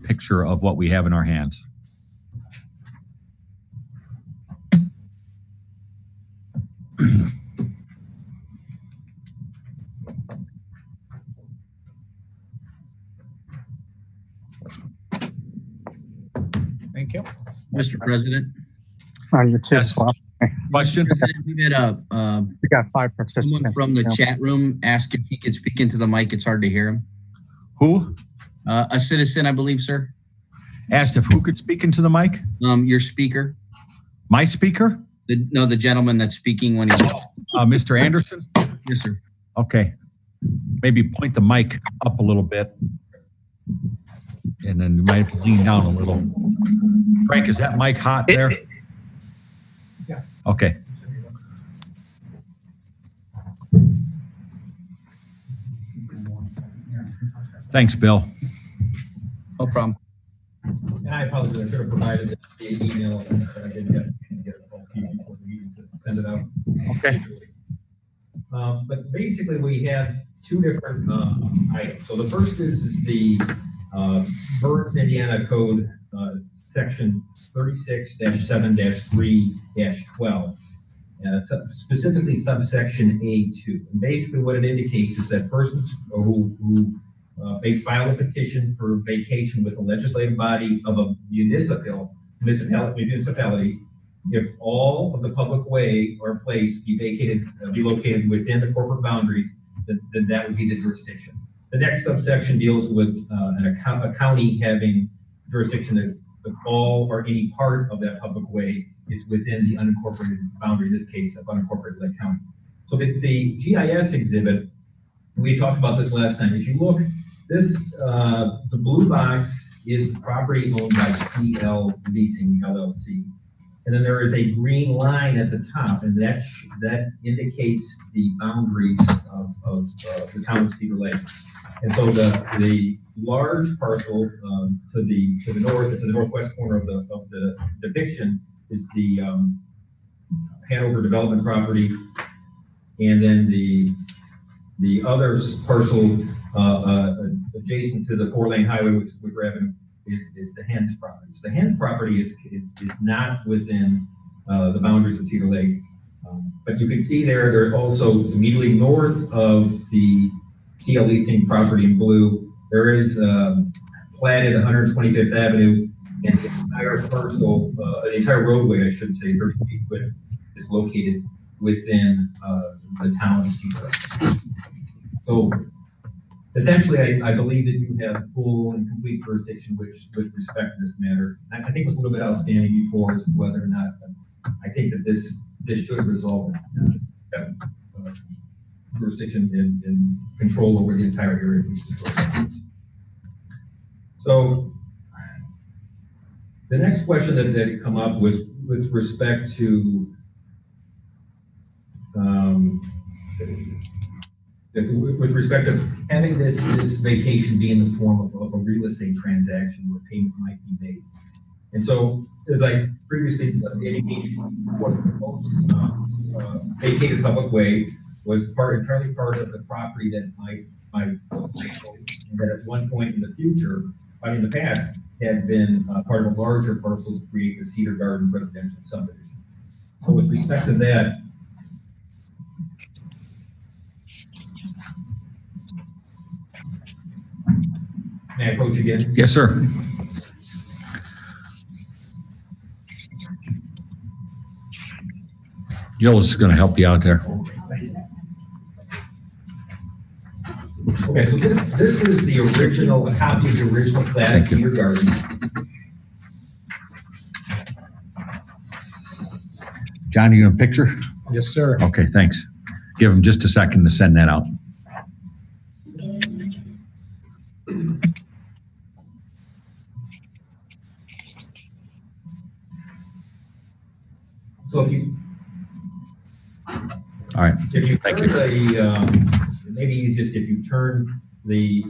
picture of what we have in our hands. Thank you. Mr. President. Yes. Question? We had We got 5 participants. someone from the chat room ask if he could speak into the mic. It's hard to hear him. Who? A citizen, I believe, sir. Asked if who could speak into the mic? Your speaker. My speaker? The gentleman that's speaking when he's. Mr. Anderson? Yes, sir. Okay. Maybe point the mic up a little bit. And then you might have to lean down a little. Frank, is that mic hot there? Yes. Okay. Thanks, Bill. No problem. And I apologize, I should have provided it via email, but I didn't get it all to you before the meeting to send it out. Okay. But basically, we have 2 different items. So the first is the Burns, Indiana Code, section 36-7-3-12, specifically subsection A2. And basically, what it indicates is that persons who may file a petition for vacation with a legislative body of a municipality, if all of the public way or place be located within the corporate boundaries, then that would be the jurisdiction. The next subsection deals with a county having jurisdiction if all or any part of that public way is within the unincorporated boundary, in this case, of unincorporated Lake County. So the GIS exhibit, we talked about this last time. If you look, this the blue box is the property owned by CL Leasing LLC, and then there is a green line at the top, and that indicates the boundaries of the town of Cedar Lake. And so the large parcel to the north, at the northwest corner of the depiction, is the Hanover development property, and then the other parcel adjacent to the 4-lane highway, which is Woodruff Avenue, is the Hens property. So the Hens property is not within the boundaries of Cedar Lake, but you can see they're also immediately north of the CL Leasing property in blue. There is platted 125th Avenue, and the entire parcel, the entire roadway, I should say, 30 feet width, is located within the town of Cedar Lake. So essentially, I believe that you have full and complete jurisdiction with respect to this matter. I think it was a little bit outstanding before as to whether or not I think that this should resolve jurisdiction and control over the entire area. So the next question that had come up was with respect to having this vacation be in the form of a real estate transaction where payment might be made. And so, as I previously indicated, what vacated public way was entirely part of the property that that at one point in the future, in the past, had been part of a larger parcel to create the Cedar Gardens residential subdivision. So with respect to that, may I approach again? Yes, sir. Jill is going to help you out there. Okay, so this is the original, a copy of the original plat of Cedar Garden. John, you got a picture? Yes, sir. Okay, thanks. Give him just a second to send that out. So if you, All right. if you Thank turn the, maybe easiest if you turn the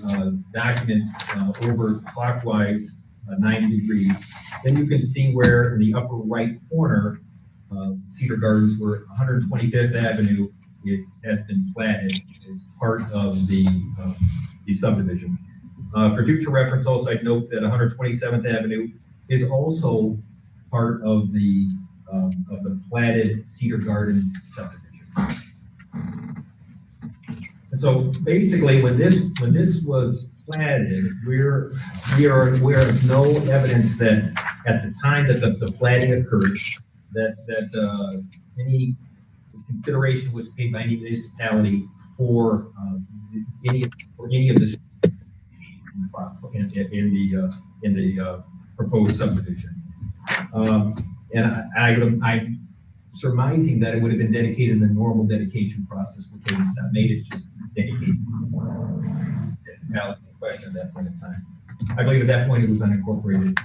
document over clockwise 90 degrees, then you can see where in the upper right corner, Cedar Gardens, where 125th Avenue has been platted as part of the subdivision. For future reference, also, I'd note that 127th Avenue is also part of the platted Cedar Garden subdivision. And so basically, when this was platted, we are aware of no evidence that at the time that the platting occurred, that any consideration was paid by any municipality for any of this in the proposed subdivision. And I'm surmising that it would have been dedicated in the normal dedication process, which was not made. It's just dedicated. It's a valid question at that point in time. I believe at that point it was unincorporated.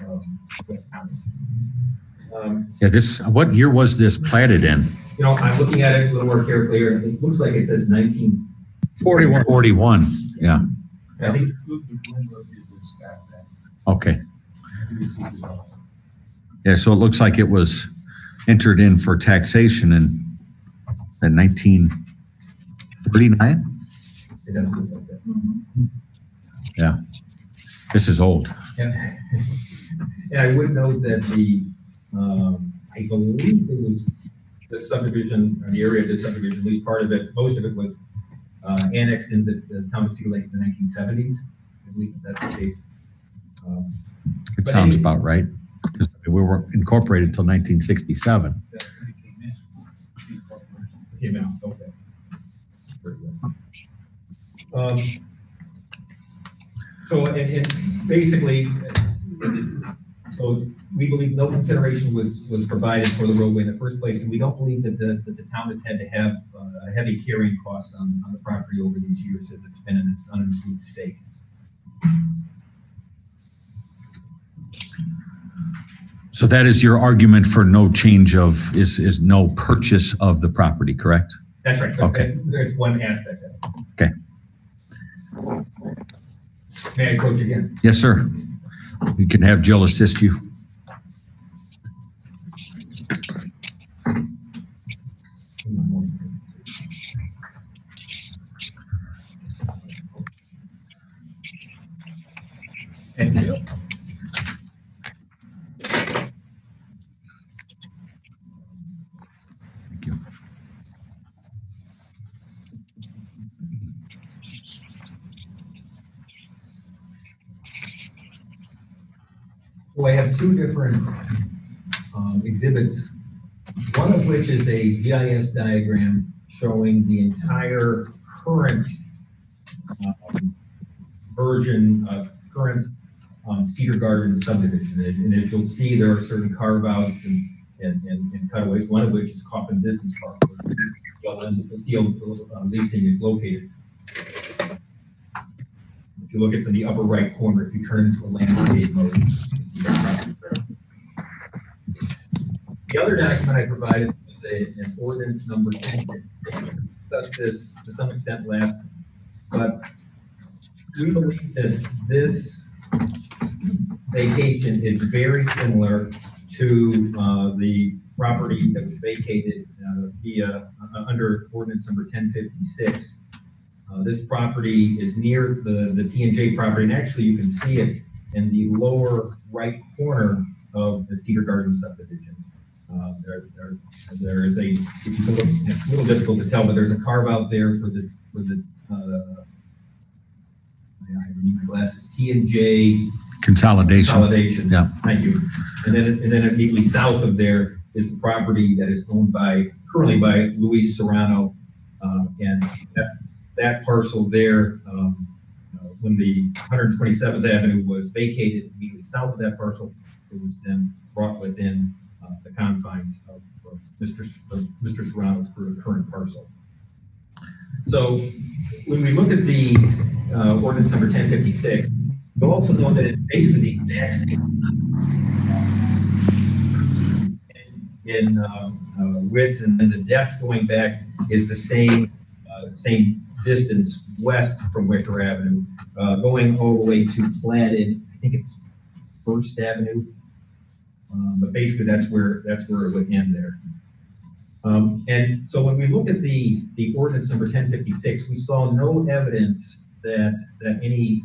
Yeah, what year was this platted in? You know, I'm looking at it a little more carefully here. It looks like it says 1941. 41, yeah. I think Okay. Yeah, so it looks like it was entered in for taxation in 1939. it does look like that. Yeah, this is old. And I would note that I believe it was the subdivision, or the area of the subdivision, at least part of it, most of it was annexed into the town of Cedar Lake in the 1970s. I believe that's the case. It sounds about right. We were incorporated until 1967. Came out, okay. Very good. So, and basically, so we believe no consideration was provided for the roadway in the first place, and we don't believe that the town has had to have heavy carrying costs on the property over these years as it's been in its unimproved state. So that is your argument for no change of, is no purchase of the property, correct? That's right. Okay. There's one aspect of it. Okay. May I coach again? Yes, sir. You can have Jill assist you. Thank you. Thank you. So I have two different exhibits, one of which is a GIS diagram showing the entire current version of current Cedar Garden subdivision. And as you'll see, there are certain carve-outs and cutaways, one of which is Coffin Business Park, where leasing is located. If you look, it's in the upper right corner. If you turn into a landscape mode, you can see that. The other document I provided was an ordinance number 10. Discussed this to some extent last, but we believe that this vacation is very similar to the property that was vacated via under ordinance number 1056. This property is near the T&J property, and actually you can see it in the lower right corner of the Cedar Garden subdivision. There is a, if you can look, it's a little difficult to tell, but there's a carve out there for the I need my glasses, T&J Consolidation. Yeah. Thank you. And then immediately south of there is the property that is owned currently by Luis Serrano, and that parcel there, when the 127th Avenue was vacated, immediately south of that parcel, it was then brought within the confines of Mr. Serrano's current parcel. So when we look at the ordinance number 1056, you'll also know that it's basically the exact same in width, and then the depth going back is the same distance west from Wicker Avenue, going all the way to platted, I think it's First Avenue, but basically that's where it would end there. And so when we look at the ordinance number 1056, we saw no evidence that any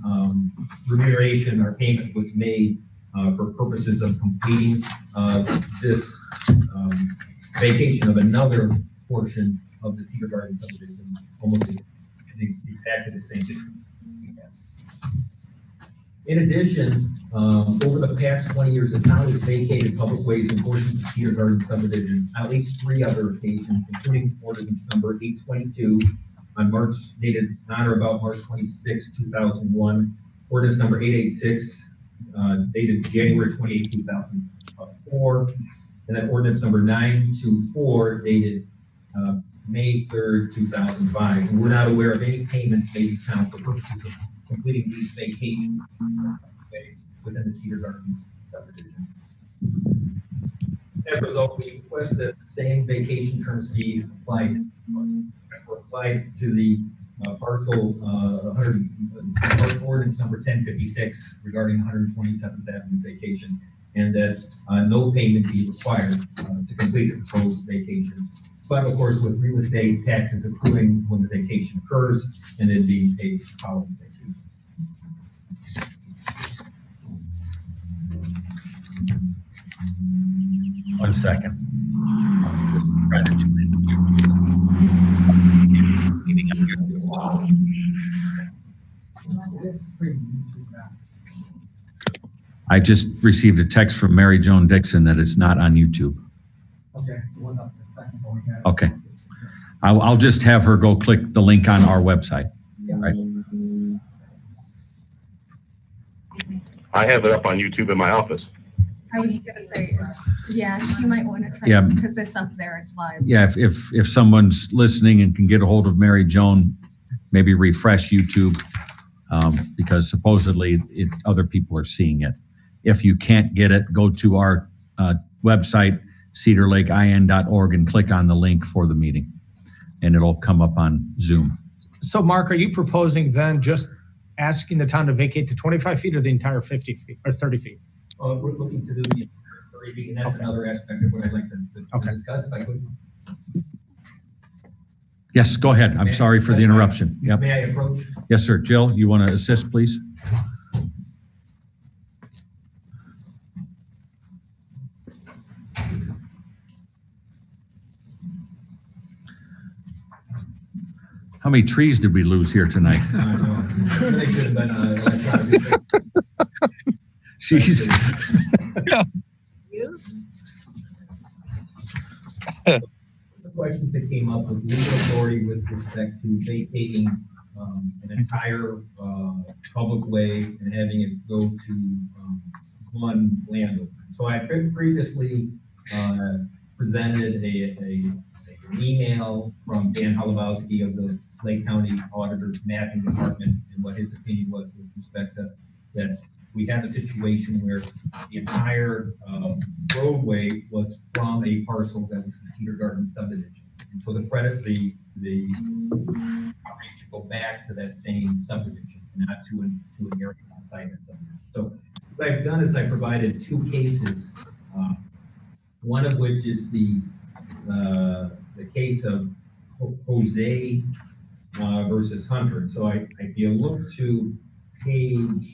remuneration or payment was made for purposes of completing this vacation of another portion of the Cedar Garden subdivision, almost exactly the same thing. In addition, over the past 20 years, the town has vacated public ways and portions of Cedar Garden subdivision on at least 3 other occasions, including ordinance number 822 on March, dated on or about March 26, 2001, ordinance number 886 dated January 28, 2004, and then ordinance number 924 dated May 3rd, 2005. And we're not aware of any payments made to town for purposes of completing these vacations within the Cedar Gardens subdivision. As a result, we request that the same vacation terms be applied to the parcel 100 ordinance number 1056 regarding 127th Avenue vacation, and that no payment be required to complete the proposed vacation. But of course, with real estate taxes accruing when the vacation occurs and then being paid following vacation. One second. Just trying to tune in. I just received a text from Mary Joan Dixon that it's not on YouTube. Okay, it was up the second one. Okay. I'll just have her go click the link on our website. Right. I have it up on YouTube in my office. I was gonna say, yeah, you might want to try, Yeah. because it's up there, it's live. Yeah, if someone's listening and can get a hold of Mary Joan, maybe refresh YouTube, because supposedly other people are seeing it. If you can't get it, go to our website, cedarlakein.org, and click on the link for the meeting, and it'll come up on Zoom. So Mark, are you proposing then just asking the town to vacate to 25 feet or the entire 50 feet or 30 feet? We're looking to do the 30 feet, and that's another aspect of what I'd like to discuss if I could. Yes, go ahead. I'm sorry for the interruption. Yep. May I approach? Yes, sir. Jill, you want to assist, please? How many trees did we lose here tonight? No, really should have been electronic. Jeez. The questions that came up with legal authority with respect to vacating an entire public way and having it go to one landowner. So I previously presented an email from Dan Holubowski of the Lake County Auditor's Mapping Department, and what his opinion was with respect to that. We have a situation where the entire roadway was from a parcel that was the Cedar Garden subdivision. And so the property should go back to that same subdivision and not to an area outside that subdivision. So what I've done is I provided 2 cases, one of which is the case of Jose versus Hunter. So if you look to page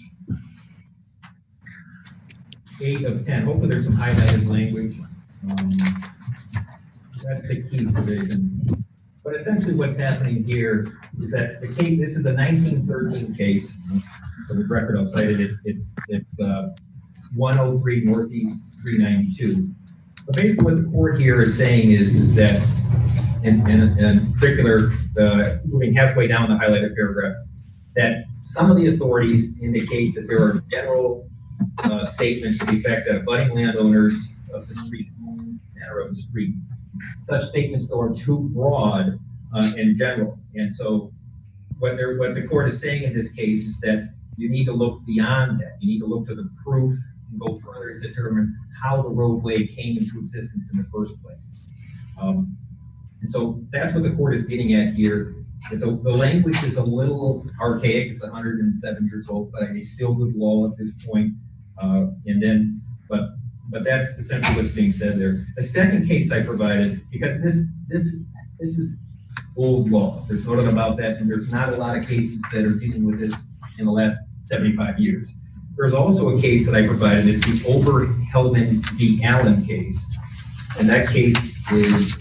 8 of 10. Hopefully there's some highlighted language. That's the key provision. But essentially what's happening here is that the case, this is a 1913 case. For the record, I'll cite it. It's 103 Northeast 392. But basically what the court here is saying is that, in particular, moving halfway down the highlighted paragraph, that some of the authorities indicate that there are general statements to the effect that abutting landowners of the street or of the street. Such statements, though, are too broad in general. And so what the court is saying in this case is that you need to look beyond that. You need to look to the proof and go further to determine how the roadway came into existence in the first place. And so that's what the court is getting at here. And so the language is a little archaic. It's 107 years old, but it's still good law at this point. But that's essentially what's being said there. The second case I provided, because this is old law. There's nothing about that, and there's not a lot of cases that are dealing with this in the last 75 years. There's also a case that I provided. It's the Ober-Hellman v. Allen case, and that case is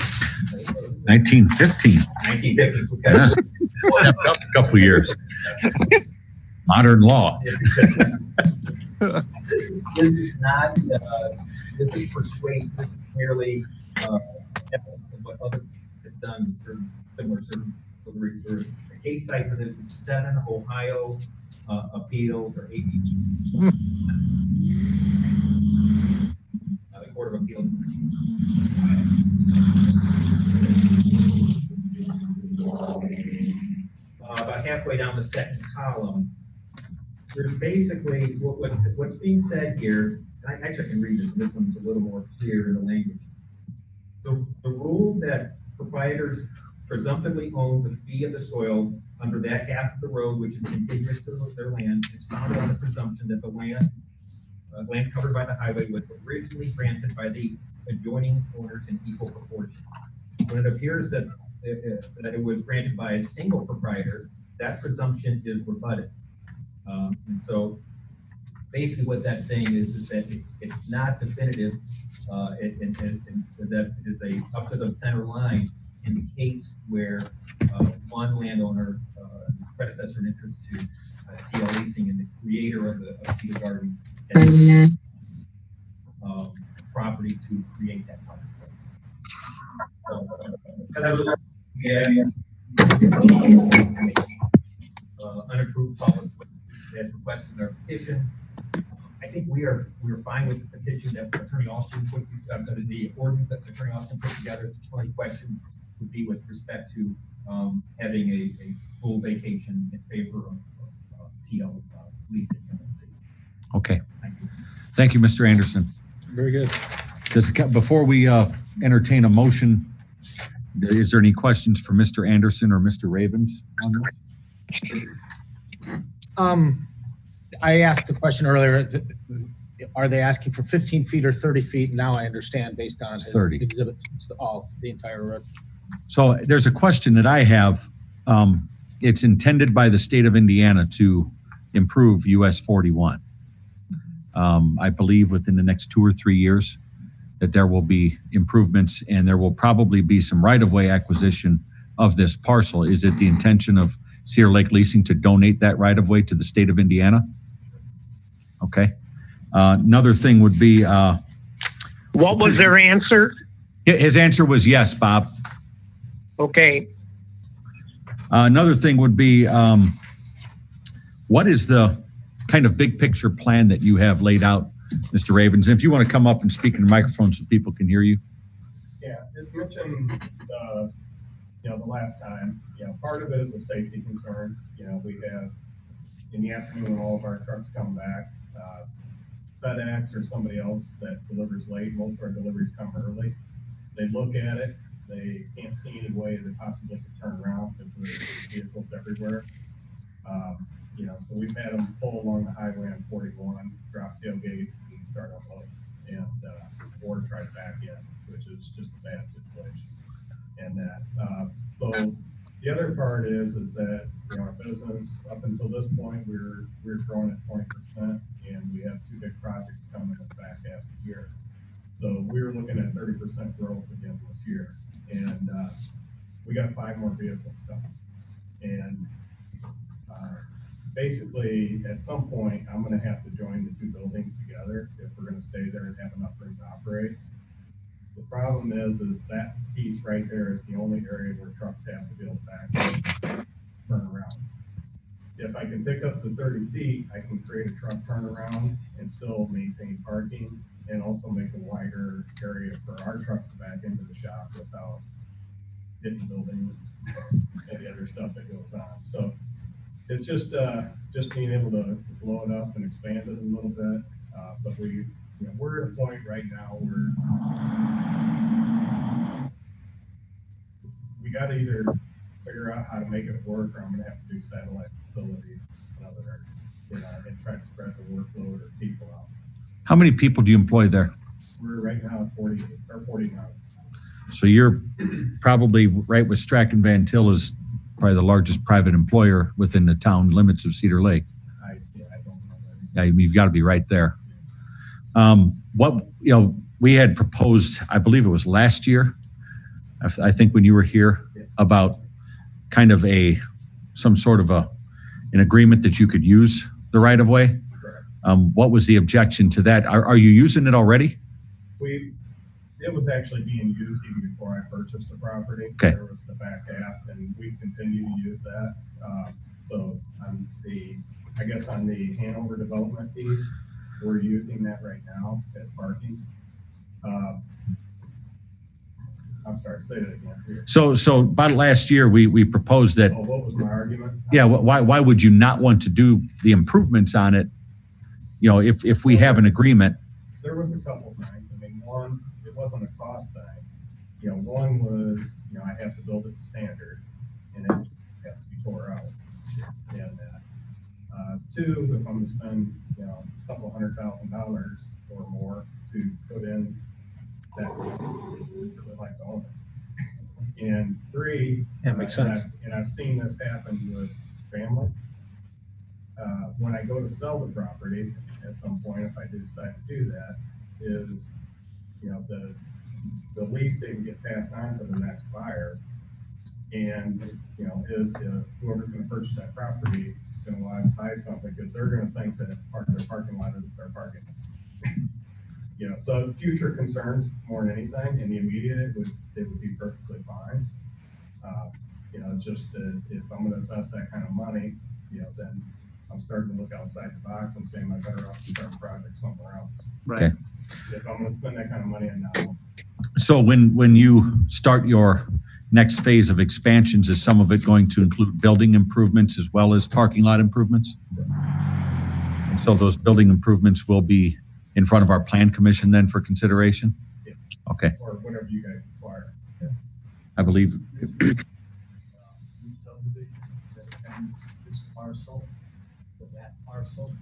1915. 1950s. Okay. Yeah. Stepped up a couple years. Modern law. This is not. This is persuasive. This is merely evidence of what others have done with certain similar the case site for this is 7 Ohio Appeals or APG. The Court of Appeals. About halfway down the second column, there's basically what's being said here. And I actually can read this. This one's a little more clear in the language. The rule that proprietors presumptively own the fee of the soil under that half of the road which is contiguous to their land is founded on the presumption that the land covered by the highway was originally granted by the adjoining owners in equal proportion. When it appears that it was granted by a single proprietor, that presumption is rebutted. And so basically what that's saying is that it's not definitive, and that it is a up to the center line in the case where one landowner, predecessor in interest to CL Leasing and the creator of Cedar Gardens, property to create that marketplace. Unapproved public as requested in our petition. I think we're fine with the petition that Attorney Austin put, the ordinance that Attorney Austin put together. The only question would be with respect to having a full vacation in favor of CL Leasing LLC. Okay. Thank you, Mr. Anderson. Very good. Before we entertain a motion, is there any questions for Mr. Anderson or Mr. Ravens on this? I asked the question earlier, are they asking for 15 feet or 30 feet? Now I understand based on his 30 exhibits, it's the entire road. So there's a question that I have. It's intended by the state of Indiana to improve US 41. I believe within the next 2 or 3 years that there will be improvements and there will probably be some right-of-way acquisition of this parcel. Is it the intention of Cedar Lake Leasing to donate that right-of-way to the state of Indiana? Okay. Another thing would be... what was their answer? His answer was yes, Bob. Okay. Another thing would be, what is the kind of big picture plan that you have laid out, Mr. Ravens? And if you want to come up and speak in the microphone so people can hear you. Yeah, as mentioned, the last time, part of it is a safety concern. We have in the afternoon when all of our trucks come back, FedEx or somebody else that delivers late. Most of our deliveries come early. They look at it. They can't see any way they possibly could turn around because there's vehicles everywhere. So we've had them pull along the highway on 41, drop tailgates, and start unloading, and or try to back in, which is just a bad situation. And that, so the other part is that our business up until this point we're growing at 20%, and we have 2 big projects coming in the back half of the year. So we were looking at 30% growth again this year, and we got 5 more vehicles coming. And basically, at some point, I'm going to have to join the 2 buildings together if we're going to stay there and have enough room to operate. The problem is that piece right there is the only area where trucks have to be able to back up, turn around. If I can pick up the 30 feet, I can create a truck turnaround and still maintain parking, and also make a wider area for our trucks to back into the shop without hitting the building and the other stuff that goes on. So it's just being able to blow it up and expand it a little bit. But we're at a point right now where we got to either figure out how to make it work, or I'm going to have to do satellite facilities in other areas, and try to spread the workload or people out. How many people do you employ there? We're right now at 48 or 49. So you're probably right with Strachan Van Til is probably the largest private employer within the town limits of Cedar Lake. I don't know that. Yeah, you've got to be right there. We had proposed, I believe it was last year, I think when you were here, about kind of some sort of an agreement that you could use the right of way. What was the objection to that? Are you using it already? It was actually being used even before I purchased the property. Okay. There was the back half, and we continue to use that. So on the Hanover development piece, we're using that right now as parking. I'm sorry, say that again. So about last year, we proposed that. Oh, what was my argument? Yeah, why would you not want to do the improvements on it? You know, if we have an agreement. There was a couple things. I mean, one, it wasn't a cost thing. You know, one was, I have to build it to standard, and it has to be tore out. And two, if I'm going to spend, a couple $100,000 or more to put in, that's really like to own it. And three, That makes sense. And I've seen this happen with family. When I go to sell the property at some point, if I do decide to do that, is, the lease didn't get passed on to the next buyer. And, is whoever's going to purchase that property is going to want to buy something, because they're going to think that part of their parking lot isn't their parking lot. So future concerns more than anything. In the immediate, it would be perfectly fine. It's just that if I'm going to invest that kind of money, then I'm starting to look outside the box and saying, I'm better off to start a project somewhere else. Right. Okay. If I'm going to spend that kind of money now. So when you start your next phase of expansions, is some of it going to include building improvements as well as parking lot improvements? And so those building improvements will be in front of our plan commission then for consideration? Yeah. Okay. Or whatever you guys require. Yeah. I believe. Subdivision that ends this parcel for that parcel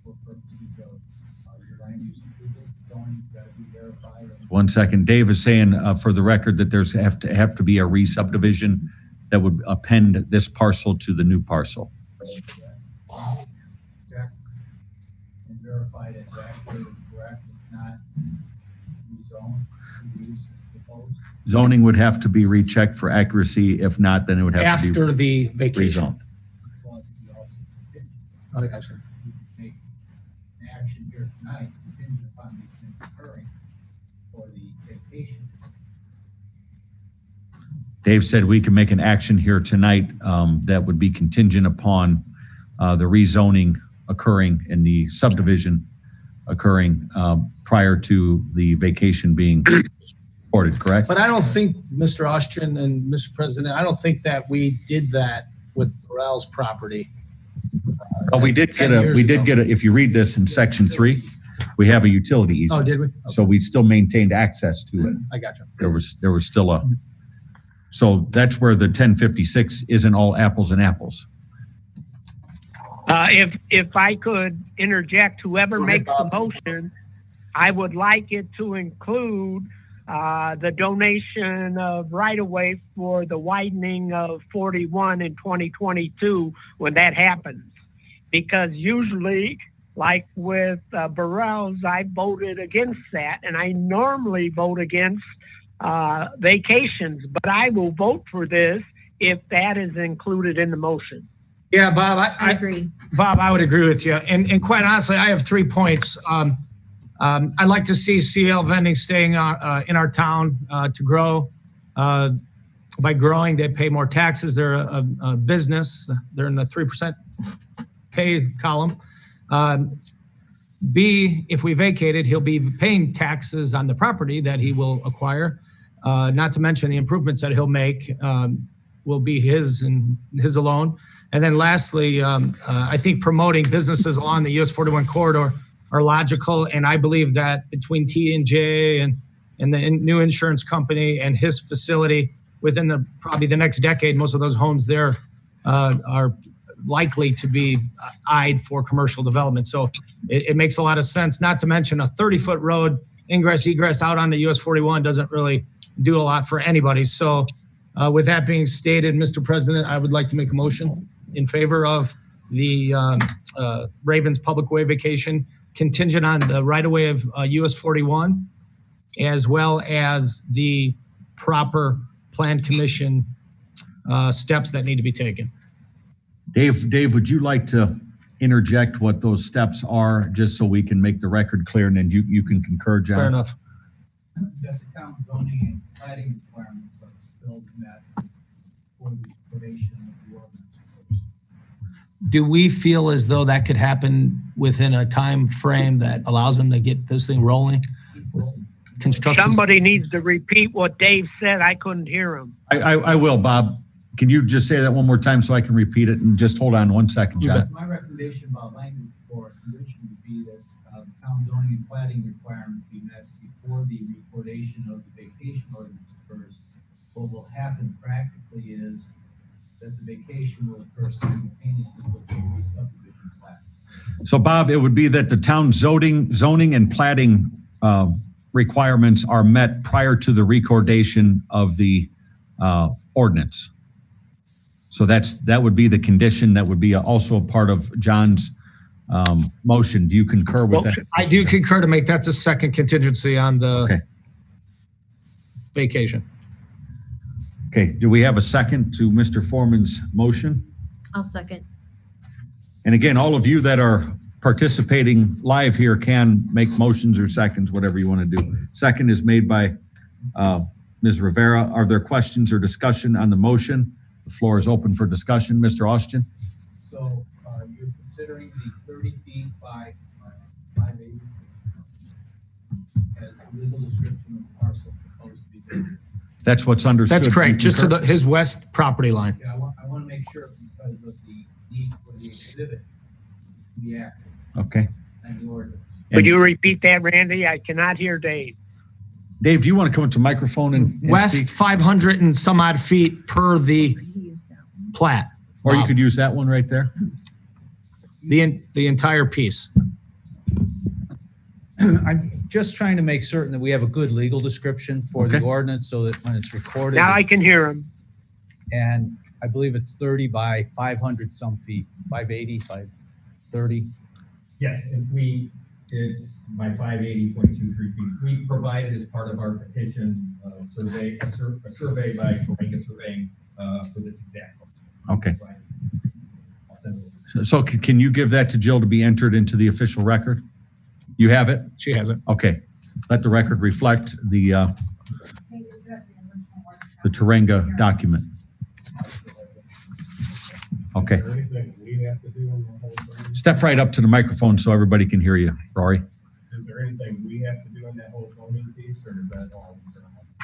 for purposes of your land use approval, zoning's got to be verified. 1 second. Dave is saying for the record that there's have to be a re-subdivision that would append this parcel to the new parcel. And verified as accurate and correct, if not, rezone, reuse is proposed. Zoning would have to be rechecked for accuracy. If not, then it would have to be After the vacation. rezoned. Well, it could be also contingent. I got you. You could make an action here tonight contingent upon these things occurring for the vacation. Dave said we can make an action here tonight that would be contingent upon the rezoning occurring and the subdivision occurring prior to the vacation being reported, correct? But I don't think, Mr. Austrian and Mr. President, I don't think that we did that with Burrell's property. Well, we did 10 get years ago. if you read this in section 3, we have a utility Oh, easement. did we? So we still maintained access to it. I got you. There was still so that's where the 1056 isn't all apples and apples. If I could interject, whoever Go ahead, makes the Bob. motion, I would like it to include the donation of right-of-way for the widening of 41 in 2022 when that happens. Because usually, like with Burrell's, I voted against that, and I normally vote against vacations, but I will vote for this if that is included in the motion. Yeah, Bob, I agree. Bob, I would agree with you. And quite honestly, I have 3 points. I'd like to see CL vending staying in our town to grow. By growing, they pay more taxes. They're a business. They're in the 3% pay column. B, if we vacate it, he'll be paying taxes on the property that he will acquire. Not to mention the improvements that he'll make will be his and his alone. And then lastly, I think promoting businesses along the US 41 corridor are logical. And I believe that between T&J and the new insurance company and his facility within probably the next decade, most of those homes there are likely to be eyed for commercial development. So it makes a lot of sense, not to mention a 30-foot road ingress egress out on the US 41 doesn't really do a lot for anybody. So with that being stated, Mr. President, I would like to make a motion in favor of the Ravens Public Way vacation contingent on the right-of-way of US 41, as well as the proper plan commission steps that need to be taken. Dave, would you like to interject what those steps are, just so we can make the record clear, and then you can concur, John? Fair enough. That the town zoning and planning requirements are fulfilled in that for the probation of the ordinance. Do we feel as though that could happen within a time frame that allows them to get this thing rolling with construction? Somebody needs to repeat what Dave said. I couldn't hear him. I will, Bob. Can you just say that one more time so I can repeat it? And just hold on 1 second, John. My recommendation about language for a condition would be that the town zoning and planning requirements be met before the recordation of the vacation ordinance occurs. What will happen practically is that the vacation will occur simultaneously with the re-subdivision plan. So Bob, it would be that the town zoning and plating requirements are met prior to the recordation of the ordinance. So that would be the condition. That would be also a part of John's motion. Do you concur with that? I do concur to make that the second contingency on the vacation. Okay, do we have a second to Mr. Foreman's motion? I'll second. And again, all of you that are participating live here can make motions or seconds, whatever you want to do. Second is made by Ms. Rivera. Are there questions or discussion on the motion? The floor is open for discussion. Mr. Austin? So you're considering the 30 feet by 580 as the legal description of the parcel proposed to be built. That's what's understood. That's correct, You just to concur? his west property line. Yeah, I want to make sure because of the need for the exhibit to be accurate Okay. and the ordinance. Could you repeat that, Randy? I cannot hear Dave. Dave, do you want to come up to microphone and West speak? 500 and some odd feet per the plat. Or you could use that one right there. The entire piece. I'm just trying to make certain that we have a good legal description for the Okay. ordinance so that when it's recorded. Now I can hear him. And I believe it's 30 by 500 some feet, 580, 530. Yes, and it's by 580.23 feet. We provided as part of our petition survey, a survey by Toringa Surveying for this exact one. Okay. I'll send it over. So can you give that to Jill to be entered into the official record? You have it? She has it. Okay. Let the record reflect the Turinga document. Okay. Is there anything we have to do in the whole thing? Step right up to the microphone so everybody can hear you, Rory. Is there anything we have to do in that whole zoning piece, or is that all?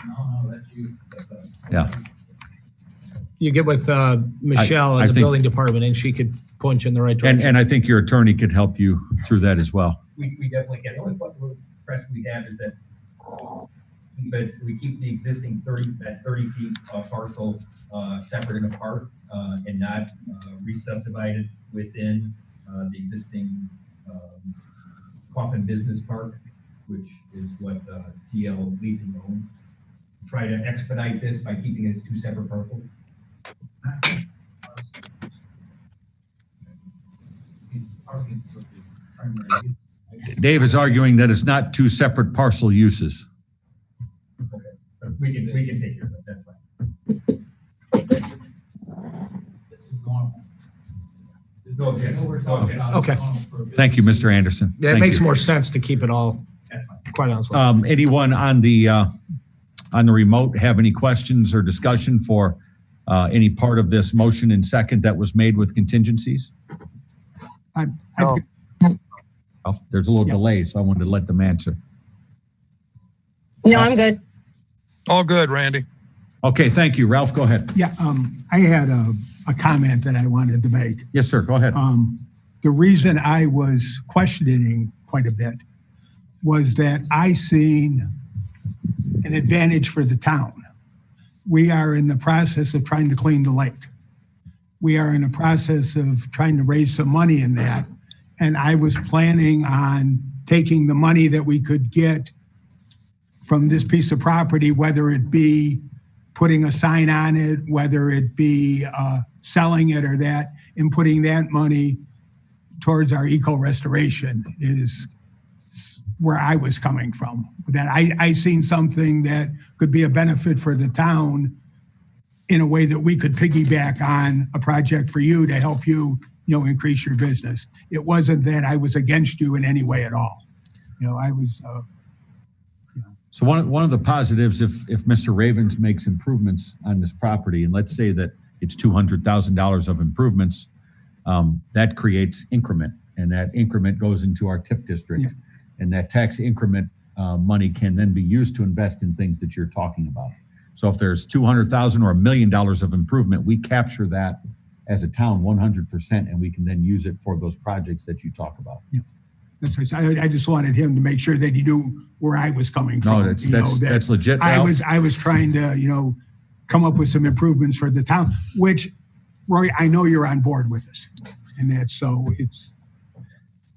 No, that's you. Yeah. You get with Michelle I in the think- building department and she could point you in the right direction. And I think your attorney could help you through that as well. We definitely can. The only request we have is that we keep the existing 30 feet parcel separate and apart and not re-subdivided within the existing Coffin Business Park, which is what CL Leasing owns. Try to expedite this by keeping it as two separate parcels. Dave is arguing that it's not two separate parcel uses. Okay. We can take care of it. That's fine. This is normal. No objection. What we're talking about is Okay. normal for a Thank you, business. Mr. Anderson. Yeah, it Thank makes you. more sense to keep it all, That's fine. quite honestly. Anyone on the remote have any questions or discussion for any part of this motion and second that was made with contingencies? Oh, there's a little delay, so I wanted to let them answer. No, I'm good. All good, Randy. Okay, thank you. Ralph, go ahead. Yeah, I had a comment that I wanted to make. Yes, sir, go ahead. The reason I was questioning quite a bit was that I seen an advantage for the town. We are in the process of trying to clean the lake. We are in the process of trying to raise some money in that. And I was planning on taking the money that we could get from this piece of property, whether it be putting a sign on it, whether it be selling it or that, and putting that money towards our eco restoration is where I was coming from. That I seen something that could be a benefit for the town in a way that we could piggyback on a project for you to help you, increase your business. It wasn't that I was against you in any way at all. I was. So one of the positives, if Mr. Ravens makes improvements on this property, and let's say that it's $200,000 of improvements, that creates increment, and that increment goes into our TIF district. Yeah. And that tax increment money can then be used to invest in things that you're talking about. So if there's $200,000 or $1 million of improvement, we capture that as a town 100%, and we can then use it for those projects that you talk about. Yeah. That's right. I just wanted him to make sure that he knew where I was coming from. No, that's legit. I Val. was trying to, come up with some improvements for the town, which, Roy, I know you're on board with us. And that's so it's.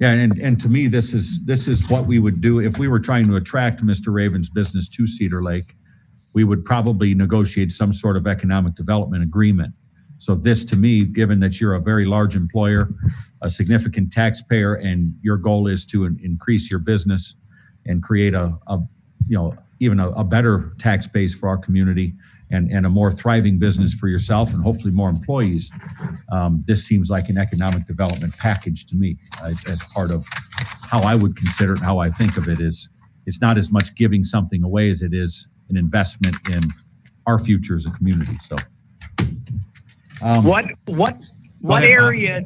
Yeah, and to me, this is what we would do if we were trying to attract Mr. Raven's business to Cedar Lake. We would probably negotiate some sort of economic development agreement. So this, to me, given that you're a very large employer, a significant taxpayer, and your goal is to increase your business and create even a better tax base for our community and a more thriving business for yourself and hopefully more employees, this seems like an economic development package to me as part of how I would consider it, how I think of it is it's not as much giving something away as it is an investment in our future as a community. So. What ahead, area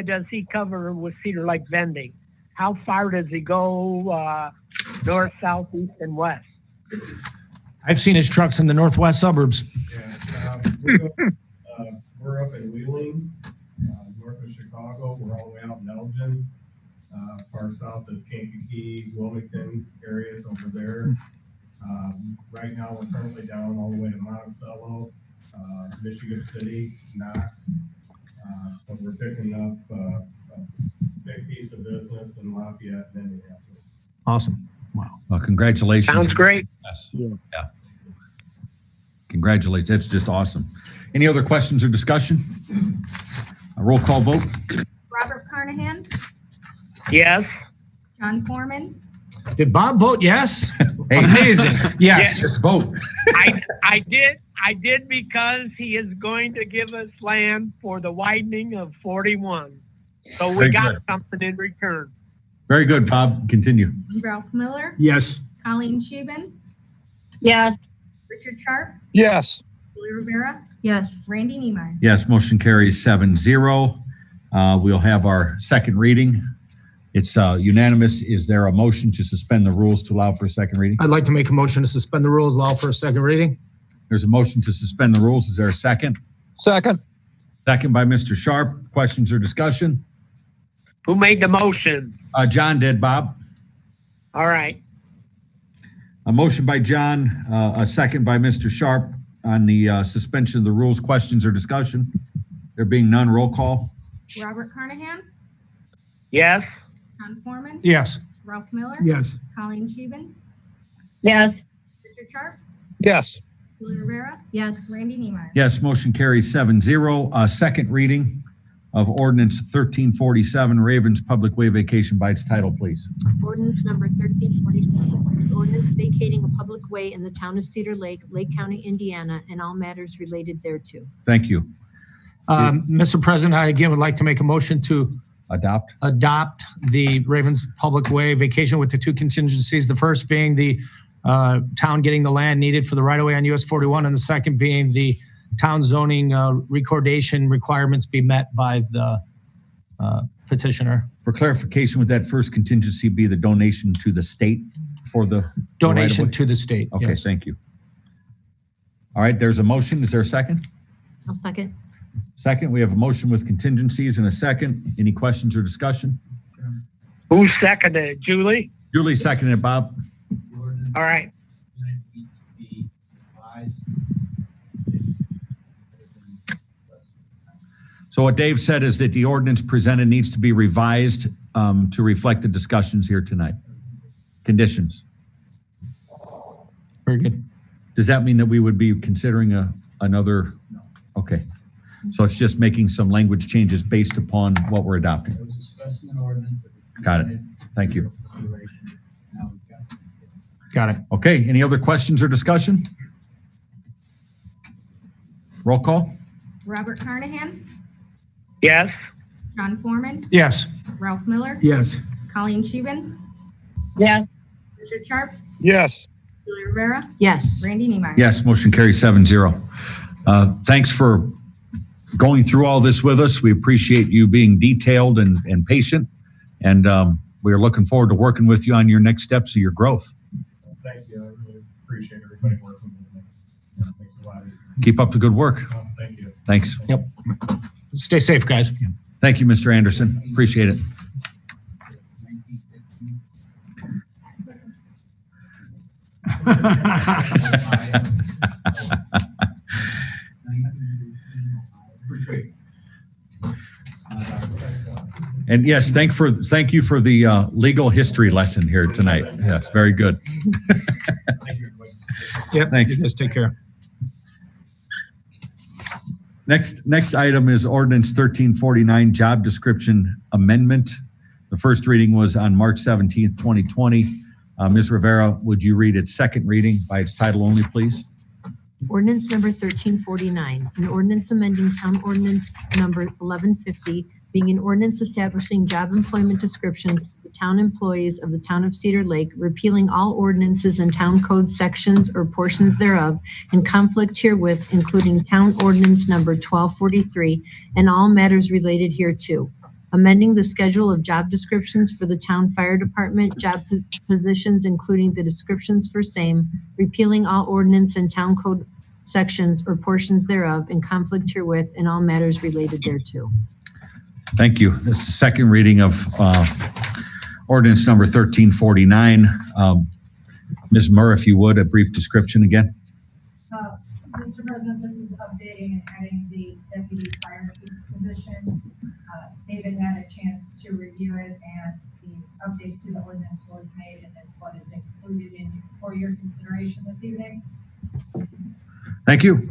does he cover with Cedar Lake vending? How far does he go? North, south, east, and west? I've seen his trucks in the northwest suburbs. Yeah, we're up in Wheeling, north of Chicago. We're all the way out in Elgin. Far south is Kankakee, Wilmington areas over there. Right now, we're currently down all the way to Monticello, Michigan City, Knox. So we're picking up a big piece of business in Lafayette and Indianapolis. Awesome. Wow. Well, congratulations. Sounds great. Yes. Yeah. Congratulations. That's just awesome. Any other questions or discussion? A roll call vote. Robert Carnahan, Yes. John Foreman, Did Bob vote yes? Hey. Amazing. Yes. Just vote. I did because he is going to give us land for the widening of 41. So we Very got good. something in return. Very good, Bob. Continue. Ralph Miller, Yes. Colleen Scheeben, Yes. Richard Sharpe, Yes. Julie Rivera. Yes. Randy Niemeyer. Yes, motion carries 7-0. We'll have our second reading. It's unanimous. Is there a motion to suspend the rules to allow for a second reading? I'd like to make a motion to suspend the rules, allow for a second reading. There's a motion to suspend the rules. Is there a second? Second. Second by Mr. Sharpe. Questions or discussion? Who made the motion? John did, Bob. All right. A motion by John, a second by Mr. Sharpe on the suspension of the rules. Questions or discussion? There being none, roll call. Robert Carnahan, Yes. John Foreman, Yes. Ralph Miller, Yes. Colleen Scheeben, Yes. Richard Sharpe, Yes. Julie Rivera. Yes. Randy Niemeyer. Yes, motion carries 7-0. Second reading of ordinance 1347, Ravens Public Way Vacation by its title, please. Ordinance number 1347, an ordinance vacating a public way in the town of Cedar Lake, Lake County, Indiana, and all matters related thereto. Thank you. Mr. President, I again would like to make a motion to adopt the Ravens Public Way vacation with the two contingencies. The first being the town getting the land needed for the right-of-way on US 41, and the second being the town zoning recordation requirements be met by the petitioner. For clarification, would that first contingency be the donation to the state for the Donation right-of-way? to the state. Okay, Yes. thank you. All right, there's a motion. Is there a second? I'll second. Second, we have a motion with contingencies and a second. Any questions or discussion? Who seconded it? Julie? Julie seconded it, Bob. The ordinance All right. needs to be revised. So what Dave said is that the ordinance presented needs to be revised to reflect the discussions here tonight. Conditions. Very good. Does that mean that we would be considering another? Okay. So it's just making some language changes based upon what we're adopting. There was a specimen ordinance. Got it. Thank you. Now we've got it. Got it. Okay. Any other questions or discussion? Roll call. Robert Carnahan, Yes. John Foreman, Yes. Ralph Miller, Yes. Colleen Scheeben, Yes. Richard Sharpe, Yes. Julie Rivera, Yes. Randy Niemeyer. Yes, motion carries 7-0. Thanks for going through all this with us. We appreciate you being detailed and patient. And we are looking forward to working with you on your next steps of your growth. Thank you. I really appreciate everybody working with me. It makes it a lot easier. Keep up the good work. Thank you. Thanks. Yep. Stay safe, guys. Thank you, Mr. Anderson. Appreciate it. And yes, thank you for the legal history lesson here tonight. Yes, very good. Yep. Thanks. You guys take care. Next item is ordinance 1349, job description amendment. The first reading was on March 17th, 2020. Ms. Rivera, would you read its second reading by its title only, please? Ordinance number 1349, an ordinance amending town ordinance number 1150, being an ordinance establishing job employment description for the town employees of the town of Cedar Lake, repealing all ordinances and town code sections or portions thereof in conflict herewith, including town ordinance number 1243 and all matters related hereto. Amending the schedule of job descriptions for the town fire department, job positions including the descriptions for same, repealing all ordinance and town code sections or portions thereof in conflict herewith and all matters related thereto. Thank you. This is the second reading of ordinance number 1349. Ms. Murr, if you would, a brief description again. Mr. President, this is updating and adding the deputy fire chief position. David had a chance to review it, and the update to the ordinance was made, and it's what is included for your consideration this evening. Thank you.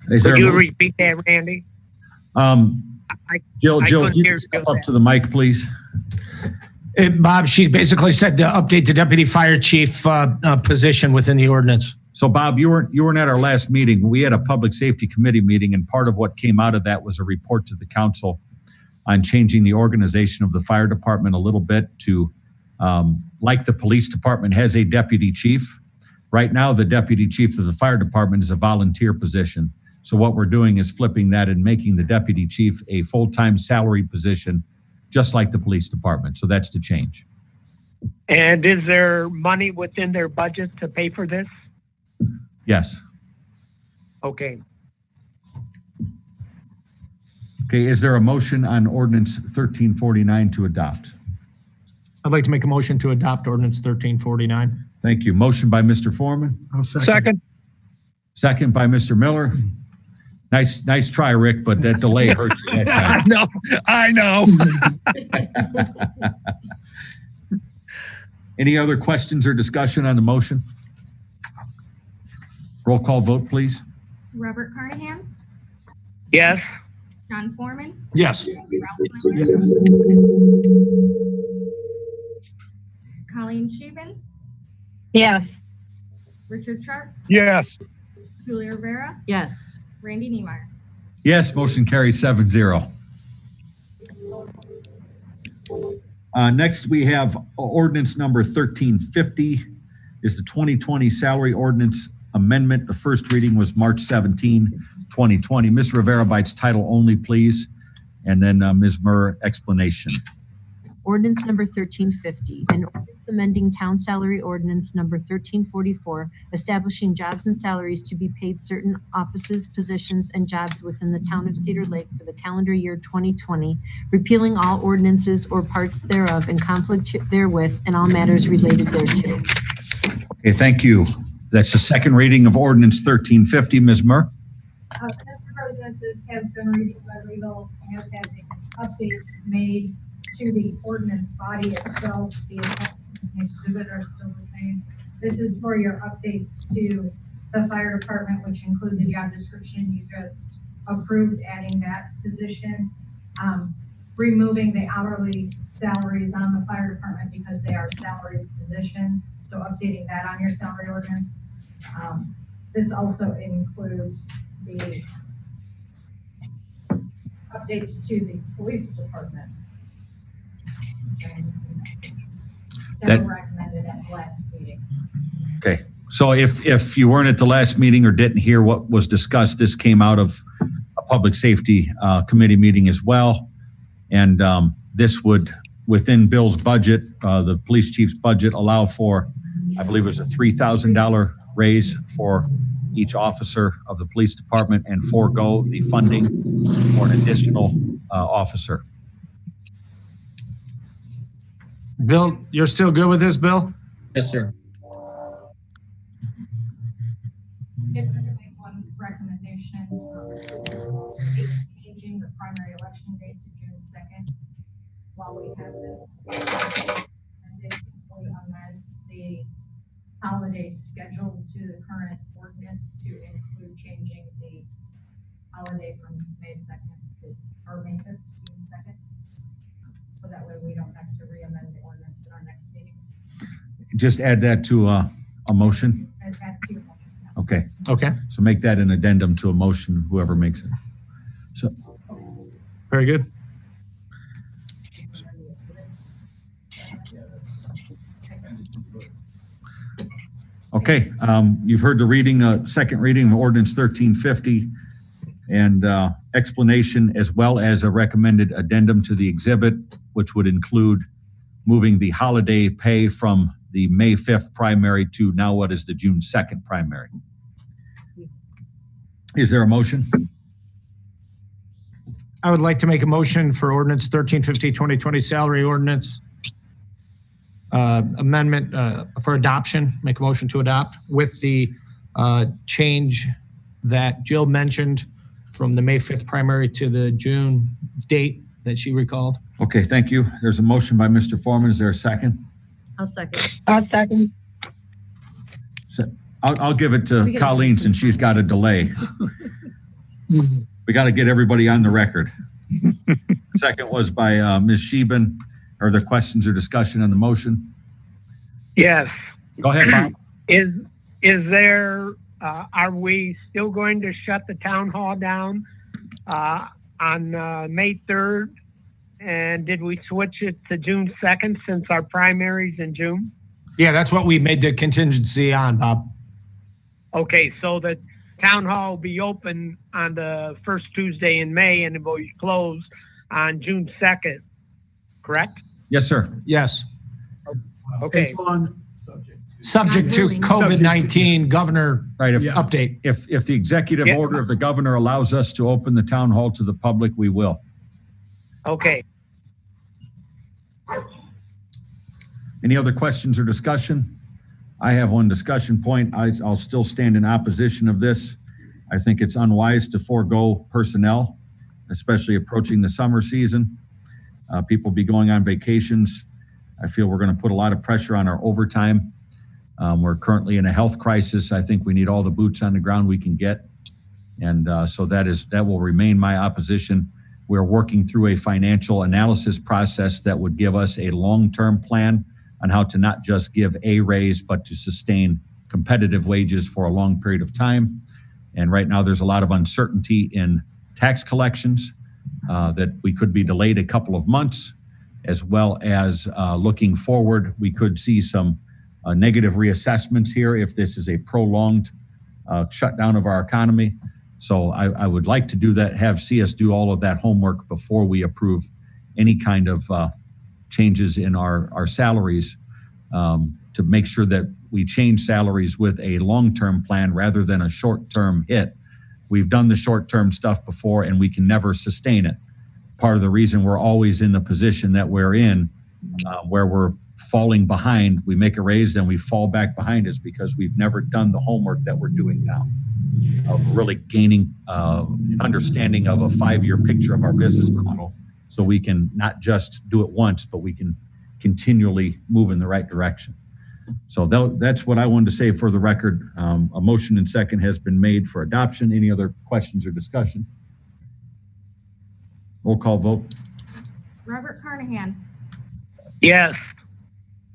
Is there Could a you motion? repeat that, Randy? Jill, couldn't if you hear can step Jill up to the mic, please. Bob, she basically said to update the deputy fire chief position within the ordinance. So Bob, you weren't at our last meeting. We had a public safety committee meeting, and part of what came out of that was a report to the council on changing the organization of the fire department a little bit to, like the police department has a deputy chief. Right now, the deputy chief of the fire department is a volunteer position. So what we're doing is flipping that and making the deputy chief a full-time salary position, just like the police department. So that's the change. And is there money within their budget to pay for this? Yes. Okay. Okay, is there a motion on ordinance 1349 to adopt? I'd like to make a motion to adopt ordinance 1349. Thank you. Motion by Mr. Foreman. I'll second. Second. Second by Mr. Miller. Nice try, Rick, but that delay hurt you that time. I know. Any other questions or discussion on the motion? Roll call vote, please. Robert Carnahan, Yes. John Foreman, Yes. Ralph Miller, Colleen Scheeben, Yes. Richard Sharpe, Yes. Julie Rivera, Yes. Randy Niemeyer. Yes, motion carries 7-0. Next, we have ordinance number 1350 is the 2020 salary ordinance amendment. The first reading was March 17, 2020. Ms. Rivera, by its title only, please. And then Ms. Murr, explanation. Ordinance number 1350, an ordinance amending town salary ordinance number 1344, establishing jobs and salaries to be paid certain offices, positions, and jobs within the town of Cedar Lake for the calendar year 2020, repealing all ordinances or parts thereof in conflict therewith and all matters related thereto. Okay, thank you. That's the second reading of ordinance 1350. Ms. Murr? Mr. President, this has been reviewed by legal and has had an update made to the ordinance body itself. The exhibit are still the same. This is for your updates to the fire department, which include the job description you just approved, adding that position, removing the hourly salaries on the fire department because they are salaried positions. So updating that on your salary ordinance. This also includes the updates to the police department. That were recommended at the last meeting. Okay, so if you weren't at the last meeting or didn't hear what was discussed, this came out of a public safety committee meeting as well. And this would, within Bill's budget, the police chief's budget, allow for, I believe it was a $3,000 raise for each officer of the police department and forego the funding for an additional officer. Bill, you're still good with this, Bill? Yes, sir. If I could make one recommendation, changing the primary election date to June 2nd while we have this. And if we amend the holiday schedule to the current ordinance to include changing the holiday from May 2nd or May 5th to June 2nd. So that way we don't have to re-amend the ordinance in our next meeting. Just add that to a motion. Add that to your motion. Okay, Okay, so make that an addendum to a motion, whoever makes it. So, very good. okay, you've heard the reading, second reading of ordinance 1350 and explanation as well as a recommended addendum to the exhibit, which would include moving the holiday pay from the May 5th primary to now what is the June 2nd primary. Is there a motion? I would like to make a motion for ordinance 1350, 2020 salary ordinance amendment for adoption, make a motion to adopt with the change that Jill mentioned from the May 5th primary to the June date that she recalled. Okay, thank you. There's a motion by Mr. Foreman. Is there a second? I'll second. I'll second. I'll give it to We gotta Colleen do this since she's got a delay. We got to get everybody on the record. Second was by Ms. Sheben. Are there questions or discussion on the motion? Yes. Go ahead, Bob. Is there, are we still going to shut the town hall down on May 3rd? And did we switch it to June 2nd since our primary's in June? Yeah, that's what we made the contingency on, Bob. Okay, so the town hall will be open on the first Tuesday in May and it will be closed on June 2nd, correct? Yes, sir. Yes. Okay. Subject to Not COVID-19 governor Right. update. If the executive Yeah. order of the governor allows us to open the town hall to the public, we will. Okay. Any other questions or discussion? I have one discussion point. I'll still stand in opposition of this. I think it's unwise to forego personnel, especially approaching the summer season. People be going on vacations. I feel we're going to put a lot of pressure on our overtime. We're currently in a health crisis. I think we need all the boots on the ground we can get. And so that will remain my opposition. We're working through a financial analysis process that would give us a long-term plan on how to not just give a raise, but to sustain competitive wages for a long period of time. And right now there's a lot of uncertainty in tax collections that we could be delayed a couple of months, as well as looking forward, we could see some negative reassessments here if this is a prolonged shutdown of our economy. So I would like to do that, see us do all of that homework before we approve any kind of changes in our salaries to make sure that we change salaries with a long-term plan rather than a short-term hit. We've done the short-term stuff before and we can never sustain it. Part of the reason we're always in the position that we're in, where we're falling behind, we make a raise, then we fall back behind, is because we've never done the homework that we're doing now of really gaining an understanding of a 5-year picture of our business model, so we can not just do it once, but we can continually move in the right direction. So that's what I wanted to say for the record. A motion and second has been made for adoption. Any other questions or discussion? Roll call vote. Robert Carnahan, Yes.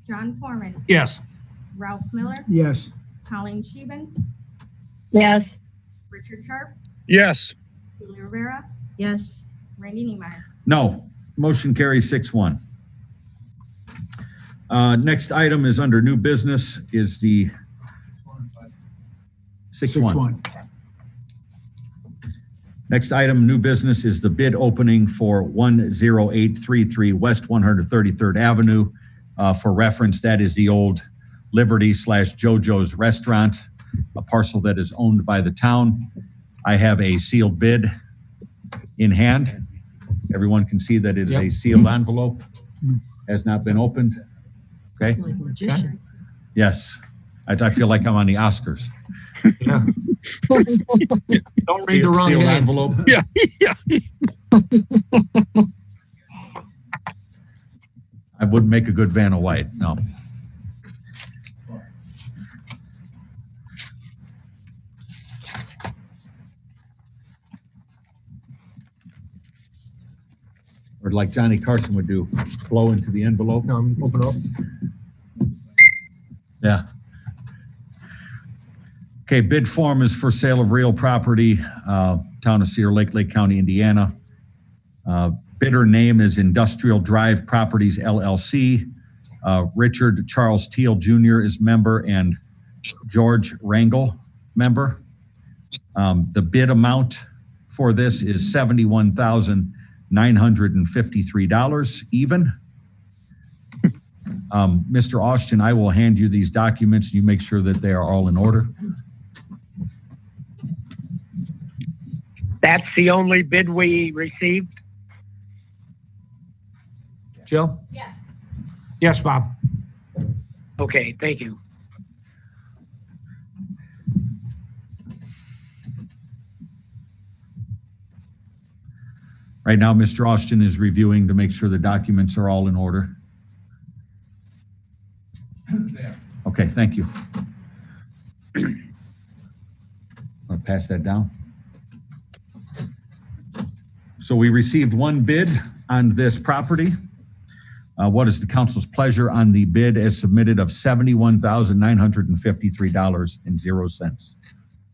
John Foreman, Yes. Ralph Miller, Yes. Colleen Scheeben, Yes. Richard Sharpe, Yes. Julie Rivera, Yes. Randy Niemeyer. No. Motion carries 6-1. Next item is under new business is the 6-1. Next item, new business, is the bid opening for 10833 West 133rd Avenue. For reference, that is the old Liberty / JoJo's restaurant, a parcel that is owned by the town. I have a sealed bid in hand. Everyone can see that it is a sealed envelope, has not been opened. Okay? Like a magician. Yes. I feel like I'm on the Oscars. Yeah. Don't read the wrong Sealed name. envelope. Yeah. I wouldn't make a good Vanna White, no. Or like Johnny Carson would do, blow into the envelope. No, open up. Yeah. Okay, bid form is for sale of real property, town of Cedar Lake, Lake County, Indiana. Bidder name is Industrial Drive Properties LLC. Richard Charles Teal Jr. is member and George Rangel member. The bid amount for this is $71,953 even. Mr. Austin, I will hand you these documents. You make sure that they are all in order. That's the only bid we received? Jill? Yes. Yes, Bob. Okay, thank you. Right now, Mr. Austin is reviewing to make sure the documents are all in order. Okay, thank you. Want to pass that down? So we received one bid on this property. What is the council's pleasure on the bid as submitted of $71,953.00?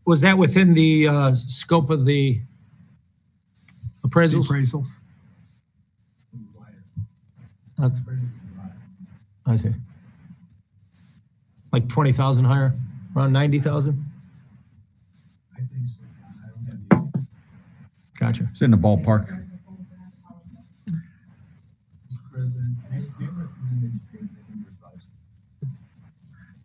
Was that within the scope of the appraisals? Appraisals. That's, I see. Like 20,000 higher, around 90,000? I think so. I don't have the Gotcha. It's in the ballpark. Mr. President. They recommended taking this under advisement.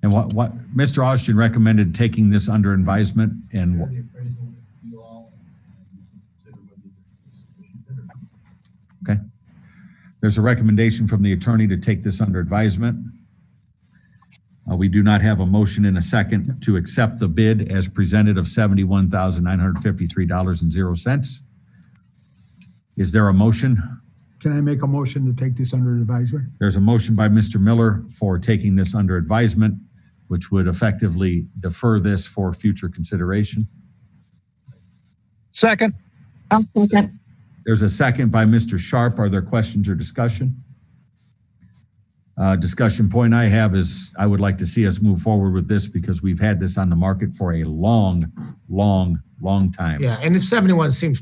And what Mr. Austin recommended taking this under advisement and Share the appraisal with you all, and you can consider whether this is sufficient bid or not. okay. There's a recommendation from the attorney to take this under advisement. We do not have a motion in a second to accept the bid as presented of $71,953.00. Is there a motion? Can I make a motion to take this under advisement? There's a motion by Mr. Miller for taking this under advisement, which would effectively defer this for future consideration. Second. I'll second. There's a second by Mr. Sharpe. Are there questions or discussion? Discussion point I have is I would like to see us move forward with this because we've had this on the market for a long time. Yeah, and the 71 seems,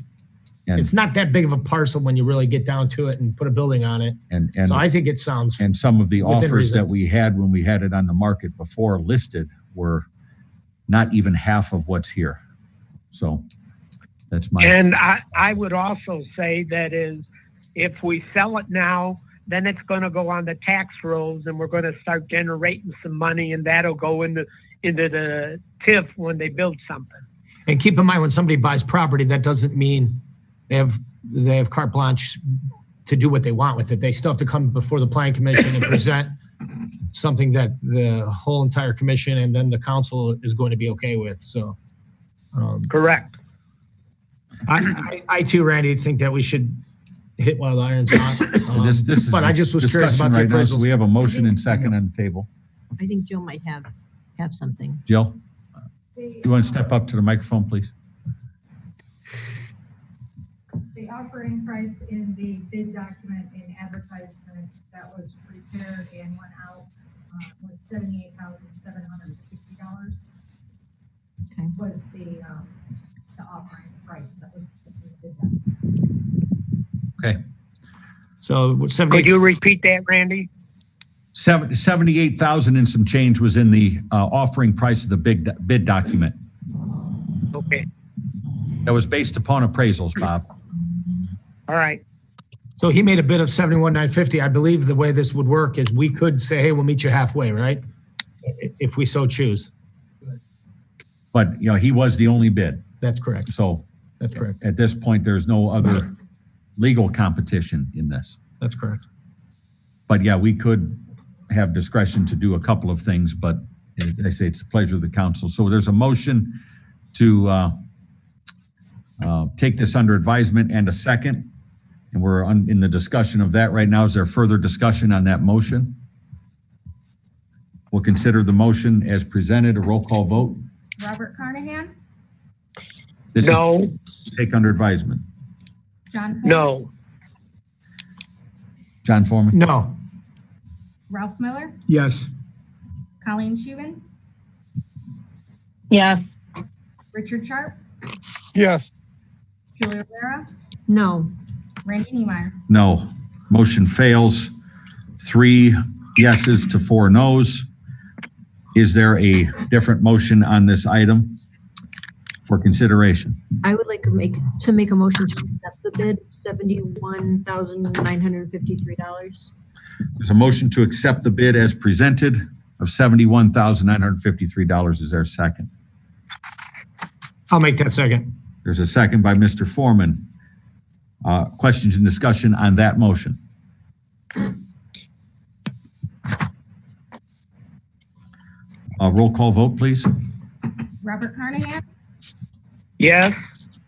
And, it's not that big of a parcel when you really get down to it and put a building on it. and, So I think it sounds, and some of the within offers reason. that we had when we had it on the market before listed were not even half of what's here. So that's my. And I would also say that is, if we sell it now, then it's going to go on the tax rolls and we're going to start generating some money and that'll go into the TIF when they build something. and keep in mind, when somebody buys property, that doesn't mean they have carte blanche to do what they want with it. They still have to come before the planning commission and present something that the whole entire commission and then the council is going to be okay with. So, Correct. I too, Randy, think that we should hit while the iron's hot. This is But I just was curious discussion about the right now, so appraisals. we have a motion and second on the table. I think Jill might have something. Jill, The, you want to step up to the microphone, please? The offering price in the bid document and advertisement that was prepared and went out was $78,750. Okay. Was the offering price that was put in the bid document. Okay. So Could 78, you repeat that, Randy? 78,000 and some change was in the offering price of the bid document. Okay, That was based upon appraisals, Bob. all right. so he made a bid of 71,950. I believe the way this would work is we could say, hey, we'll meet you halfway, right? If we so choose. But, he was the only bid. That's correct. So That's correct. at this point, there's no other legal competition in this. That's correct. But yeah, we could have discretion to do a couple of things, but as I say, it's the pleasure of the council. So there's a motion to take this under advisement and a second. And we're in the discussion of that right now. Is there further discussion on that motion? We'll consider the motion as presented, a roll call vote. Robert Carnahan, This No, is take under advisement. John Ford, no, John Foreman? No. Ralph Miller, Yes. Colleen Scheven, yes, Richard Sharpe, Yes. Julia Rivera, No. Randy Niemeyer. No. Motion fails. 3 yeses to 4 nos. Is there a different motion on this item for consideration? I would like to make a motion to accept the bid, $71,953. There's a motion to accept the bid as presented of $71,953. Is there a second? I'll make that second. There's a second by Mr. Foreman. Questions and discussion on that motion? Roll call vote, please. Robert Carnahan, yes,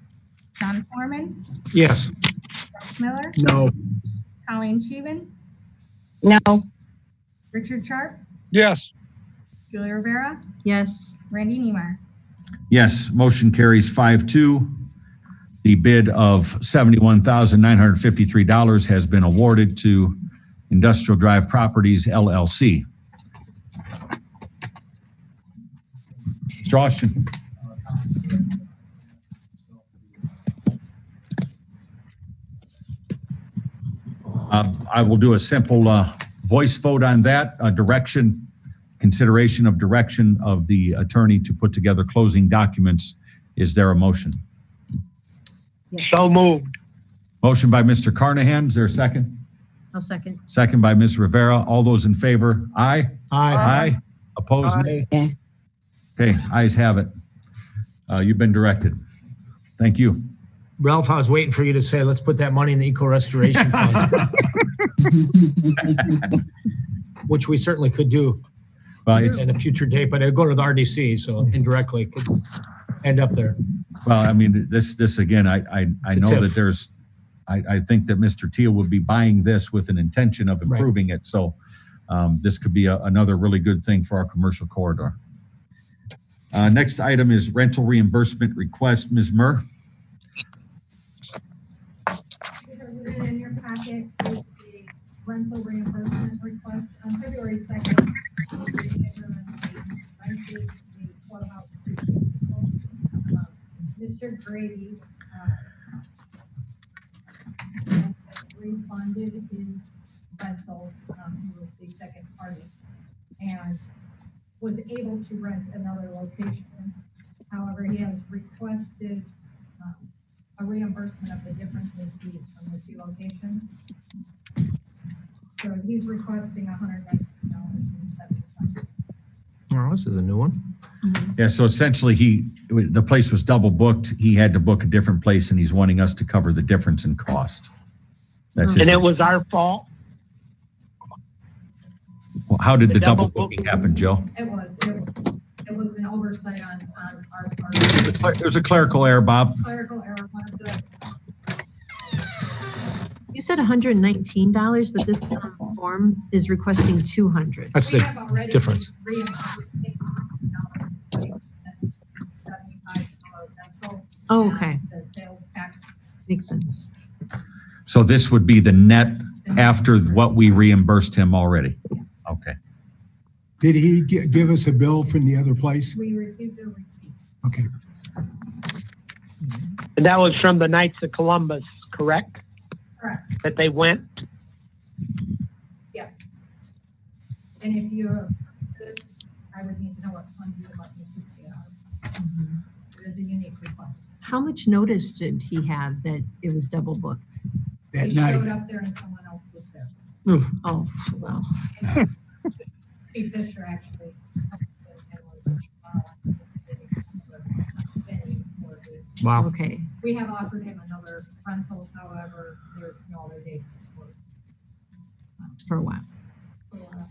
John Foreman, Yes. Ralph Miller, No. Colleen Scheven, no, Richard Sharpe, Yes. Julia Rivera, Yes. Randy Niemeyer. Yes, motion carries 5-2. The bid of $71,953 has been awarded to Industrial Drive Properties LLC. Mr. Austin. I will do a simple voice vote on that. Consideration of direction of the attorney to put together closing documents. Is there a motion? so moved. Motion by Mr. Carnahan. Is there a second? I'll second. Second by Ms. Rivera. All those in favor? Aye. Aye. Aye. Opposed? Nay. Okay, ayes have it. You've been directed. Thank you. Ralph, I was waiting for you to say, let's put that money in the eco restoration fund. Which we certainly could do Well, it's, at a future date, but it'd go to the RDC, so indirectly it could end up there. well, I mean, this again, I It's a know TIF. that there's, I think that Mr. Teal would be buying this with an intention of Right. improving it. So this could be another really good thing for our commercial corridor. Next item is rental reimbursement request. Ms. Murr? Because it in your packet is the rental reimbursement request on February 2nd. Mr. Grady refunded his rental, who was the second party, and was able to rent another location. However, he has requested a reimbursement of the difference in fees from the 2 locations. So he's requesting $119.75. Oh, this is a new one. Yeah, so essentially the place was double booked. He had to book a different place and he's wanting us to cover the difference in cost. That's his. And it was our fault? How did the the double double booking happen, Joe? It was an oversight on our part. It was a clerical error, Bob. Clerical error, one of the You said $119, but this comes form is requesting 200. That's We the have already difference. reimbursed $8,000, $75 rental, Oh, and okay. the sales tax. Makes sense. So this would be the net after what we reimbursed him already? Okay. Did he give us a bill from the other place? We received a receipt. Okay. And that was from the Knights of Columbus, correct? Correct, That they went? yes. And if you approve this, I would need to know what fund you would like me to pay out of. It is a unique request. How much notice did he have that it was double booked? That He showed night. up there and someone else was there. Oh, well, Chief Fisher actually. Wow. okay. We have offered him another rental, however, there's no other dates For a while. for a while.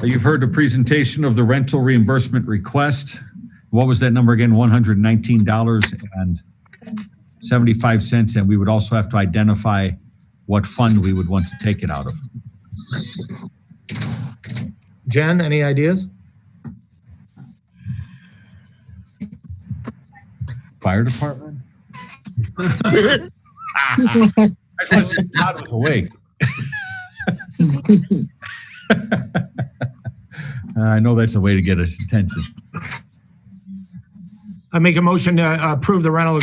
You've heard the presentation of the rental reimbursement request. What was that number again? $119.75. And we would also have to identify what fund we would want to take it out of. Jen, any ideas? Fire department? I just want to say Todd was awake. I know that's a way to get his attention. I make a motion to approve the rental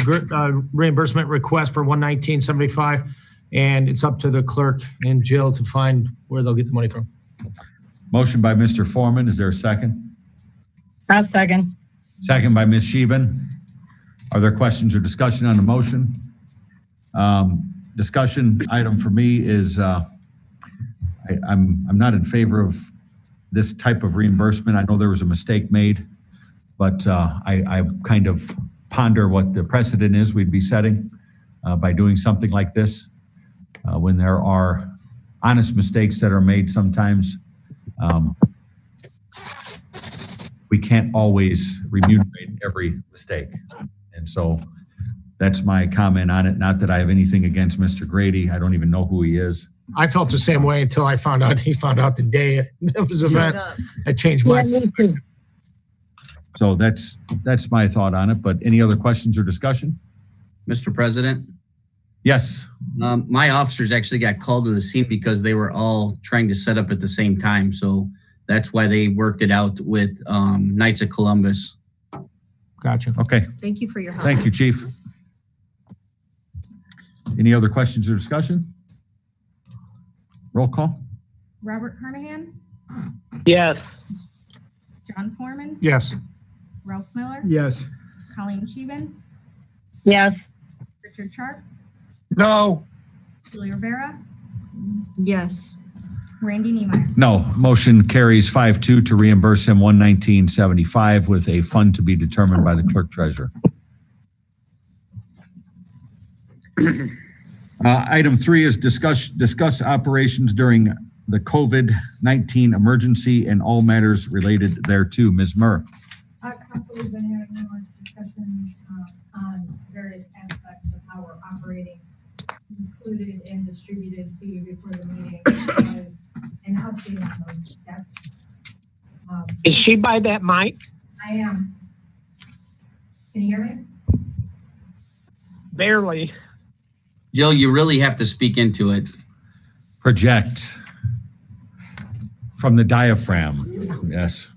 reimbursement request for $119.75, and it's up to the clerk and Jill to find where they'll get the money from. Motion by Mr. Foreman. Is there a second? I'll second. Second by Ms. Sheben. Are there questions or discussion on the motion? Discussion item for me is I'm not in favor of this type of reimbursement. I know there was a mistake made, but I kind of ponder what the precedent is we'd be setting by doing something like this. When there are honest mistakes that are made sometimes, we can't always remunerate every mistake. And so that's my comment on it. Not that I have anything against Mr. Grady. I don't even know who he is. I felt the same way until he found out the day of his event. I changed my. Yeah, me too. So that's my thought on it. But any other questions or discussion? Mr. President, Yes. my officers actually got called to the scene because they were all trying to set up at the same time. So that's why they worked it out with Knights of Columbus. Gotcha. Okay. Thank you for your help. Thank you, Chief. Any other questions or discussion? Roll call. Robert Carnahan, Yes. John Foreman, Yes. Ralph Miller, Yes. Colleen Scheeben, Yes. Richard Sharpe, No. Julie Rivera, Yes. Randy Niemeyer. No. Motion carries 5-2 to reimburse him $119.75 with a fund to be determined by the clerk treasurer. Item 3 is discuss operations during the COVID-19 emergency and all matters related thereto. Ms. Murr. Council, we've been having numerous discussions on various aspects of how we're operating, included and distributed to you before the meeting was an update on those steps. Is she by that mic? I am. Can you hear me? Barely. Jill, you really have to speak into it. Project from the diaphragm. Yes.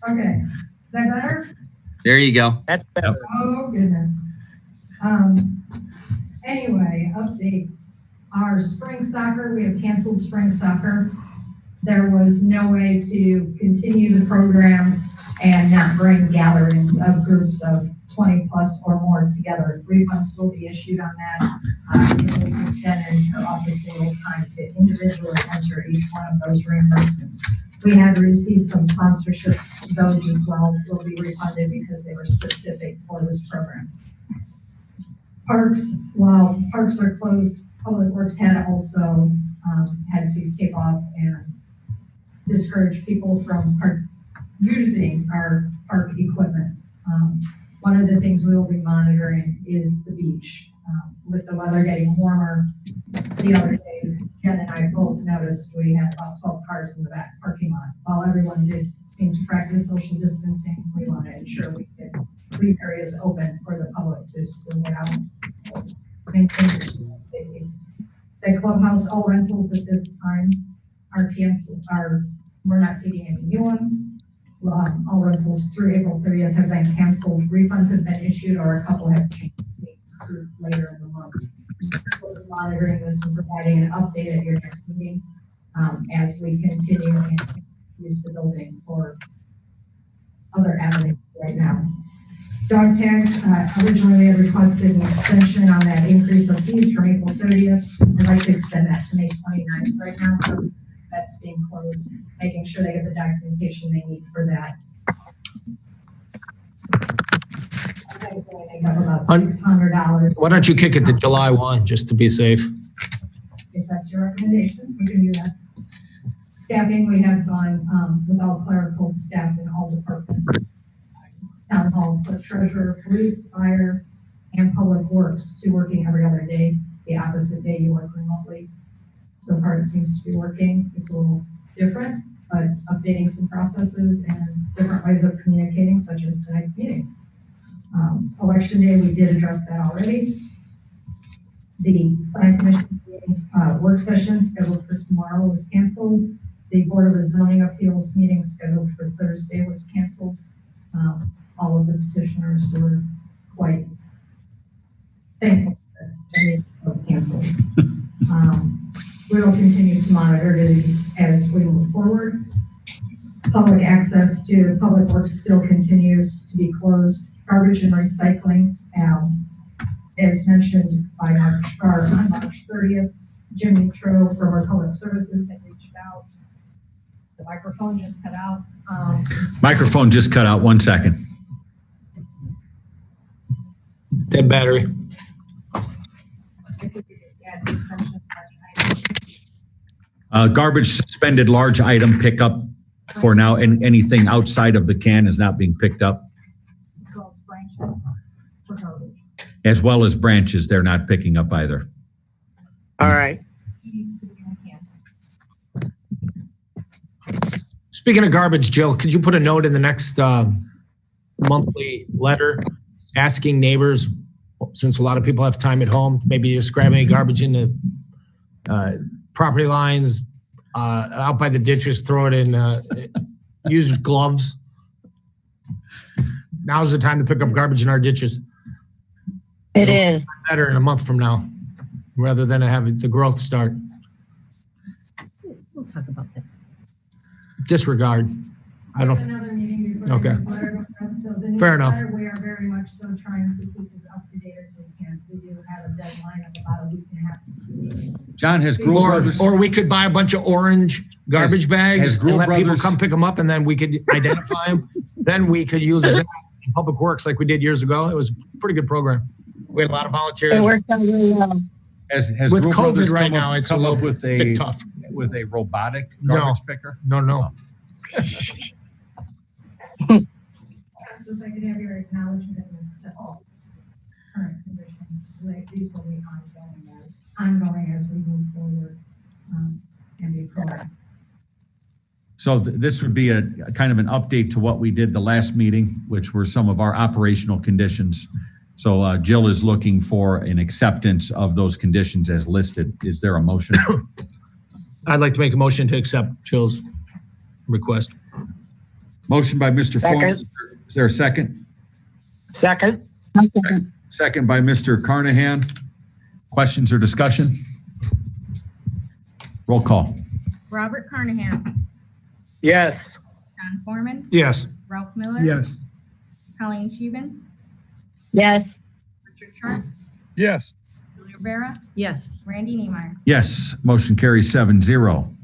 Okay, is that better? There you go. That's better. Oh, goodness. Anyway, updates. Our spring soccer, we have canceled spring soccer. There was no way to continue the program and not bring gatherings of groups of 20 plus or more together. Refunds will be issued on that. Jen and her office will have time to individually enter each one of those reimbursements. We had received some sponsorships. Those as well will be refunded because they were specific for this program. Parks, while parks are closed, Public Works had also had to take off and discourage people from using our park equipment. One of the things we will be monitoring is the beach. With the weather getting warmer, the other day, Jen and I both noticed we had about 12 cars in the back parking lot. While everyone did seem to practice social distancing, we want to ensure we could leave areas open for the public to still get out and maintain safety. The clubhouse, all rentals at this time are canceled, we're not taking any new ones. All rentals through April 30th have been canceled. Refunds have been issued, or a couple have changed to later in the month. We're monitoring this and providing an update at your next meeting as we continue and use the building for other avenues right now. Dog tags, originally we had requested an extension on that increase of fees from April 30th. I'd like to extend that to May 29th right now, so that's being closed, making sure they get the documentation they need for that. It's going to make up about $600. Why don't you kick it to July 1, just to be safe? If that's your recommendation, we can do that. Staffing, we have gone with all clerical staff in all departments. Town hall, the treasurer, police, fire, and public works to working every other day. The opposite day you work remotely. So far it seems to be working. It's a little different, but updating some processes and different ways of communicating, such as tonight's meeting. Election day, we did address that already. The plan commission meeting, work session scheduled for tomorrow was canceled. The Board of Zoning Appeals meeting scheduled for Thursday was canceled. All of the petitioners were quite thankful that the meeting was canceled. We will continue to monitor these as we move forward. Public access to public works still continues to be closed. Garbage and recycling, as mentioned by Mark Sharpe on March 30th, Jimmy Tro from our public services had reached out. The microphone just cut out. Microphone just cut out. 1 second. Dead battery. Garbage suspended large item pickup for now, and anything outside of the can is not being picked up. As well as branches for garbage. As well as branches, they're not picking up either. All right. Speaking of garbage, Jill, could you put a note in the next monthly letter asking neighbors, since a lot of people have time at home, maybe just grab any garbage in the property lines, out by the ditches, throw it in, use gloves. Now's the time to pick up garbage in our ditches. It is. Better in a month from now, rather than have the growth start. We'll talk about that. Disregard. I don't. Another meeting before Okay. the newsletter goes out. So the Fair enough. newsletter, we are very much so trying to keep this up to date as we can. We do have a deadline of about a week and a half to 2 weeks. John, has Gruel Brothers... Or we could buy a bunch of orange garbage bags and let people come pick them up, and then we could identify them. Then we could use it in public works like we did years ago. It was a pretty good program. We had a lot of volunteers. It worked out really well. Has With Gruel COVID Brothers right come now, up, it's a come up little with bit tough. with a robotic No. garbage picker? No. So if I could have your acknowledgement and accept all current conditions, these will be ongoing as we move forward and be proactive. So this would be a kind of an update to what we did the last meeting, which were some of our operational conditions. So Jill is looking for an acceptance of those conditions as listed. Is there a motion? I'd like to make a motion to accept Jill's request. Motion by Mr. Fong. Is there a second? Second. Second by Mr. Carnahan. Questions or discussion? Roll call. Robert Carnahan. Yes. John Foreman. Yes. Ralph Miller. Yes. Colleen Scheven. Yes. Richard Sharpe. Yes. Julia Rivera. Yes. Randy Niemeyer. Yes, motion carries 7-0.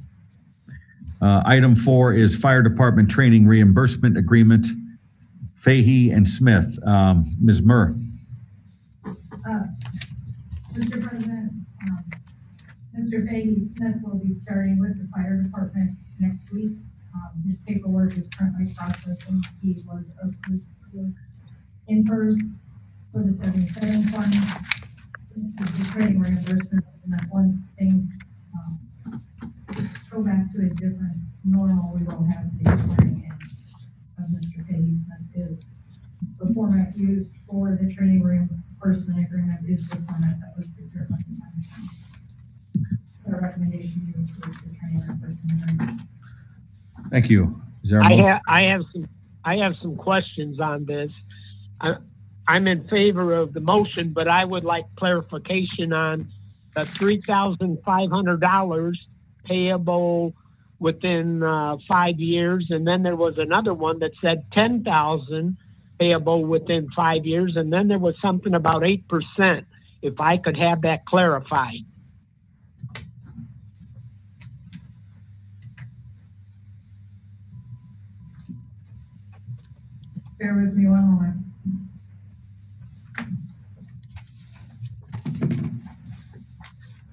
Item 4 is Fire Department Training Reimbursement Agreement, Fahey and Smith. Ms. Murr. Mr. President, Mr. Fahey Smith will be starting with the fire department next week. His paperwork is currently processing. He was approved infers for the 77 fund. This is the training reimbursement, and that once things go back to a different normal, we will have the swearing in of Mr. Peggy Smith. The format used for the training reimbursement agreement is the format that was prepared by the town. The recommendation is to approve the training reimbursement agreement. Thank you. Is there a motion? I have some questions on this. I'm in favor of the motion, but I would like clarification on the $3,500 payable within 5 years, and then there was another one that said $10,000 payable within 5 years, and then there was something about 8%. If I could have that clarified. Bear with me one moment.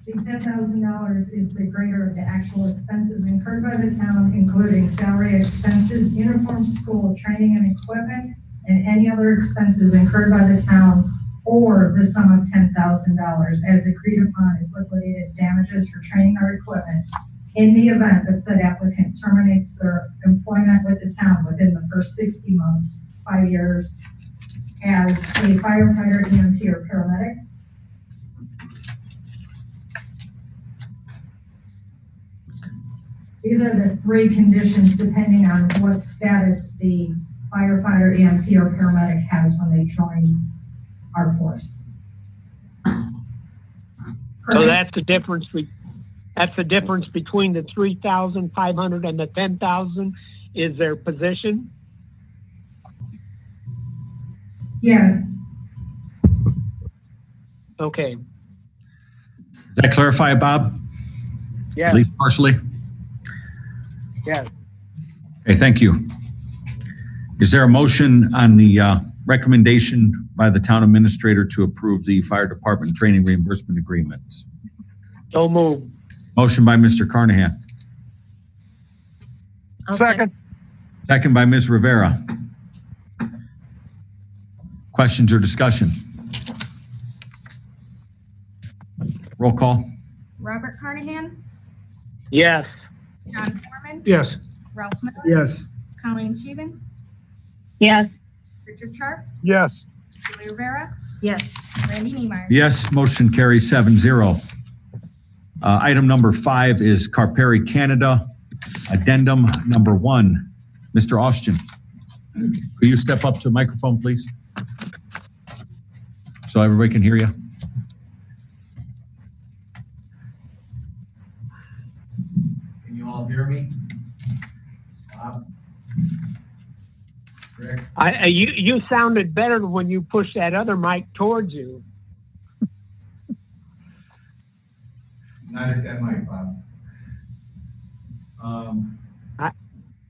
The $10,000 is the greater of the actual expenses incurred by the town, including salary expenses, uniform, school, training and equipment, and any other expenses incurred by the town, or the sum of $10,000 as agreed upon as liquidated damages for training or equipment in the event that said applicant terminates their employment with the town within the first 60 months, 5 years, as a firefighter, EMT, or paramedic. These are the three conditions depending on what status the firefighter, EMT, or paramedic has when they join our force. So that's the difference. That's the difference between the 3,500 and the 10,000 is their position. Yes. Okay. Does that clarify, Bob? Yes. At least partially? Yes. Okay, thank you. Is there a motion on the recommendation by the town administrator to approve the fire department training reimbursement agreement? So moved. Motion by Mr. Carnahan. Second. Second by Ms. Rivera. Questions or discussion? Roll call. Robert Carnahan, Yes. John Foreman, Yes. Ralph Miller. Yes. Colleen Scheven, Yes. Richard Sharpe, Yes. Julie Rivera, Yes. Randy Niemeyer. Yes, motion carries 7-0. Item number 5 is Carperi Canada, addendum number 1. Mr. Austin, could you step up to the microphone, please? So everybody can hear you. Can you all hear me? Rick? You sounded better when you pushed that other mic towards you. Not at that mic, Bob.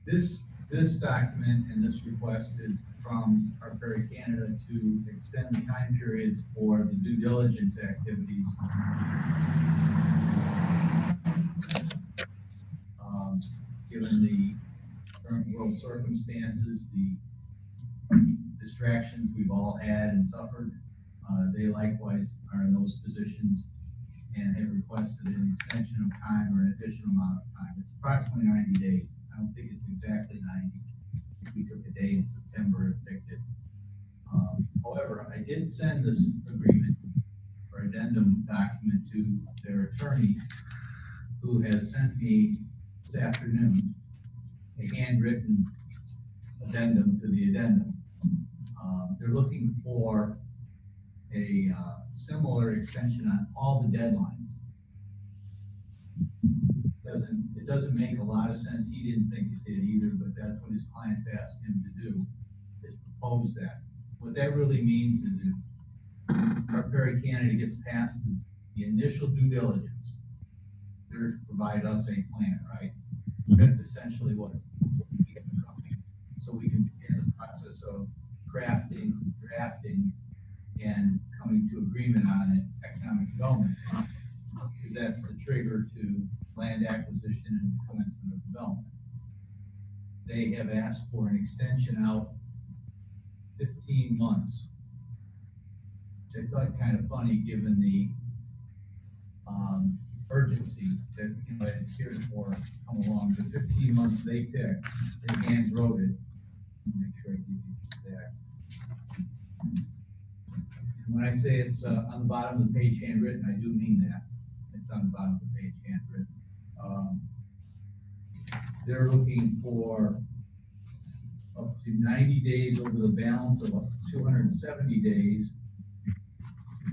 This document and this request is from Sharpe Canada to extend the time periods for the due diligence activities. Given the current world circumstances, the distractions we've all had and suffered, they likewise are in those positions and have requested an extension of time or an additional amount of time. It's approximately 90 days. I don't think it's exactly 90. We took a day in September and picked it. However, I did send this agreement or addendum document to their attorney, who has sent me this afternoon a handwritten addendum to the addendum. They're looking for a similar extension on all the deadlines. It doesn't make a lot of sense. He didn't think it did either, but that's what his clients asked him to do, is propose that. What that really means is if Sharpe Canada gets past the initial due diligence, they're to provide us a plan, right? That's essentially what we have to come to. So we can begin the process of crafting, drafting, and coming to agreement on an economic development plan, because that's the trigger to land acquisition and commencement of development. They have asked for an extension out 15 months. Which I thought kind of funny, given the urgency that, you know, had heretofore come along. The 15 months they picked, they hand wrote it. Make sure I give you exact. When I say it's on the bottom of the page handwritten, I do mean that. It's on the bottom of the page handwritten. They're looking for up to 90 days over the balance of up to 270 days.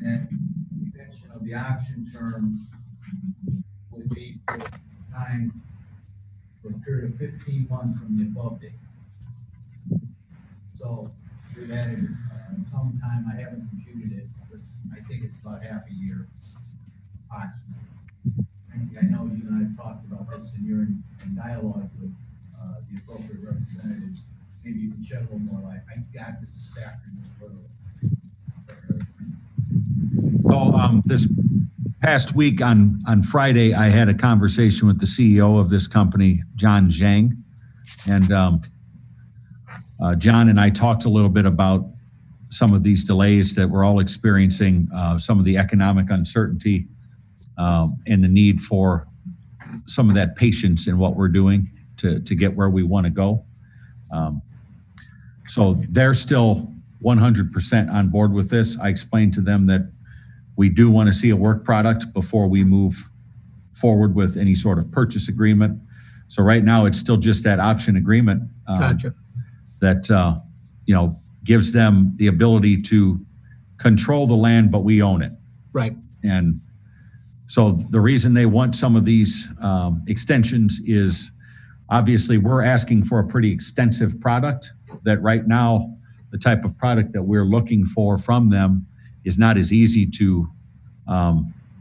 And the extension of the option term would be for time for a period of 15 months from the above date. So we've added some time. I haven't computed it, but I think it's about half a year approximately. I know you and I have talked about this, and you're in dialogue with the appropriate representatives. Maybe you can shed a little more light. I got this afternoon literally. So this past week on Friday, I had a conversation with the CEO of this company, John Zhang. And John and I talked a little bit about some of these delays that we're all experiencing, some of the economic uncertainty, and the need for some of that patience in what we're doing to get where we want to go. So they're still 100% on board with this. I explained to them that we do want to see a work product before we move forward with any sort of purchase agreement. So right now it's still just that option agreement Gotcha. that you know, gives them the ability to control the land, but we own it. Right. And so the reason they want some of these extensions is obviously we're asking for a pretty extensive product that right now, the type of product that we're looking for from them is not as easy to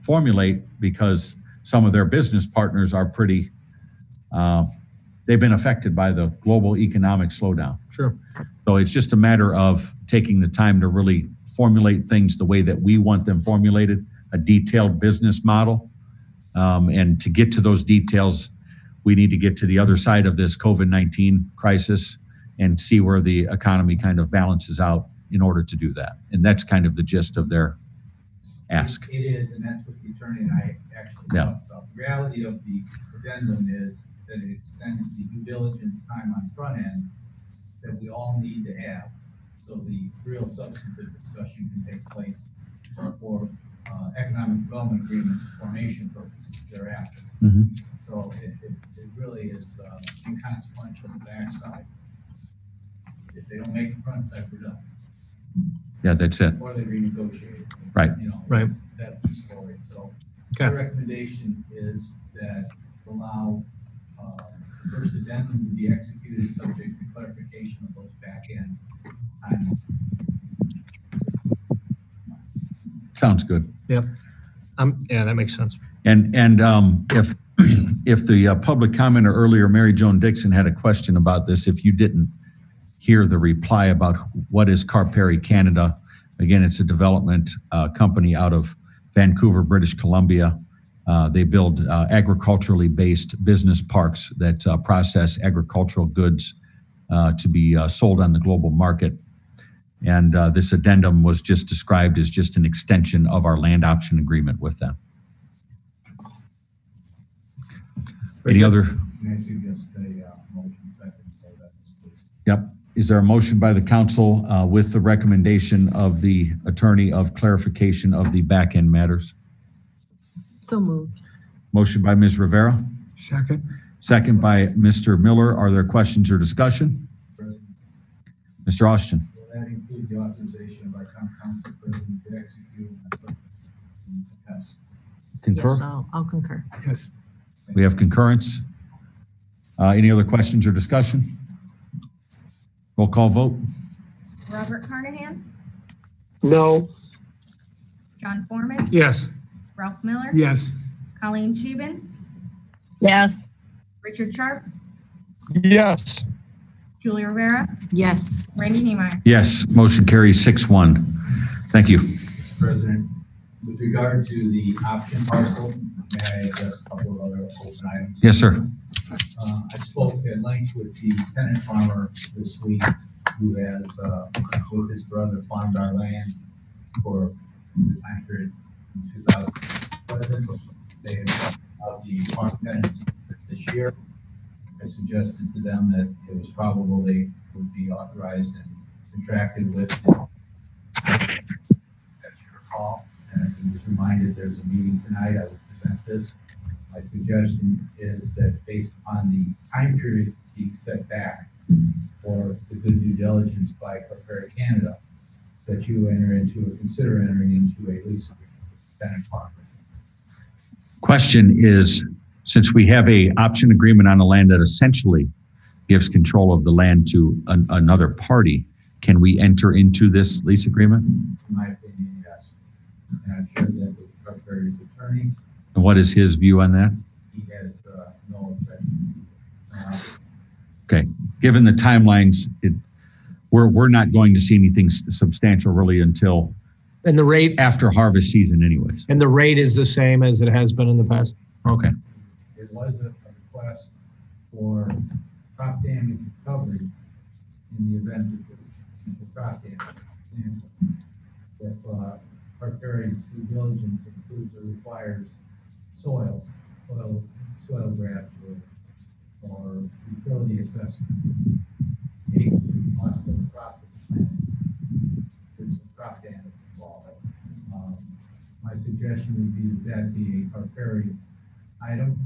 formulate because some of their business partners are pretty, they've been affected by the global economic slowdown. Sure. So it's just a matter of taking the time to really formulate things the way that we want them formulated, a detailed business model. And to get to those details, we need to get to the other side of this COVID-19 crisis and see where the economy kind of balances out in order to do that. And that's kind of the gist of their ask. It is, and that's what the attorney and I actually talked about. The reality of the addendum is that it extends the due diligence time on front end that we all need to have. So the real substantive discussion can take place for economic development agreement formation purposes thereafter. Mm-hmm. So it really is inconsequential on the backside. If they don't make the front side, we're done. Yeah, that's it. Or they renegotiate. Right. You know, Right. That's the story. So Okay. my recommendation is that allow the first addendum to be executed subject to clarification of those back end timelines. Sounds good. Yep. Yeah, that makes sense. And if the public commenter earlier, Mary Joan Dixon, had a question about this, if you didn't hear the reply about what is Carperry Canada, again, it's a development company out of Vancouver, British Columbia. They build agriculturally based business parks that process agricultural goods to be sold on the global market. And this addendum was just described as just an extension of our land option agreement with them. Any other? May I suggest a motion second for that, please? Yep. Is there a motion by the council with the recommendation of the attorney of clarification of the back end matters? So moved. Motion by Ms. Rivera, Second. second by Mr. Miller. Are there questions or discussion? President, Mr. Austin. will that include the authorization by council president to execute the test? Concur? Yes, I'll concur. Yes. We have concurrence. Any other questions or discussion? Roll call vote. Robert Carnahan, No. John Foreman, Yes. Ralph Miller. Yes. Colleen Scheeben, yes, Richard Sharpe, Yes. Julie Rivera, Yes. Randy Niemeyer. Yes, motion carries 6-1. Thank you. President, with regard to the option parcel, may I address a couple of other open items? Yes, sir. I spoke at length with the tenant farmer this week, who has, with his brother, farmed our land for the time period in 2000. They had out the farm tenancy this year. I suggested to them that it was probable they would be authorized and contracted with. As you recall, and I was reminded there's a meeting tonight. I will present this. My suggestion is that based on the time period being set back for the good due diligence by Cedar, Canada, that you consider entering into a lease agreement with Bennett Farm. Question is, since we have a option agreement on the land that essentially gives control of the land to another party, can we enter into this lease agreement? In my opinion, yes. And I've shared that with Cedar's attorney. And what is his view on that? He has no objection. Okay, given the timelines, we're not going to see anything substantial really until And the rate, after harvest season anyways. and the rate is the same as it has been in the past? Okay. It was a request for crop damage recovery in the event that the crop damage. And if Cedar's due diligence includes or requires soil graft or utility assessments, the cost of the crop that's planted, there's some crop damage involved. My suggestion would be that be a Cedar's item,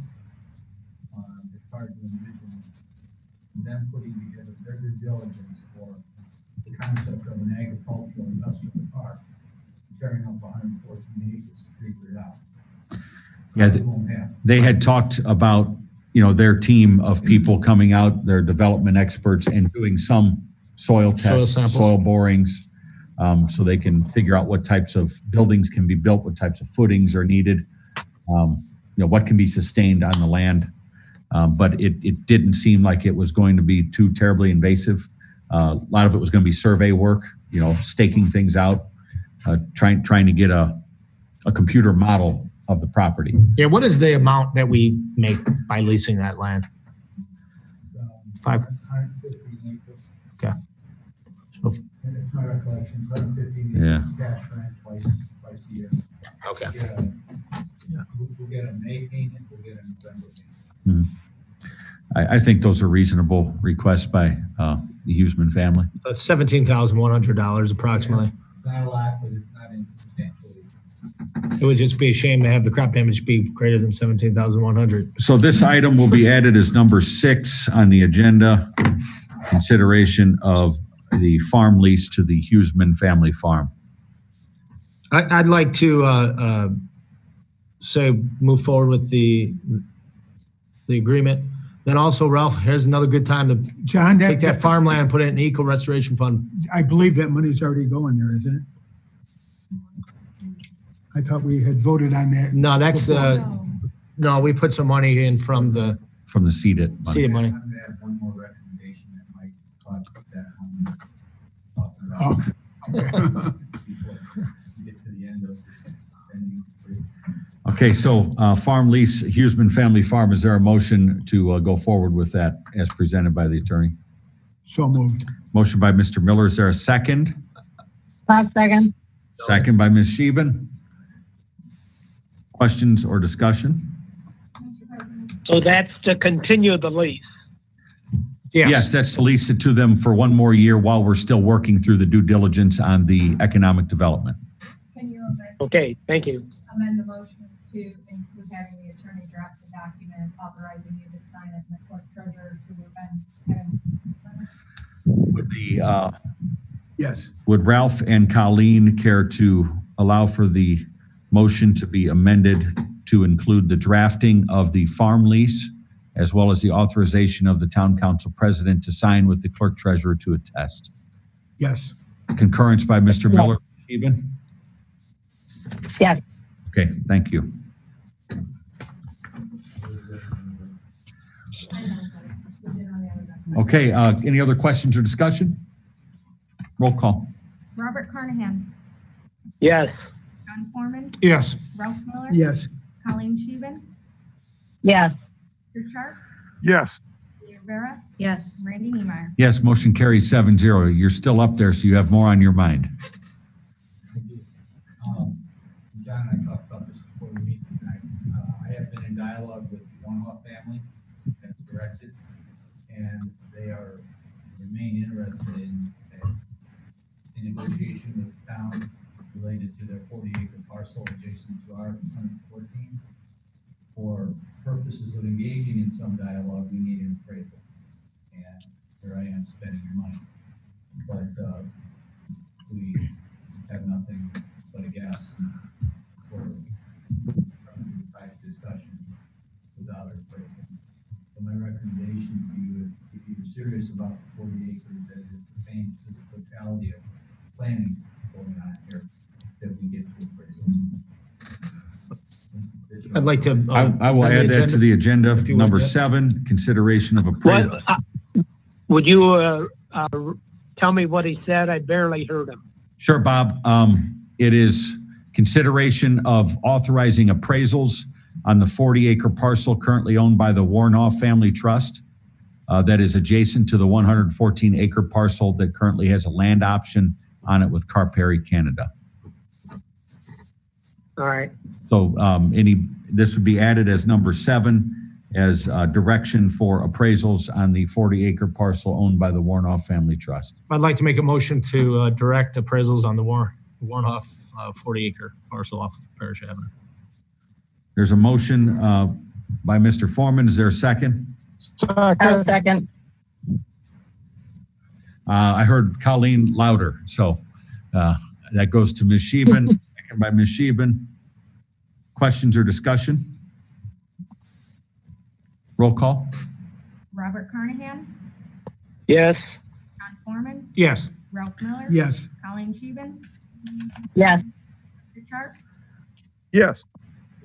as part of the individual, and then putting together their due diligence for the concept of an agricultural industrial park, tearing up 114 acres to figure it out. Yeah, It won't happen. they had talked about, their team of people coming out, their development experts, and doing some soil tests, samples. soil borings, so they can figure out what types of buildings can be built, what types of footings are needed, what can be sustained on the land. But it didn't seem like it was going to be too terribly invasive. A lot of it was going to be survey work, staking things out, trying to get a computer model of the property. Yeah, what is the amount that we make by leasing that land? So, 150 acres. Okay. So, And it's my recollection, 750 Yeah. acres cash rent twice a year. okay. We'll get a May payment, we'll get a November payment. I think those are reasonable requests by the Huseman family. $17,100 approximately. It's not a lot, but it's not insubstantial. It would just be a shame to have the crop damage be greater than 17,100. So this item will be added as number 6 on the agenda, consideration of the farm lease to the Huseman family farm. I'd like to say move forward with the agreement. Then also, Ralph, here's another good time to John, take that farmland and put it in the eco restoration fund. I believe that money's already going there, isn't it? I thought we had voted on that. No, that's no, we put some money in from the seeded money. seeded money. I'm gonna have one more recommendation that might cost that money. Oh, Before we get to the end of this spending spree. Okay, so farm lease, Huseman family farm, is there a motion to go forward with that as presented by the attorney? So moved. Motion by Mr. Miller, is there a second? 5 seconds. Second by Ms. Sheben. Questions or discussion? Mr. President, So that's to continue the lease. Yes, that's to lease it to them for one more year while we're still working through the due diligence on the economic development. can you Okay, thank you. amend the motion to include having the attorney draft the document authorizing you to sign it and the court treasurer to amend? Would the Yes. would Ralph and Colleen care to allow for the motion to be amended to include the drafting of the farm lease as well as the authorization of the town council president to sign with the clerk treasurer to attest? Yes. Concurrence by Mr. Miller. Sheben? Yes. Okay, thank you. Okay, any other questions or discussion? Roll call. Robert Carnahan, Yes. John Foreman, Yes. Ralph Miller. Yes. Colleen Scheeben, Yes. Richard Sharpe, Yes. Peter Rivera, Yes. Randy Niemeyer. Yes, motion carries 7-0. You're still up there, so you have more on your mind. Thank you. John and I talked about this before the meeting tonight. I have been in dialogue with the One-Off family that's directed, and they remain interested in negotiation with the town related to their 40-acre parcel adjacent to our 114. For purposes of engaging in some dialogue, we need an appraisal. And here I am spending your money. But we have nothing but a guess for private discussions without an appraisal. So my recommendation to you, if you're serious about the 40 acres as it pertains to the totality of planning going on here, that we get to appraisals. I'd like to. I will add that to the agenda. If you Number would, yeah. 7, consideration of appraisal. Would you tell me what he said? I barely heard him. Sure, Bob. It is consideration of authorizing appraisals on the 40-acre parcel currently owned by the Warnoff Family Trust that is adjacent to the 114-acre parcel that currently has a land option on it with Carperry, Canada. All right. So this would be added as number 7 as direction for appraisals on the 40-acre parcel owned by the Warnoff Family Trust. I'd like to make a motion to direct appraisals on the Warnoff 40-acre parcel off of Parish Avenue. There's a motion by Mr. Foreman. Is there a second? Second. I heard Colleen louder, so that goes to Ms. Sheben, second by Ms. Sheben. Questions or discussion? Roll call. Robert Carnahan, Yes. John Foreman, Yes. Ralph Miller. Yes. Colleen Scheeben, Yes. Richard Sharpe, Yes.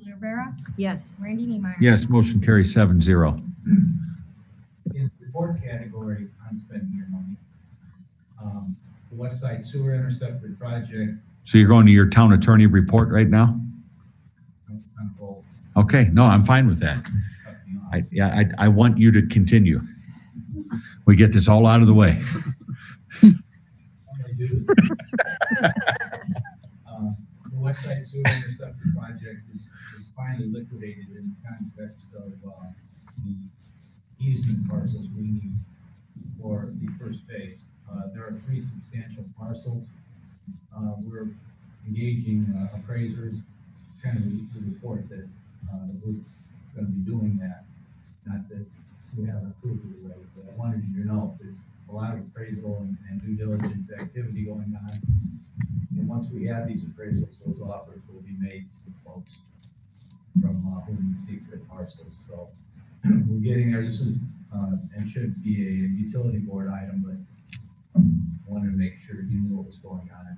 Rivera, Yes. Randy Niemeyer. Yes, motion carries 7-0. In the report category on spending your money, the West Side Sewer Interceptor Project, So you're going to your town attorney report right now? it's on hold. Okay, no, I'm fine with that. Cut me off. I want you to continue. We get this all out of the way. All I do is, the West Side Sewer Interceptor Project is finally liquidated in the context of the easement parcels we need for the first phase. There are 3 substantial parcels. We're engaging appraisers, kind of the report that we're going to be doing that. Not that we have approved it already, but I wanted you to know there's a lot of appraisal and due diligence activity going on. And once we have these appraisals, those offers will be made to the folks from whom we seek their parcels. So we're getting there. This is and should be a utility board item, but I wanted to make sure you knew what was going on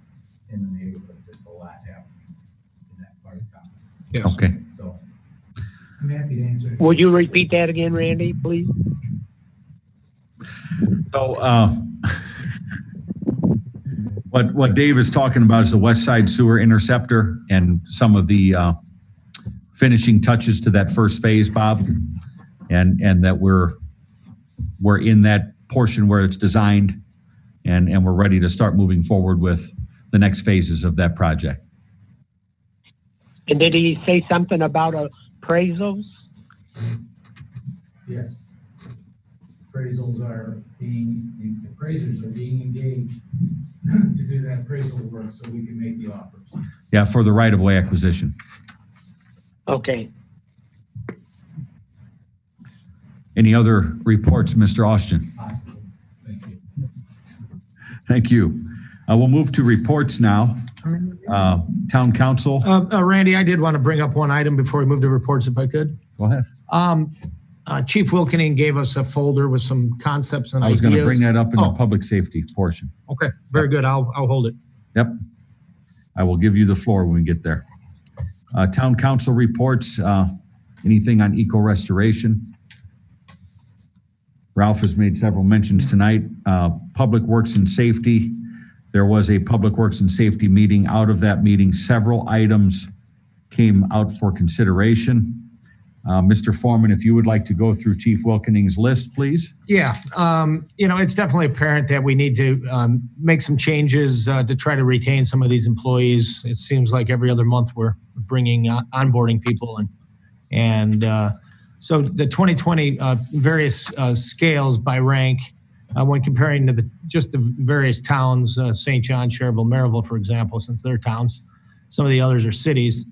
in the neighborhood. There's a lot happening in that part of town. Yes. Okay. So I'm happy to answer. Would you repeat that again, Randy, please? So what Dave is talking about is the West Side Sewer Interceptor and some of the finishing touches to that first phase, Bob, and that we're in that portion where it's designed and we're ready to start moving forward with the next phases of that project. And did he say something about appraisals? Yes. Appraisers are being engaged to do that appraisal work so we can make the offers. Yeah, for the right-of-way acquisition. Okay. Any other reports, Mr. Austin? Possible. Thank you. Thank you. We'll move to reports now. Town council, Randy, I did want to bring up one item before we move to reports, if I could. go ahead. Chief Wilkening gave us a folder with some concepts and I was ideas. going to bring that up in the Oh. public safety portion. Okay, very good. I'll hold it. Yep. I will give you the floor when we get there. Town council reports, anything on eco restoration? Ralph has made several mentions tonight. Public works and safety. There was a public works and safety meeting. Out of that meeting, several items came out for consideration. Mr. Foreman, if you would like to go through Chief Wilkening's list, please. Yeah, it's definitely apparent that we need to make some changes to try to retain some of these employees. It seems like every other month we're bringing onboarding people, and so the 2020 various scales by rank, when comparing to just the various towns, St. John, Cherville, Maryville, for example, since they're towns, some of the others are cities.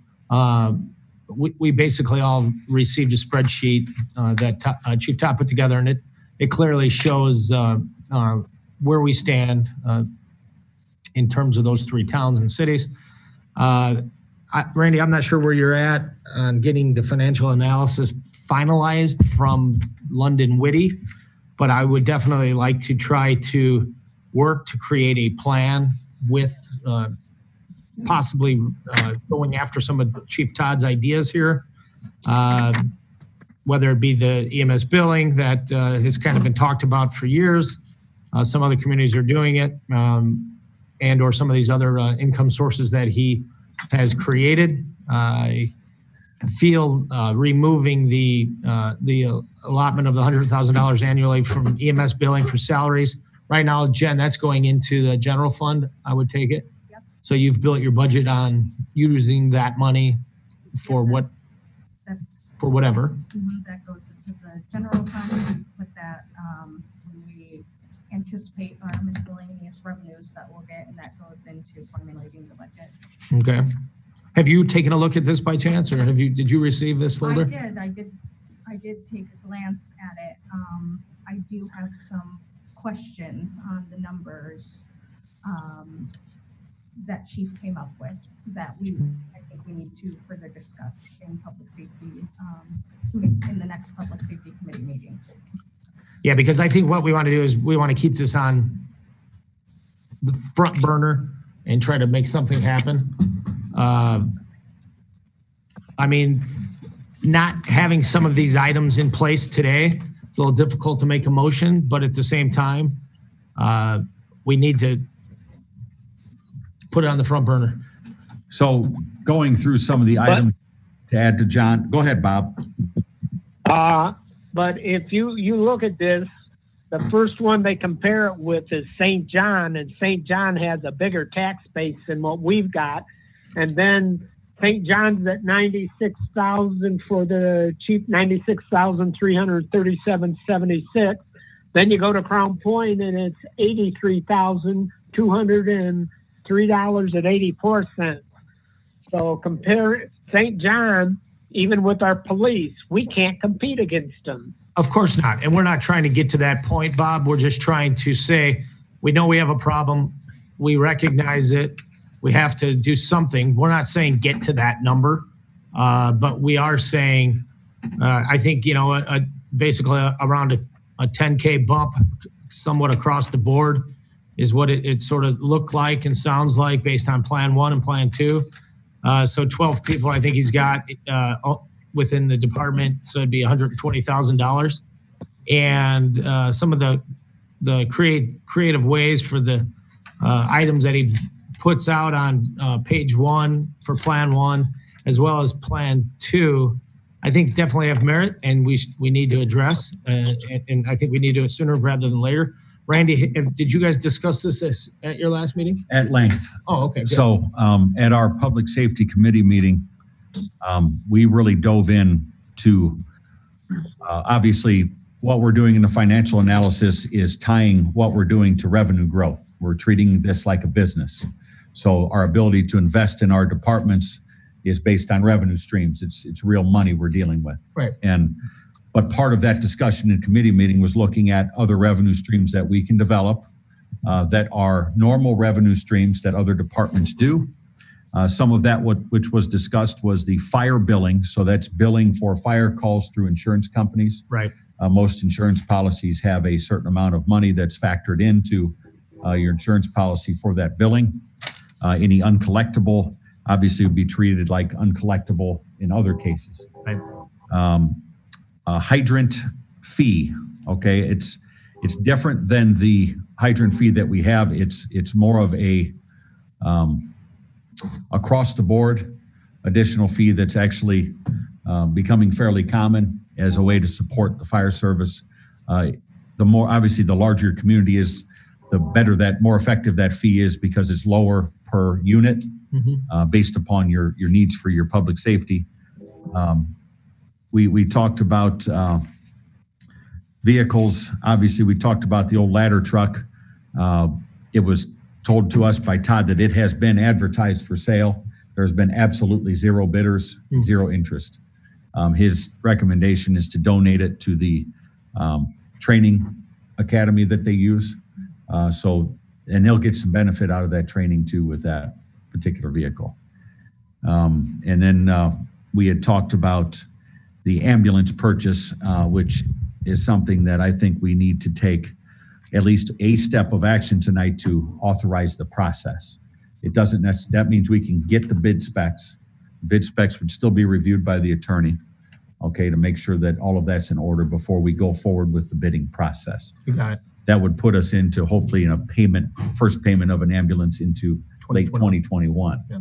We basically all received a spreadsheet that Chief Todd put together, and it clearly shows where we stand in terms of those three towns and cities. Randy, I'm not sure where you're at on getting the financial analysis finalized from London Witty, but I would definitely like to try to work to create a plan with possibly going after some of Chief Todd's ideas here, whether it be the EMS billing that has kind of been talked about for years. Some other communities are doing it, and or some of these other income sources that he has created. I feel removing the allotment of the $100,000 annually from EMS billing for salaries. Right now, Jen, that's going into the general fund, I would take it. Yep. So you've built your budget on using that money for for whatever. That goes into the general fund. We put that when we anticipate our miscellaneous revenues that we'll get, and that goes into formulating the budget. Okay. Have you taken a look at this by chance, or did you receive this folder? I did take a glance at it. I do have some questions on the numbers that Chief came up with that I think we need to further discuss in public safety, in the next public safety committee meeting. Yeah, because I think what we want to do is we want to keep this on the front burner and try to make something happen. I mean, not having some of these items in place today, it's a little difficult to make a motion, but at the same time, we need to put it on the front burner. So going through some of the items to add to John, go ahead, Bob. But if you look at this, the first one they compare it with is St. John, and St. John has a bigger tax base than what we've got. And then St. John's at 96,000 for the chief, 96,337.76. Then you go to Crown Point and it's $83,203.84. So compare St. John, even with our police, we can't compete against them. Of course not. And we're not trying to get to that point, Bob. We're just trying to say, we know we have a problem. We recognize it. We have to do something. We're not saying get to that number, but we are saying, I think, basically around a 10K bump somewhat across the board is what it sort of looked like and sounds like based on Plan 1 and Plan 2. So 12 people I think he's got within the department, so it'd be $120,000. And some of the creative ways for the items that he puts out on page 1 for Plan 1, as well as Plan 2, I think definitely have merit, and we need to address, and I think we need to do it sooner rather than later. Randy, did you guys discuss this at your last meeting? At length. Oh, okay. Good. So at our Public Safety Committee meeting, we really dove in to, obviously, what we're doing in the financial analysis is tying what we're doing to revenue growth. We're treating this like a business. So our ability to invest in our departments is based on revenue streams. It's real money we're dealing with. Right. But part of that discussion in committee meeting was looking at other revenue streams that we can develop that are normal revenue streams that other departments do. Some of that which was discussed was the fire billing. So that's billing for fire calls through insurance companies. Right. Most insurance policies have a certain amount of money that's factored into your insurance policy for that billing. Any uncollectible obviously would be treated like uncollectible in other cases. Right. Hydrant fee, okay, it's different than the hydrant fee that we have. It's more of a across the board additional fee that's actually becoming fairly common as a way to support the fire service. The more, obviously, the larger your community is, the better that, more effective that fee is because it's lower per unit based upon your needs for your public safety. We talked about vehicles. Obviously, we talked about the old ladder truck. It was told to us by Todd that it has been advertised for sale. There's been absolutely zero bidders, zero interest. His recommendation is to donate it to the training academy that they use. And they'll get some benefit out of that training too with that particular vehicle. And then we had talked about the ambulance purchase, which is something that I think we need to take at least a step of action tonight to authorize the process. It doesn't that means we can get the bid specs. Bid specs would still be reviewed by the attorney, okay, to make sure that all of that's in order before we go forward with the bidding process. You got it. That would put us into hopefully in a first payment of an ambulance into late 2021. Yeah.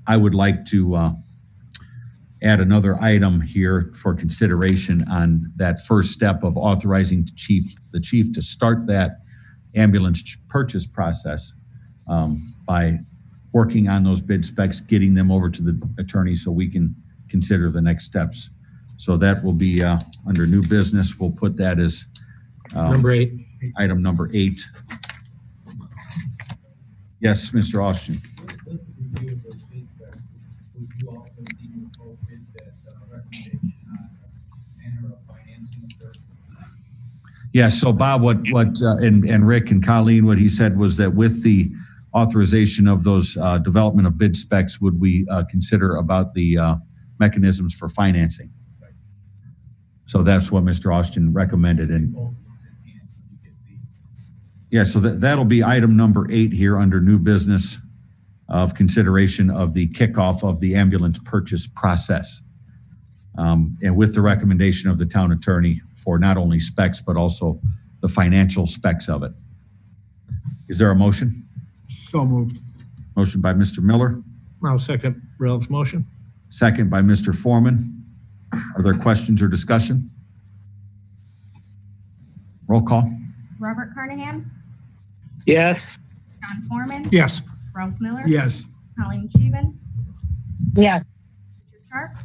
I would like to add another item here for consideration on that first step of authorizing the chief to start that ambulance purchase process by working on those bid specs, getting them over to the attorney so we can consider the next steps. So that will be under new business. We'll put that as Number 8. Item number 8. Yes, Mr. Austin. Yeah, so Bob, and Rick and Colleen, what he said was that with the authorization of those development of bid specs, would we consider about the mechanisms for financing? So that's what Mr. Austin recommended. And yeah, so that'll be item number 8 here under new business of consideration of the kickoff of the ambulance purchase process. And with the recommendation of the town attorney for not only specs, but also the financial specs of it. Is there a motion? So moved. Motion by Mr. Miller. I'll second Ralph's motion. Second by Mr. Foreman. Are there questions or discussion? Roll call. Robert Carnahan, Yes. John Foreman, Yes. Ralph Miller. Yes. Colleen Scheven, Yes. Richard Sharpe,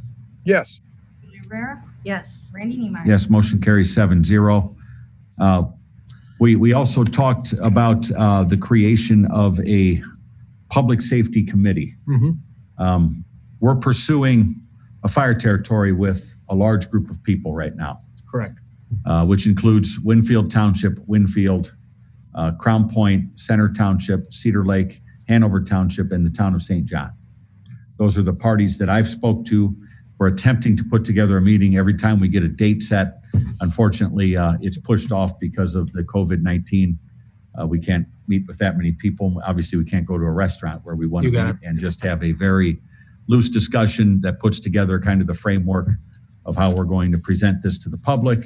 Yes. Julie Rivera, Yes. Randy Niemeyer. Yes, motion carries 7-0. We also talked about the creation of a public safety committee. We're pursuing a fire territory with a large group of people right now. Correct. Which includes Winfield Township, Winfield, Crown Point, Center Township, Cedar Lake, Hanover Township, and the town of St. John. Those are the parties that I've spoke to. We're attempting to put together a meeting every time we get a date set. Unfortunately, it's pushed off because of the COVID-19. We can't meet with that many people. Obviously, we can't go to a restaurant where we want to meet and just have a very loose discussion that puts together kind of the framework of how we're going to present this to the public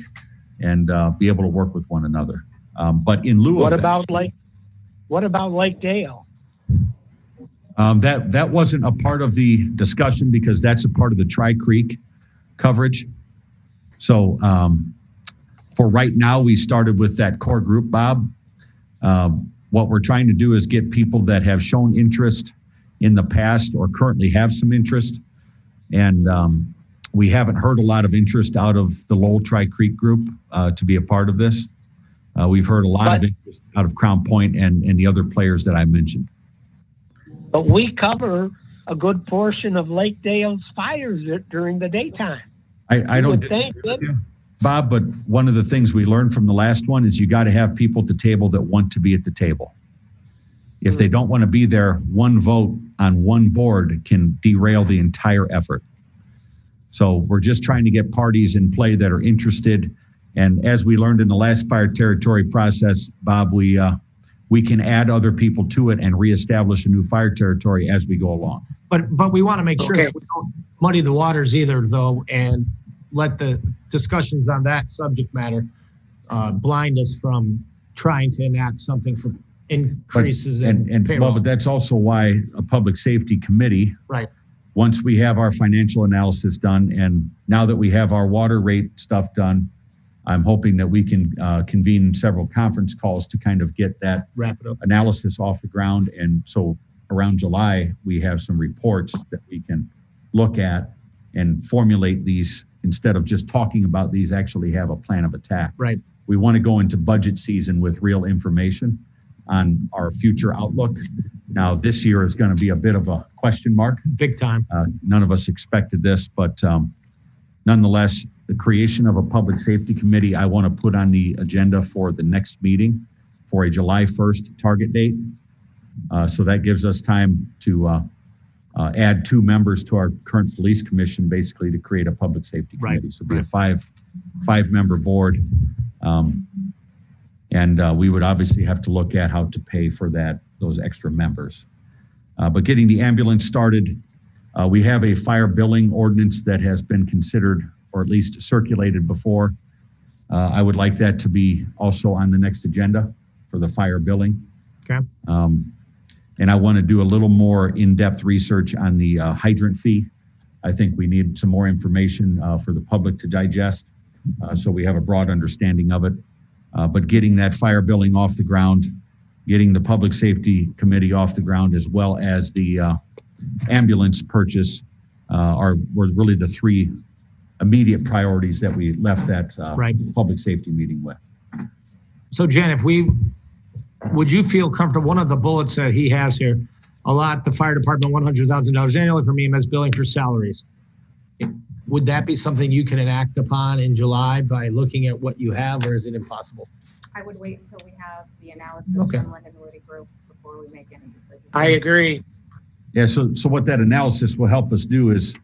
and be able to work with one another. But in lieu of that, what about Lake Dale? that wasn't a part of the discussion because that's a part of the Tri-Creek coverage. So for right now, we started with that core group, Bob. What we're trying to do is get people that have shown interest in the past or currently have some interest. And we haven't heard a lot of interest out of the Lowell Tri-Creek group to be a part of this. We've heard a lot of interest out of Crown Point and the other players that I mentioned. But we cover a good portion of Lake Dale's fires during the daytime. I don't disagree with you, Bob, but one of the things we learned from the last one is you got to have people at the table that want to be at the table. If they don't want to be there, one vote on one board can derail the entire effort. So we're just trying to get parties in play that are interested. And as we learned in the last fire territory process, Bob, we can add other people to it and reestablish a new fire territory as we go along. But we want to make sure that we don't muddy the waters either, though, and let the discussions on that subject matter blind us from trying to enact something for increases in payroll. Well, but that's also why a public safety committee once we have our financial analysis done, and now that we have our water rate stuff done, I'm hoping that we can convene several conference calls to kind of get that Wrap it up. analysis off the ground. And so around July, we have some reports that we can look at and formulate these, instead of just talking about these, actually have a plan of attack. Right. We want to go into budget season with real information on our future outlook. Now, this year is going to be a bit of a question mark. Big time. None of us expected this, but nonetheless, the creation of a public safety committee, I want to put on the agenda for the next meeting for a July 1st target date. So that gives us time to add 2 members to our current police commission, basically to create a public safety committee. So it'll be a five-member board. And we would obviously have to look at how to pay for those extra members. But getting the ambulance started, we have a fire billing ordinance that has been considered, or at least circulated before. I would like that to be also on the next agenda for the fire billing. Okay. And I want to do a little more in-depth research on the hydrant fee. I think we need some more information for the public to digest, so we have a broad understanding of it. But getting that fire billing off the ground, getting the public safety committee off the ground, as well as the ambulance purchase were really the 3 immediate priorities that we left that public safety meeting with. So Jen, would you feel comfortable, one of the bullets that he has here, allot the fire department $100,000 annually for EMS billing for salaries. Would that be something you can enact upon in July by looking at what you have, or is it impossible? I would wait until we have the analysis Okay. from Lynn and Woody Group before we make any decisions. I agree. Yeah, so what that analysis will help us do is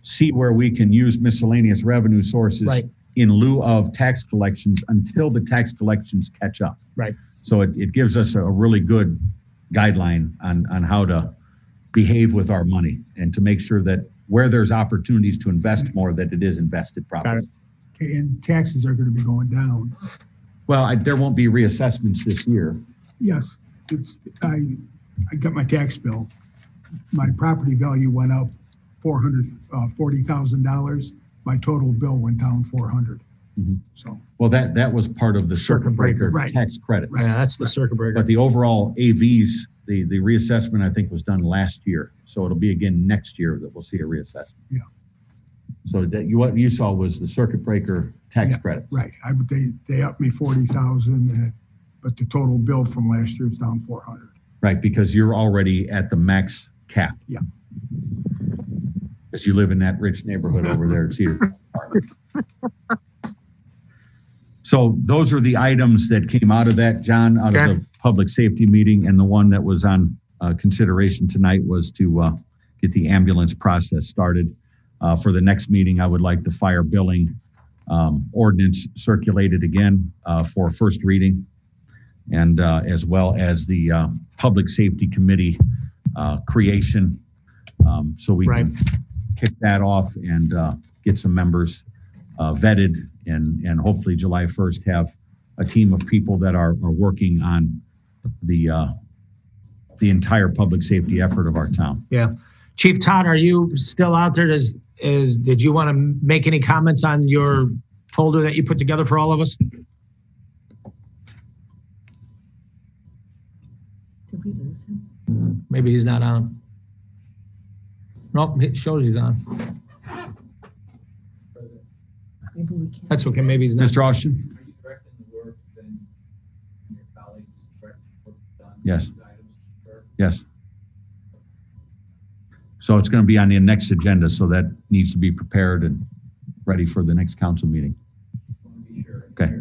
see where we can use miscellaneous revenue sources in lieu of tax collections until the tax collections catch up. Right. So it gives us a really good guideline on how to behave with our money and to make sure that where there's opportunities to invest more, that it is invested properly. Okay, and taxes are going to be going down. Well, there won't be reassessments this year. Yes, I got my tax bill. My property value went up $440,000. My total bill went down 400. Mm-hmm. So. Well, that was part of the circuit breaker tax credit. Right. Yeah, that's the circuit breaker. But the overall AVs, the reassessment, I think, was done last year. So it'll be again next year that we'll see a reassessment. Yeah. So what you saw was the circuit breaker tax credits. Right. They upped me 40,000, but the total bill from last year is down 400. Right, because you're already at the max cap. Yeah. Because you live in that rich neighborhood over there at Cedar. So those are the items that came out of that, John, out of the public safety meeting, and the one that was on consideration tonight was to get the ambulance process started. For the next meeting, I would like the fire billing ordinance circulated again for first reading, and as well as the public safety committee creation, so we can kick that off and get some members vetted, and hopefully July 1st have a team of people that are working on the entire public safety effort of our town. Yeah. Chief Todd, are you still out there? Did you want to make any comments on your folder that you put together for all of us? Did we lose him? Maybe he's not on. Nope, it shows he's on. Maybe we can't. That's okay, maybe he's not. Mr. Austin? Are you directing the work then your colleagues direct work done? Yes. These items? Sure. Yes. So it's going to be on the next agenda, so that needs to be prepared and ready for the next council meeting. Want to be sure. Okay.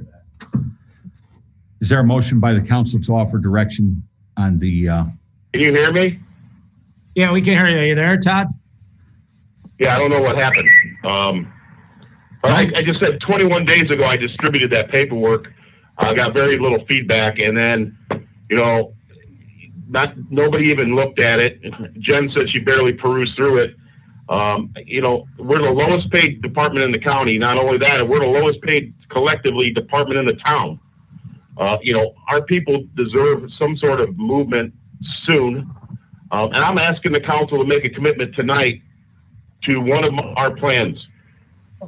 Is there a motion by the council to offer direction on the? Can you hear me? Yeah, we can hear you. Are you there, Todd? Yeah, I don't know what happened. I just said 21 days ago I distributed that paperwork. I got very little feedback, and then, nobody even looked at it. Jen said she barely perused through it. We're the lowest paid department in the county. Not only that, we're the lowest paid collectively department in the town. Our people deserve some sort of movement soon. And I'm asking the council to make a commitment tonight to one of our plans.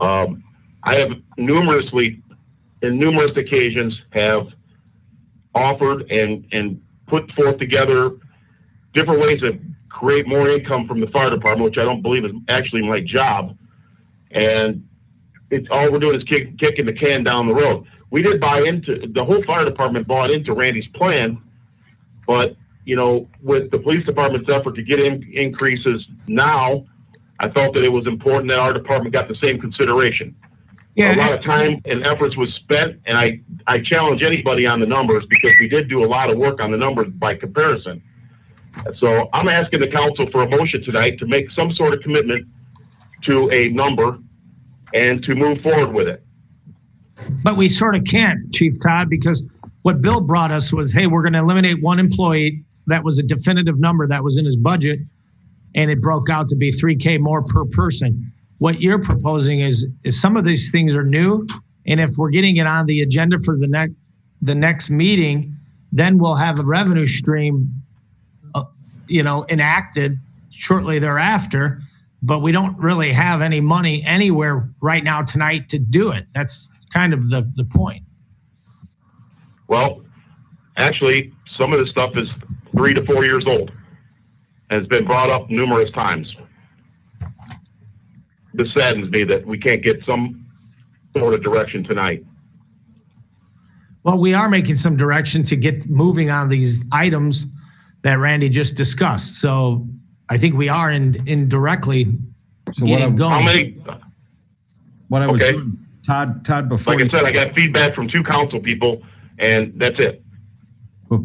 I have numerous occasions have offered and put forth together different ways to create more income from the fire department, which I don't believe is actually my job. And all we're doing is kicking the can down the road. We did buy into, the whole fire department bought into Randy's plan, but with the police department's effort to get increases now, I felt that it was important that our department got the same consideration. Yeah. A lot of time and efforts was spent, and I challenge anybody on the numbers because we did do a lot of work on the numbers by comparison. So I'm asking the council for a motion tonight to make some sort of commitment to a number and to move forward with it. But we sort of can't, Chief Todd, because what Bill brought us was, hey, we're going to eliminate one employee. That was a definitive number that was in his budget, and it broke out to be $3K more per person. What you're proposing is some of these things are new, and if we're getting it on the agenda for the next meeting, then we'll have a revenue stream, enacted shortly thereafter. But we don't really have any money anywhere right now tonight to do it. That's kind of the point. Well, actually, some of this stuff is 3 to 4 years old and has been brought up numerous times. This saddens me that we can't get some sort of direction tonight. Well, we are making some direction to get moving on these items that Randy just discussed. So I think we are indirectly getting going. How many? What I was doing, Todd, before like I said, I got feedback from 2 council people, and that's it.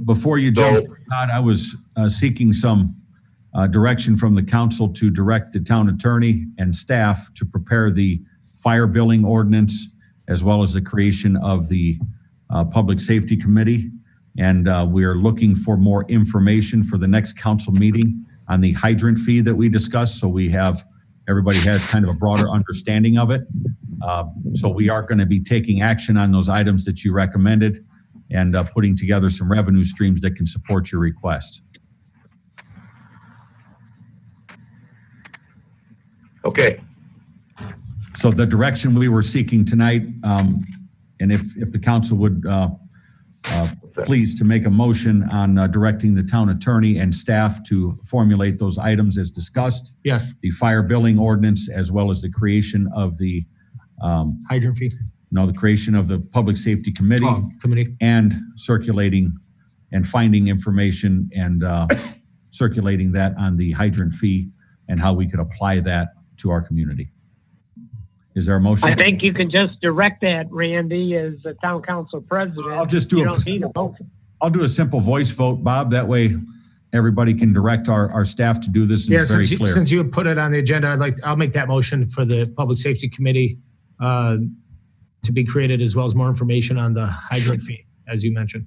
Before you jump, Todd, I was seeking some direction from the council to direct the town attorney and staff to prepare the fire billing ordinance, as well as the creation of the public safety committee. And we are looking for more information for the next council meeting on the hydrant fee that we discussed. So everybody has kind of a broader understanding of it. So we are going to be taking action on those items that you recommended and putting together some revenue streams that can support your request. Okay. So the direction we were seeking tonight, and if the council would please to make a motion on directing the town attorney and staff to formulate those items as discussed. Yes. The fire billing ordinance, as well as the creation of the hydrant fee. No, the creation of the public safety committee, and circulating and finding information and circulating that on the hydrant fee and how we could apply that to our community. Is there a motion? I think you can just direct that, Randy, as the town council president. I'll just do I'll do a simple voice vote, Bob. That way everybody can direct our staff to do this. And it's very clear. Since you put it on the agenda, I'll make that motion for the public safety committee to be created, as well as more information on the hydrant fee, as you mentioned.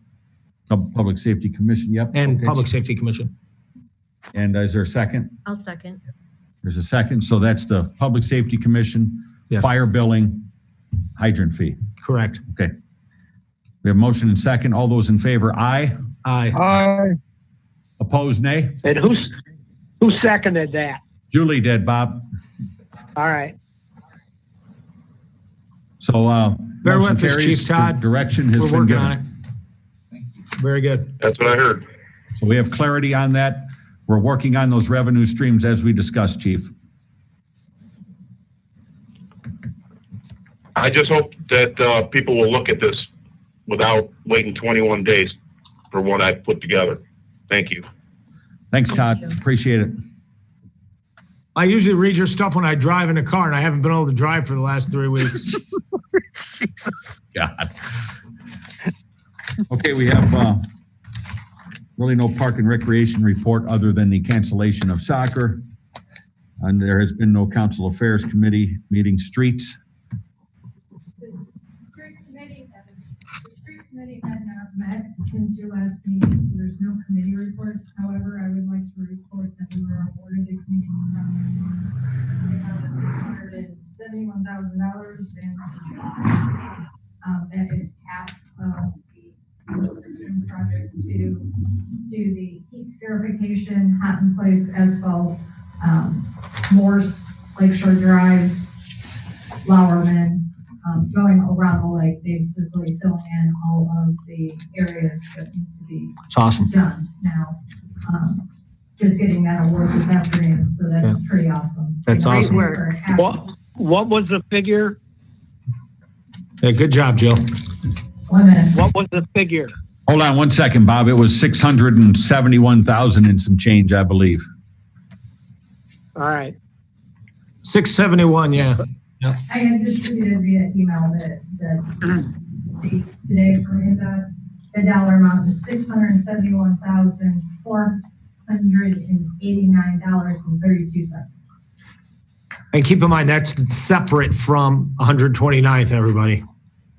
Public Safety Commission, yep. And okay. Public Safety Commission. And is there a second? I'll second. There's a second. So that's the Public Safety Commission, yes. Fire billing, hydrant fee. Correct. Okay. We have motion and second. All those in favor, aye. Aye. Aye. Opposed, nay. And who seconded that? Julie did, Bob. All right. So bear motion with us, carries. Chief Todd. Direction has We're been working given. on it. Very good. That's what I heard. So we have clarity on that. We're working on those revenue streams as we discussed, Chief. I just hope that people will look at this without waiting 21 days for what I put together. Thank you. Thanks, Todd. Appreciate it. I usually read your stuff when I drive in a car, and I haven't been able to drive for the last 3 weeks. God. Okay, we have really no park and recreation report other than the cancellation of soccer. And there has been no council affairs committee meeting. Streets. The street committee had not met since your last meeting, so there's no committee report. However, I would like to report that we were awarded the community $671,000, and that is half of the project to do the heat scarification, hot in place asphalt, Morse Lakeshore Drive, Lowerman, going around the lake, basically filling in all of the areas that need to be It's awesome. done now. Just getting that award this afternoon, so that's Yeah. pretty awesome. That's Great awesome. work. What was the figure? Hey, good job, Jill. 1 minute. What was the figure? Hold on one second, Bob. It was 671,000 and some change, I believe. All right. 671, yeah. I had distributed via email that today from INDOT, the dollar amount is $671,489.32. And keep in mind, that's separate from 129th, everybody.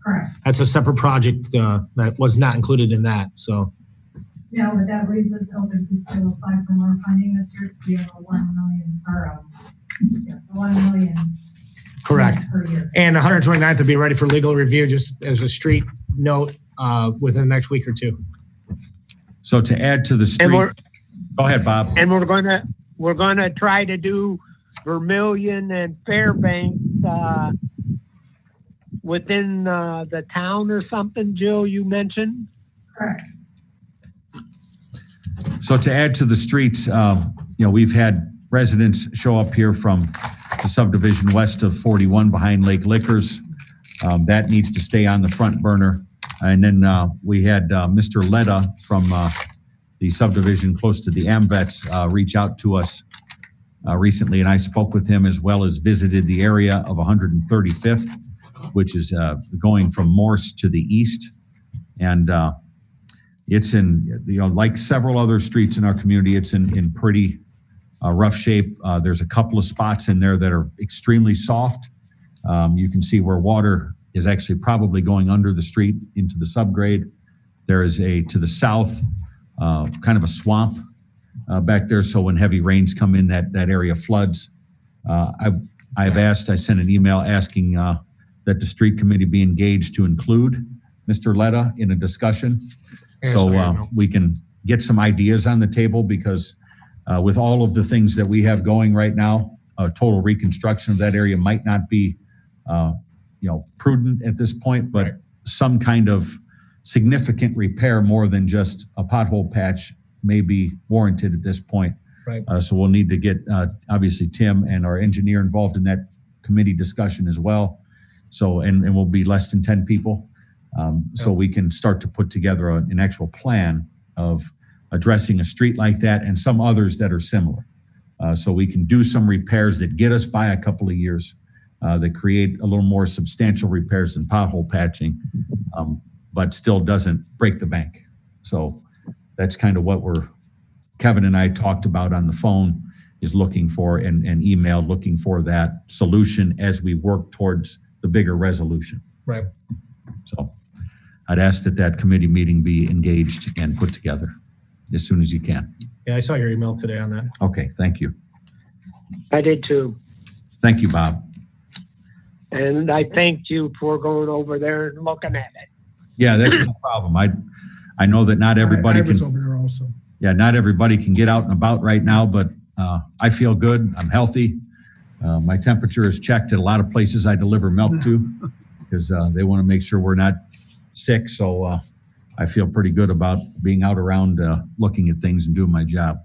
Correct. That's a separate project that was not included in that, so. No, but that leaves us open to still apply for more funding this year, so you have a 1 million, or, yes, 1 million. Correct. Per year. And 129th will be ready for legal review, just as a street note, within the next week or two. So to add to the street, go ahead, Bob. And we're gonna try to do Vermillion and Fairbanks within the town or something, Jill, you mentioned? Correct. So to add to the streets, we've had residents show up here from the subdivision west of 41 behind Lake Liquors. That needs to stay on the front burner. And then we had Mr. Letta from the subdivision close to the AMVETS reach out to us recently, and I spoke with him as well as visited the area of 135th, which is going from Morse to the east. And it's in, like several other streets in our community, it's in pretty rough shape. There's a couple of spots in there that are extremely soft. You can see where water is actually probably going under the street into the subgrade. There is to the south, kind of a swamp back there. So when heavy rains come in, that area floods. I sent an email asking that the street committee be engaged to include Mr. Letta in a discussion. So we can get some ideas on the table, because with all of the things that we have going right now, total reconstruction of that area might not be prudent at this point, but some kind of significant repair more than just a pothole patch may be warranted at this point. Right. So we'll need to get obviously Tim and our engineer involved in that committee discussion as well. So, and we'll be less than 10 people. So we can start to put together an actual plan of addressing a street like that and some others that are similar. So we can do some repairs that get us by a couple of years, that create a little more substantial repairs than pothole patching, but still doesn't break the bank. So that's kind of what Kevin and I talked about on the phone, is looking for and emailed, looking for that solution as we work towards the bigger resolution. Right. So I'd ask that committee meeting be engaged and put together as soon as you can. Yeah, I saw your email today on that. Okay, thank you. I did too. Thank you, Bob. And I thanked you for going over there and looking at it. Yeah, that's no problem. I know that not everybody I was can. over there also. Yeah, not everybody can get out and about right now, but I feel good. I'm healthy. My temperature is checked at a lot of places I deliver milk to, because they want to make sure we're not sick. So I feel pretty good about being out around looking at things and doing my job.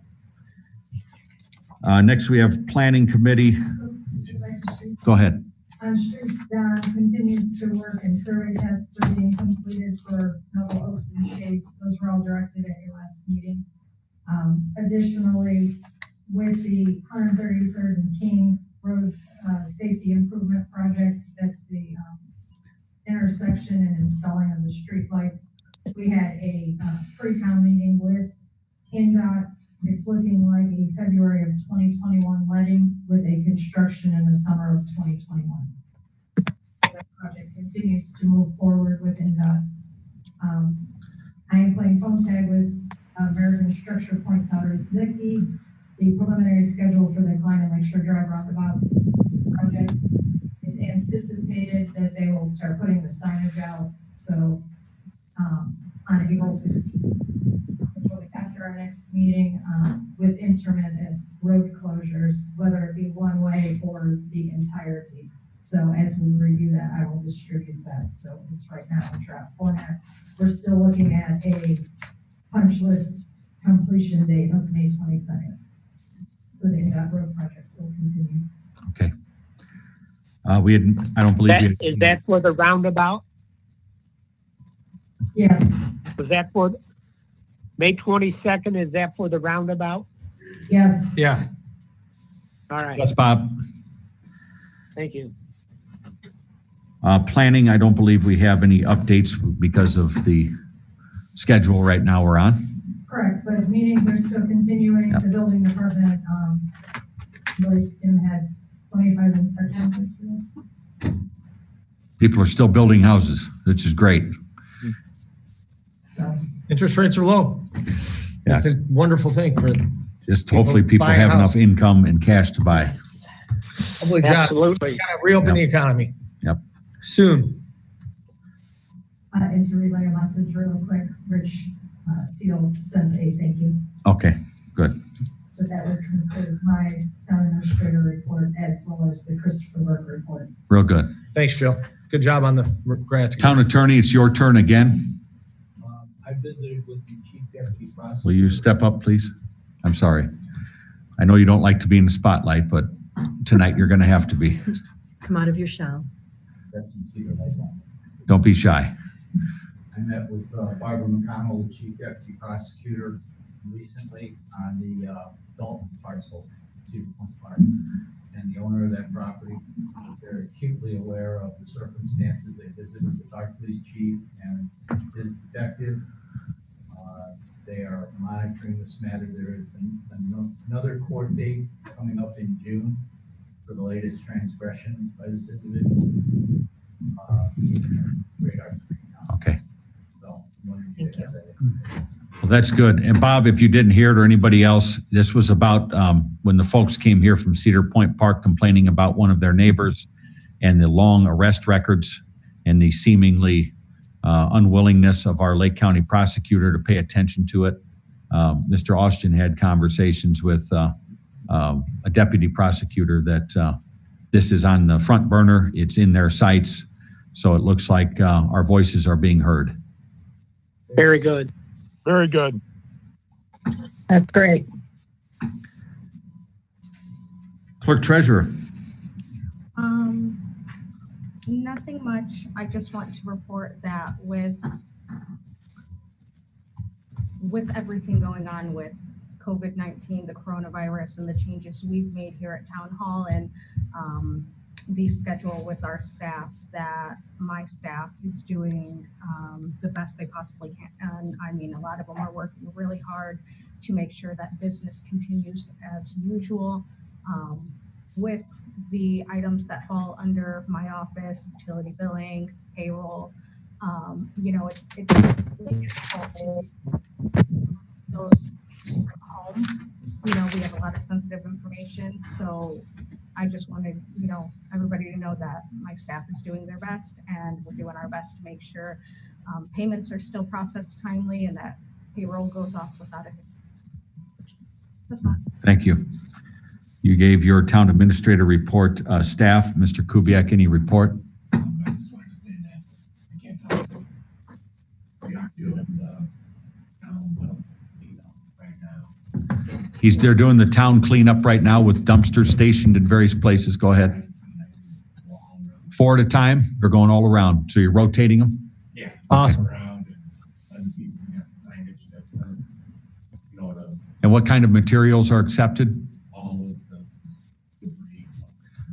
Next, we have Planning Committee. Go ahead. Streets, continues to work, and survey tests are being completed for Noble Oaks and Shades. Those were all directed at your last meeting. Additionally, with the 133rd and King Road Safety Improvement Project, that's the intersection and installing of the street lights. We had a pre-con meeting with INDOT. It's looking like a February of 2021 letting, with a construction in the summer of 2021. That project continues to move forward with INDOT. I am playing phone tag with American Structure Point Towers Zicki. The preliminary schedule for the Klein and Lakeshore Drive roundabout project. It's anticipated that they will start putting the signage out. So on April 16th, which will be after our next meeting with intermittent road closures, whether it be one way or the entirety. So as we review that, I will distribute that. So it's right now in draft format. We're still looking at a punch list completion date of May 22nd. So the that road project will continue. Okay. I don't believe we had. Is that for the roundabout? Yes, Was that for May 22nd? Is that for the roundabout? yes. Yeah. All right. Yes, Bob. Thank you. Planning, I don't believe we have any updates because of the schedule right now we're on. Correct, but meetings are still continuing. Yep. The building department, I believe Tim had 25 inspections yesterday. People are still building houses, which is great. So, Interest rates are low. That's a wonderful thing for Just hopefully people buy a have house. enough income and cash to buy. hopefully jobs. Absolutely. Gotta reopen the economy. Yep. Soon. and to relay a message real quick, Rich Teal sent a thank you. Okay, good. But that would conclude my town administrator report as well as the Christopher Burke report. Real good. Thanks, Joe. Good job on the grant. Town attorney, it's your turn again. I visited with the chief deputy prosecutor. Will you step up, please? I'm sorry. I know you don't like to be in the spotlight, but tonight you're going to have to be. Come out of your shell. That's in Cedar Lake. Don't be shy. I met with Barbara McConnell, the chief deputy prosecutor, recently on the Dalton parcel, Cedar Point Park, and the owner of that property. They're acutely aware of the circumstances. They visited with our police chief and his detective. They are monitoring this matter. There is another court date coming up in June for the latest transgressions by this individual. Okay. So, wanted to Thank you. have that. Well, that's good. And Bob, if you didn't hear it or anybody else, this was about when the folks came here from Cedar Point Park complaining about one of their neighbors and the long arrest records and the seemingly unwillingness of our Lake County prosecutor to pay attention to it. Mr. Austin had conversations with a deputy prosecutor that this is on the front burner. It's in their sights. So it looks like our voices are being heard. Very good. Very good. That's great. Clerk Treasurer. Nothing much. I just want to report that with everything going on with COVID-19, the coronavirus, and the changes we've made here at Town Hall and the schedule with our staff, that my staff is doing the best they possibly can. And I mean, a lot of them are working really hard to make sure that business continues as usual. With the items that fall under my office, utility billing, payroll, it's really difficult. Those from home, we have a lot of sensitive information. So I just wanted, everybody to know that my staff is doing their best and we're doing our best to make sure payments are still processed timely and that payroll goes off without a hitch. That's fine. Thank you. You gave your town administrator report. Staff, Mr. Kubiak, any report? I just wanted to say that I can't tell you. We are doing the town cleanup right now. They're doing the town cleanup right now with dumpsters stationed in various places. Go ahead. 4 at a time? They're going all around. So you're rotating them? Yeah. Awesome. Around and people got signage that says, And what kind of materials are accepted? all of the debris,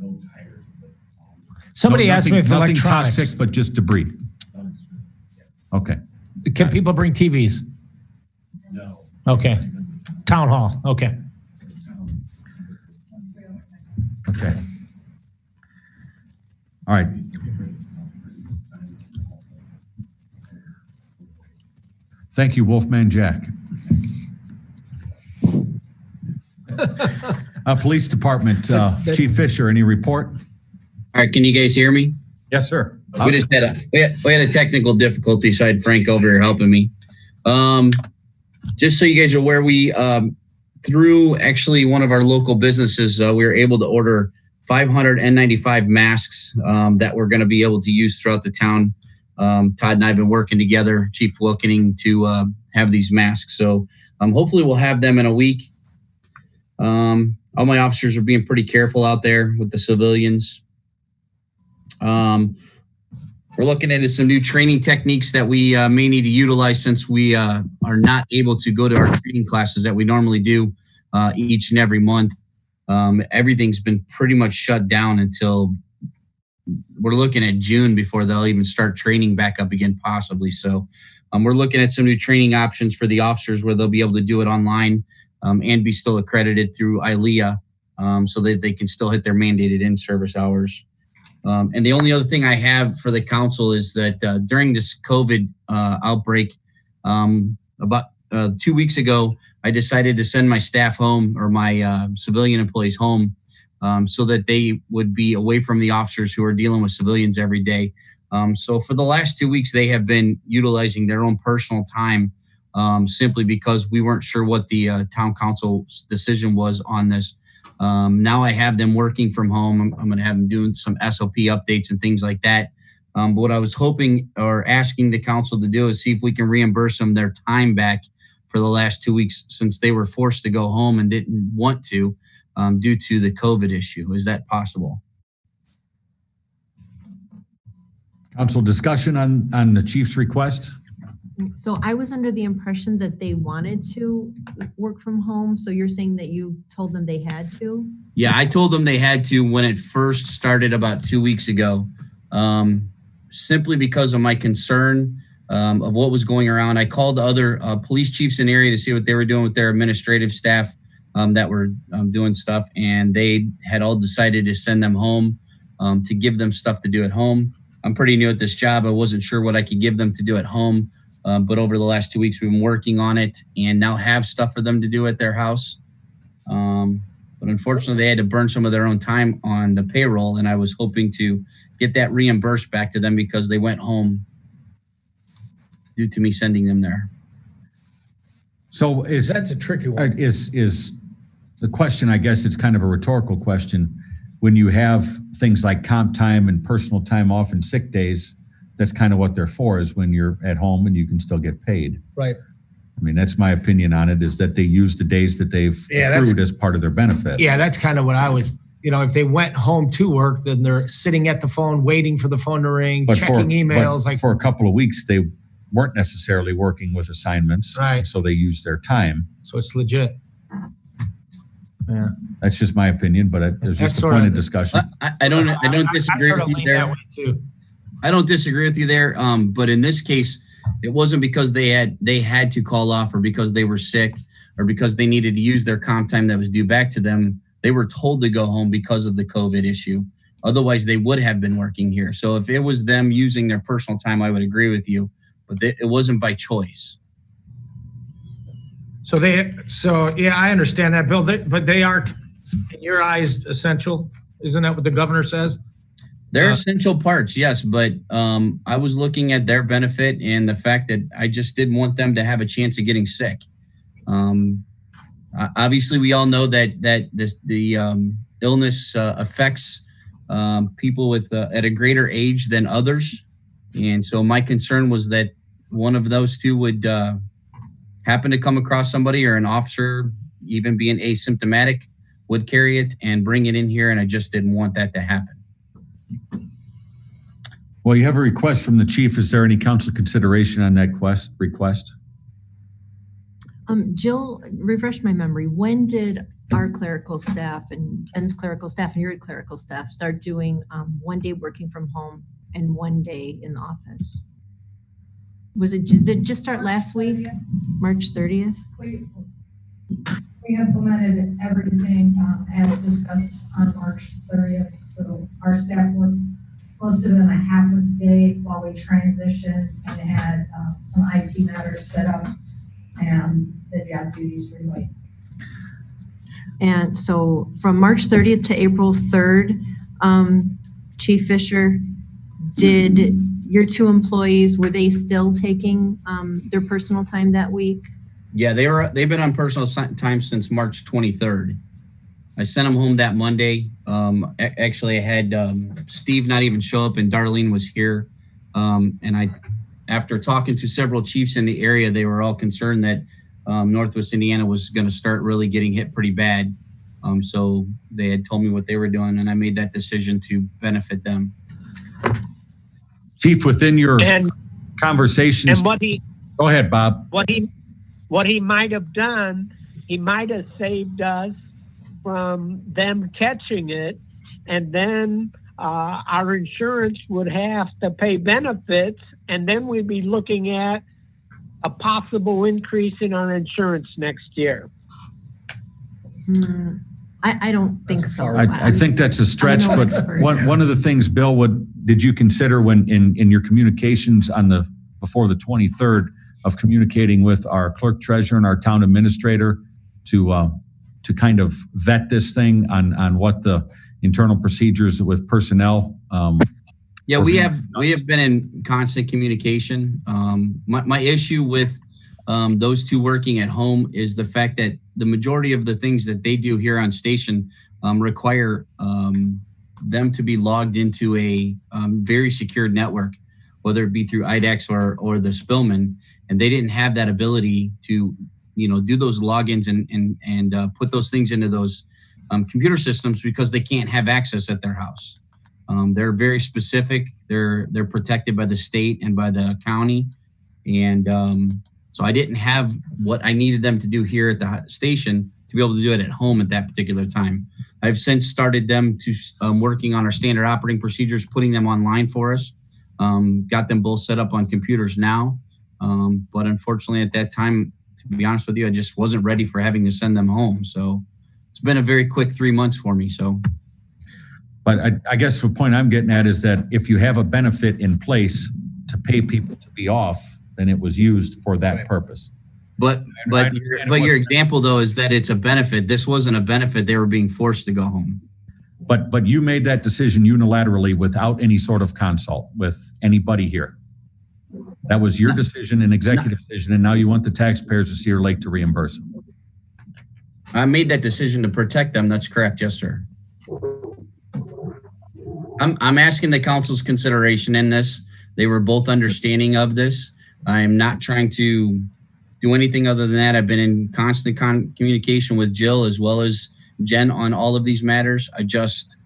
no tires, but all Somebody asked me for nothing electronics. toxic, but just debris. the dumpster. Okay. Can people bring TVs? No. Okay. Town hall. Okay. Okay. All right. Thank you, Wolfman Jack. Police Department, Chief Fisher, any report? All right, can you guys hear me? Yes, sir. We just had a technical difficulty, so I had Frank over here helping me. Just so you guys are aware, we through actually one of our local businesses, we were able to order 500 N95 masks that we're going to be able to use throughout the town. Todd and I have been working together, Chief Wilkening, to have these masks. So hopefully we'll have them in a week. All my officers are being pretty careful out there with the civilians. We're looking into some new training techniques that we may need to utilize since we are not able to go to our training classes that we normally do each and every month. Everything's been pretty much shut down until we're looking at June before they'll even start training back up again, possibly. So we're looking at some new training options for the officers where they'll be able to do it online and be still accredited through ILEA so that they can still hit their mandated in-service hours. And the only other thing I have for the council is that during this COVID outbreak, about 2 weeks ago, I decided to send my staff home, or my civilian employees home, so that they would be away from the officers who are dealing with civilians every day. So for the last 2 weeks, they have been utilizing their own personal time simply because we weren't sure what the town council's decision was on this. Now I have them working from home. I'm going to have them doing some SOP updates and things like that. But what I was hoping or asking the council to do is see if we can reimburse them their time back for the last 2 weeks since they were forced to go home and didn't want to due to the COVID issue. Is that possible? Council discussion on the chief's request? So I was under the impression that they wanted to work from home. So you're saying that you told them they had to? Yeah, I told them they had to when it first started about 2 weeks ago, simply because of my concern of what was going around. I called other police chiefs in the area to see what they were doing with their administrative staff that were doing stuff, and they had all decided to send them home to give them stuff to do at home. I'm pretty new at this job. I wasn't sure what I could give them to do at home. But over the last 2 weeks, we've been working on it and now have stuff for them to do at their house. But unfortunately, they had to burn some of their own time on the payroll, and I was hoping to get that reimbursed back to them because they went home due to me sending them there. So That's a tricky one. Is the question, I guess it's kind of a rhetorical question. When you have things like comp time and personal time off and sick days, that's kind of what they're for, is when you're at home and you can still get paid. Right. I mean, that's my opinion on it, is that they use the days that they've accrued as part of their benefit. Yeah, that's kind of what I was, if they went home to work, then they're sitting at the phone, waiting for the phone to ring, checking emails. For a couple of weeks, they weren't necessarily working with assignments. Right. So they used their time. So it's legit. Yeah. That's just my opinion, but it was just a point of discussion. I don't disagree with you there. That way too. I don't disagree with you there. But in this case, it wasn't because they had to call off or because they were sick or because they needed to use their comp time that was due back to them. They were told to go home because of the COVID issue. Otherwise, they would have been working here. So if it was them using their personal time, I would agree with you. But it wasn't by choice. So yeah, I understand that, Bill. But they are, in your eyes, essential. Isn't that what the governor says? They're essential parts, yes. But I was looking at their benefit and the fact that I just didn't want them to have a chance of getting sick. Obviously, we all know that the illness affects people with at a greater age than others. And so my concern was that one of those two would happen to come across somebody, or an officer, even being asymptomatic, would carry it and bring it in here. And I just didn't want that to happen. Well, you have a request from the chief. Is there any council consideration on that request? Jill, refresh my memory. When did our clerical staff and Jen's clerical staff and your clerical staff start doing 1 day working from home and 1 day in the office? Did it just start last week, March 30th? We implemented everything as discussed on March 30th. So our staff worked closer than a half a day while we transitioned and had some IT matters set up and the job duties relayed. And so from March 30th to April 3rd, Chief Fisher, did your two employees, were they still taking their personal time that week? Yeah, they've been on personal time since March 23rd. I sent them home that Monday. Actually, I had Steve not even show up, and Darlene was here. After talking to several chiefs in the area, they were all concerned that Northwest Indiana was going to start really getting hit pretty bad. So they had told me what they were doing, and I made that decision to benefit them. Chief, within your conversations, And what he go ahead, Bob. what he might have done, he might have saved us from them catching it, and then our insurance would have to pay benefits, and then we'd be looking at a possible increase in our insurance next year. I don't think so. I think that's a stretch, I'm no but expert. one of the things, Bill, did you consider when in your communications before the 23rd of communicating with our clerk treasurer and our town administrator to kind of vet this thing on what the internal procedures with personnel? Yeah, we have been in constant communication. My issue with those two working at home is the fact that the majority of the things that they do here on station require them to be logged into a very secured network, whether it be through IDEX or the Spillman, and they didn't have that ability to, do those logins and put those things into those computer systems because they can't have access at their house. They're very specific. They're protected by the state and by the county, and so I didn't have what I needed them to do here at the station to be able to do it at home at that particular time. I've since started them to working on our standard operating procedures, putting them online for us. Got them both set up on computers now. But unfortunately at that time, to be honest with you, I just wasn't ready for having to send them home. So it's been a very quick 3 months for me. But I guess the point I'm getting at is that if you have a benefit in place to pay people to be off, then it was used for that purpose. But your example though is that it's a benefit. This wasn't a benefit. They were being forced to go home. But you made that decision unilaterally without any sort of consult with anybody here. That was your decision, an executive decision, and now you want the taxpayers of Cedar Lake to reimburse them. I made that decision to protect them. That's correct. Yes, sir. I'm asking the council's consideration in this. They were both understanding of this. I'm not trying to do anything other than that. I've been in constant communication with Jill as well as Jen on all of these matters. I just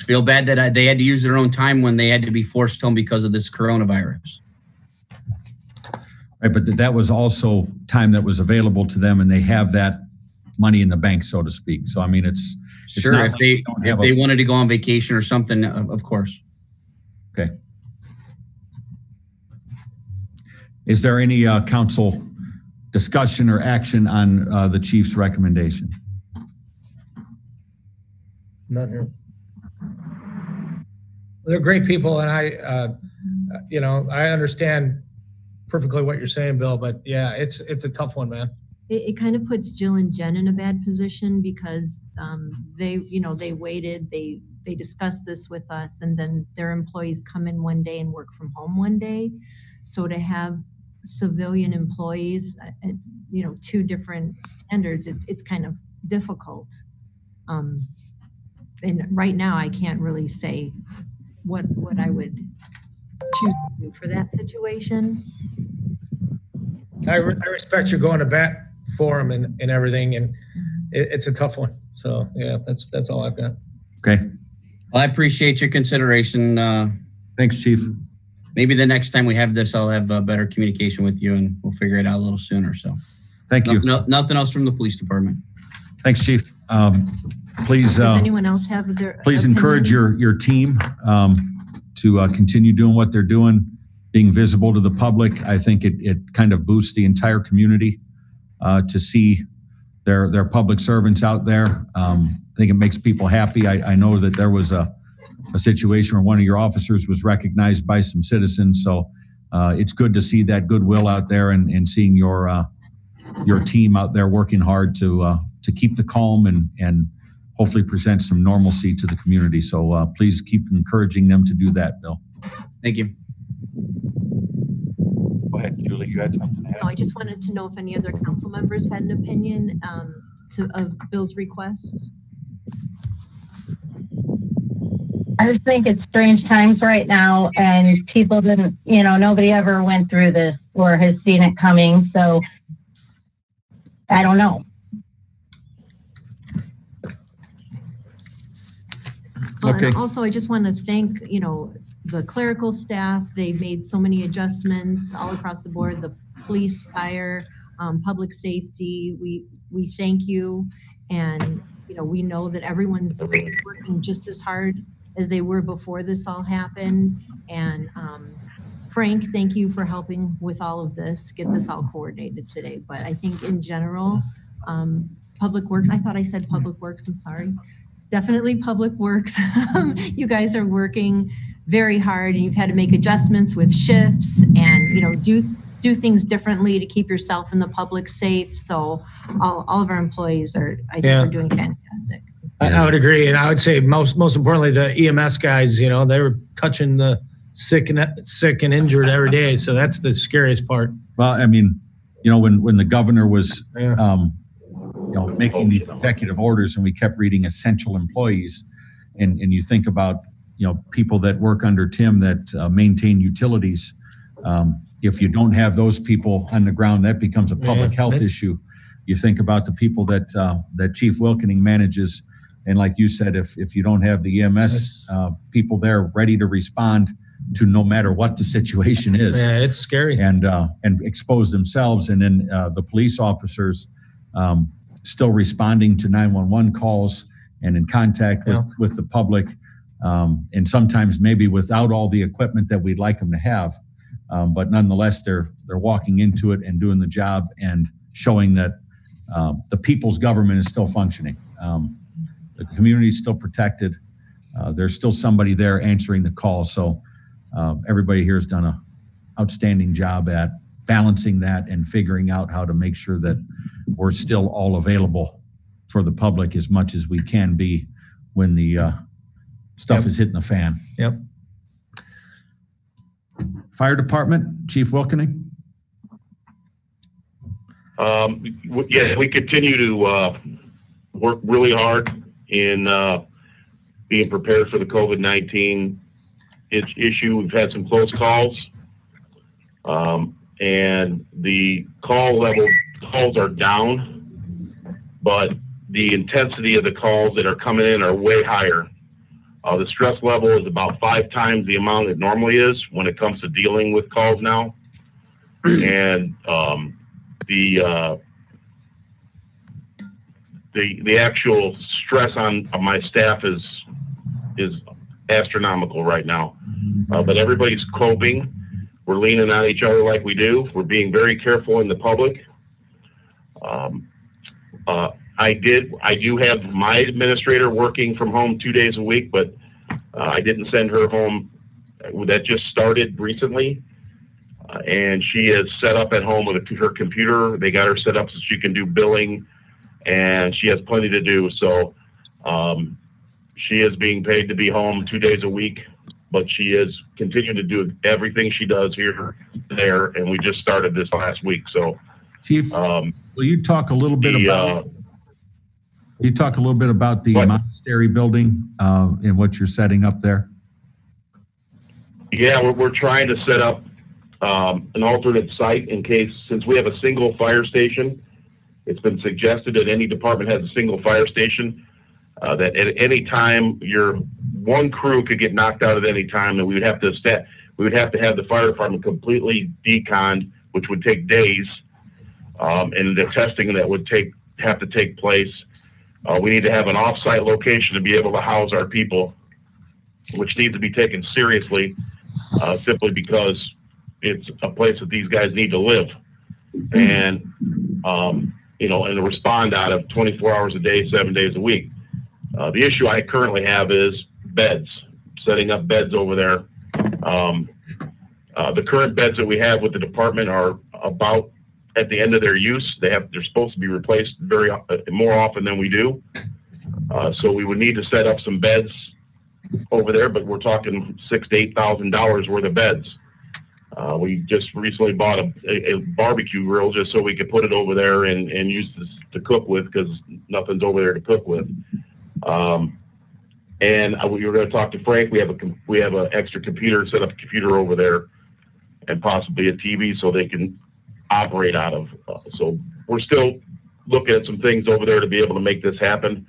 feel bad that they had to use their own time when they had to be forced home because of this coronavirus. Right, but that was also time that was available to them, and they have that money in the bank, so to speak. So I mean, it's sure not if they wanted to go on vacation or something, of course. Okay. Is there any council discussion or action on the chief's recommendation? Not here. They're great people, and I understand perfectly what you're saying, Bill. But yeah, it's a tough one, man. It kind of puts Jill and Jen in a bad position because they waited, they discussed this with us, and then their employees come in one day and work from home one day. So to have civilian employees at two different standards, it's kind of difficult. And right now I can't really say what I would choose to do for that situation. I respect you going to bat for them and everything, and it's a tough one. So yeah, that's all I've got. Okay. Well, I appreciate your consideration. Thanks, Chief. Maybe the next time we have this, I'll have better communication with you, and we'll figure it out a little sooner. So, thank you. Nothing else from the police department. Thanks, Chief. Please. Does anyone else have their? Please opinion? encourage your team to continue doing what they're doing, being visible to the public. I think it kind of boosts the entire community to see their public servants out there. I think it makes people happy. I know that there was a situation where one of your officers was recognized by some citizens. So it's good to see that goodwill out there and seeing your team out there working hard to keep the calm and hopefully present some normalcy to the community. So please keep encouraging them to do that, Bill. Thank you. Go ahead, Julie, you had something to add? No, I just wanted to know if any other council members had an opinion of Bill's request. I just think it's strange times right now, and people didn't, nobody ever went through this or has seen it coming. So I don't know. Well, Okay. and also, I just want to thank, the clerical staff. They've made so many adjustments all across the board, the police, fire, public safety. We thank you. And, we know that everyone's working just as hard as they were before this all happened. And Frank, thank you for helping with all of this, get this all coordinated today. But I think in general, Public Works, I thought I said Public Works, I'm sorry. Definitely Public Works. You guys are working very hard, and you've had to make adjustments with shifts and, do things differently to keep yourself and the public safe. So all of our employees are doing fantastic. I would agree. And I would say most importantly, the EMS guys, they were touching the sick and injured every day. So that's the scariest part. Well, I mean, when the governor was, making these executive orders and we kept reading essential employees, and you think about, people that work under Tim that maintain utilities. If you don't have those people on the ground, that becomes a public health issue. You think about the people that Chief Wilkening manages. And like you said, if you don't have the EMS people there ready to respond to no matter what the situation is. Yeah, it's scary. And expose themselves. And then the police officers still responding to 911 calls and in contact with the public. And sometimes maybe without all the equipment that we'd like them to have. But nonetheless, they're walking into it and doing the job and showing that the people's government is still functioning. The community is still protected. There's still somebody there answering the call. So everybody here has done an outstanding job at balancing that and figuring out how to make sure that we're still all available for the public as much as we can be when the stuff is hitting the fan. Yep. Fire Department, Chief Wilkening. We continue to work really hard in being prepared for the COVID-19 issue. We've had some close calls, and the calls are down, but the intensity of the calls that are coming in are way higher. The stress level is about 5 times the amount it normally is when it comes to dealing with calls now. And the actual stress on my staff is astronomical right now. But everybody's coping. We're leaning on each other like we do. We're being very careful in the public. I do have my administrator working from home 2 days a week, but I didn't send her home. That just started recently. And she is set up at home with her computer. They got her set up so she can do billing, and she has plenty to do. So she is being paid to be home 2 days a week, but she is continuing to do everything she does here, there, and we just started this last week. So, Chief, will you talk a little bit about? You talk a little bit about the monastery building and what you're setting up there? Yeah, we're trying to set up an alternate site in case, since we have a single fire station, it's been suggested that any department has a single fire station, that at any time one crew could get knocked out at any time, and we would have to have the fire department completely deconned, which would take days, and the testing that would have to take place. We need to have an off-site location to be able to house our people, which needs to be taken seriously, simply because it's a place that these guys need to live and to respond out of 24 hours a day, 7 days a week. The issue I currently have is beds, setting up beds over there. The current beds that we have with the department are about at the end of their use. They're supposed to be replaced more often than we do. So we would need to set up some beds over there, but we're talking $6,000 to $8,000 worth of beds. We just recently bought a barbecue grill just so we could put it over there and use this to cook with, because nothing's over there to cook with. And we were going to talk to Frank. We have an extra computer, set up a computer over there, and possibly a TV so they can operate out of. So we're still looking at some things over there to be able to make this happen.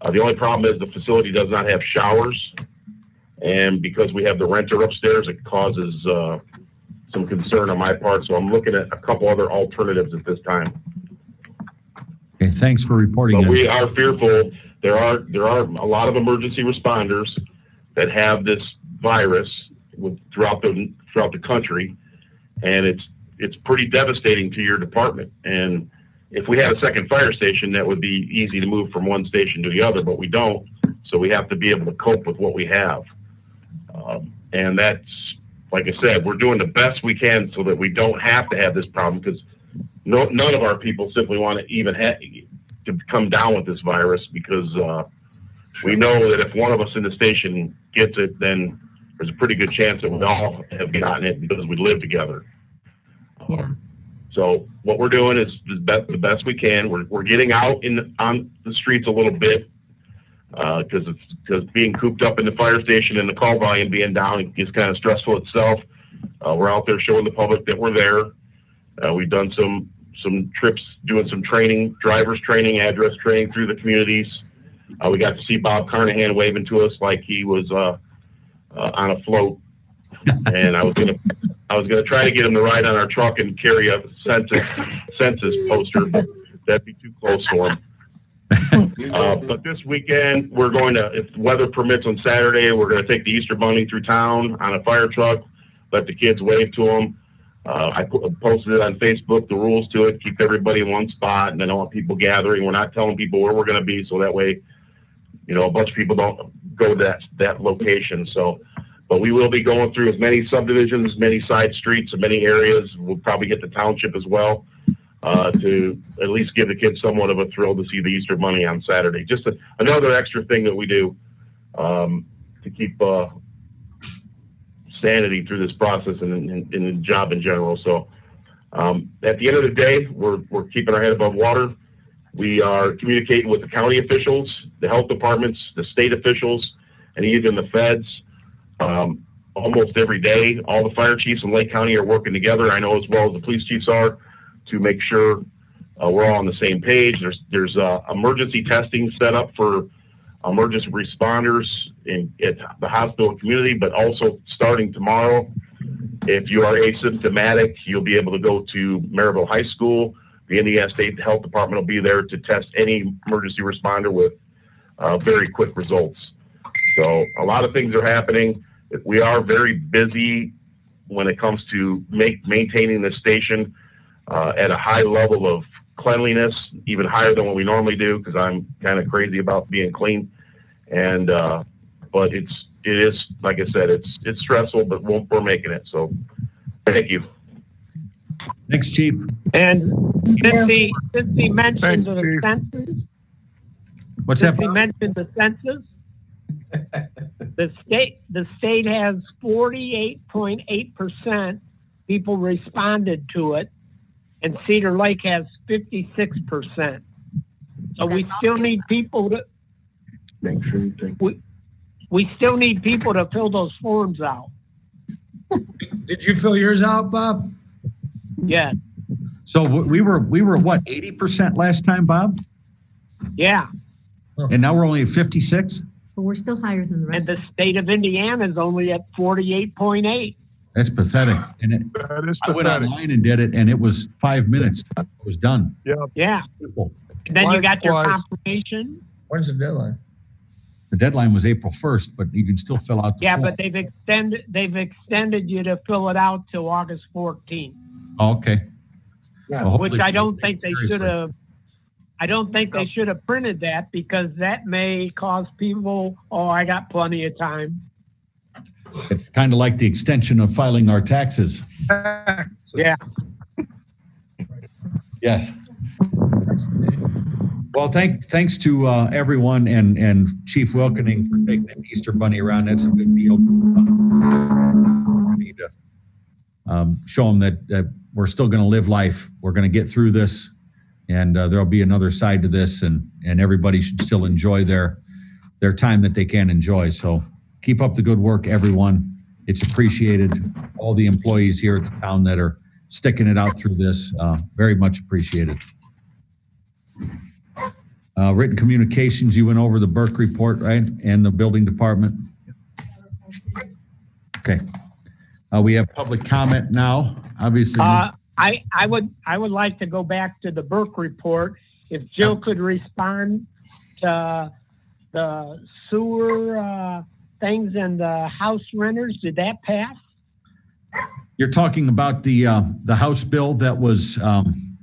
The only problem is the facility does not have showers, and because we have the renter upstairs, it causes some concern on my part. So I'm looking at a couple other alternatives at this time. Okay, thanks for reporting. But we are fearful. There are a lot of emergency responders that have this virus throughout the country, and it's pretty devastating to your department. And if we had a second fire station, that would be easy to move from one station to the other, but we don't. So we have to be able to cope with what we have. And that's, like I said, we're doing the best we can so that we don't have to have this problem, because none of our people simply want to even to come down with this virus, because we know that if one of us in the station gets it, then there's a pretty good chance that we all have gotten it because we live together. Yeah. So what we're doing is the best we can. We're getting out on the streets a little bit, because being cooped up in the fire station and the call volume being down is kind of stressful itself. We're out there showing the public that we're there. We've done some trips, doing some training, driver's training, address training through the communities. We got to see Bob Carnahan waving to us like he was on a float, and I was gonna try to get him to ride on our truck and carry a census poster, but that'd be too close for him. But this weekend, we're going to, if weather permits on Saturday, we're going to take the Easter Bunny through town on a fire truck, let the kids wave to them. I posted it on Facebook, the rules to it, keep everybody in one spot, and I don't want people gathering. We're not telling people where we're going to be, so that way, a bunch of people don't go to that location. So, but we will be going through as many subdivisions, many side streets, and many areas. We'll probably hit the township as well, to at least give the kids somewhat of a thrill to see the Easter Bunny on Saturday. Just another extra thing that we do to keep sanity through this process and the job in general. So at the end of the day, we're keeping our head above water. We are communicating with the county officials, the health departments, the state officials, and even the feds almost every day. All the fire chiefs in Lake County are working together, I know, as well as the police chiefs are, to make sure we're all on the same page. There's emergency testing set up for emergency responders at the hospital and community, but also starting tomorrow, if you are asymptomatic, you'll be able to go to Maryville High School. The Indiana State Health Department will be there to test any emergency responder with very quick results. So a lot of things are happening. We are very busy when it comes to maintaining the station at a high level of cleanliness, even higher than what we normally do, because I'm kind of crazy about being clean. And but it is, like I said, it's stressful, but we're making it. So thank you. Thanks, Chief. And since he mentioned the census, What's that? He mentioned the census. The state has 48.8% people responded to it, and Cedar Lake has 56%. So we still need people to Make sure you think. we still need people to fill those forms out. Did you fill yours out, Bob? Yeah. So we were what, 80% last time, Bob? Yeah. And now we're only at 56? But we're still higher than the And rest. the state of Indiana is only at 48.8. That's pathetic. And That is I went pathetic. online and did it, and it was 5 minutes. It was done. Yeah. Simple. And then you got your Likewise. confirmation. When's the deadline? The deadline was April 1st, but you can still fill out the Yeah, form. but they've extended you to fill it out till August 14th, Oh, okay. Yeah. Well, which hopefully I don't people think take they it should seriously. have. I don't think they should have printed that, because that may cause people, I got plenty of time. It's kind of like the extension of filing our taxes. Yeah. Yes. Well, thanks to everyone and Chief Wilkening for taking the Easter Bunny around. That's a big deal. show them that we're still going to live life. We're going to get through this, and there'll be another side to this, and everybody should still enjoy their time that they can enjoy. So keep up the good work, everyone. It's appreciated. All the employees here at the town that are sticking it out through this, very much appreciated. Written communications, you went over the Burke report, right? And the building department. Okay. We have public comment now, obviously. I would like to go back to the Burke report. If Jill could respond to the sewer things and the house renters, did that pass? You're talking about the House bill that was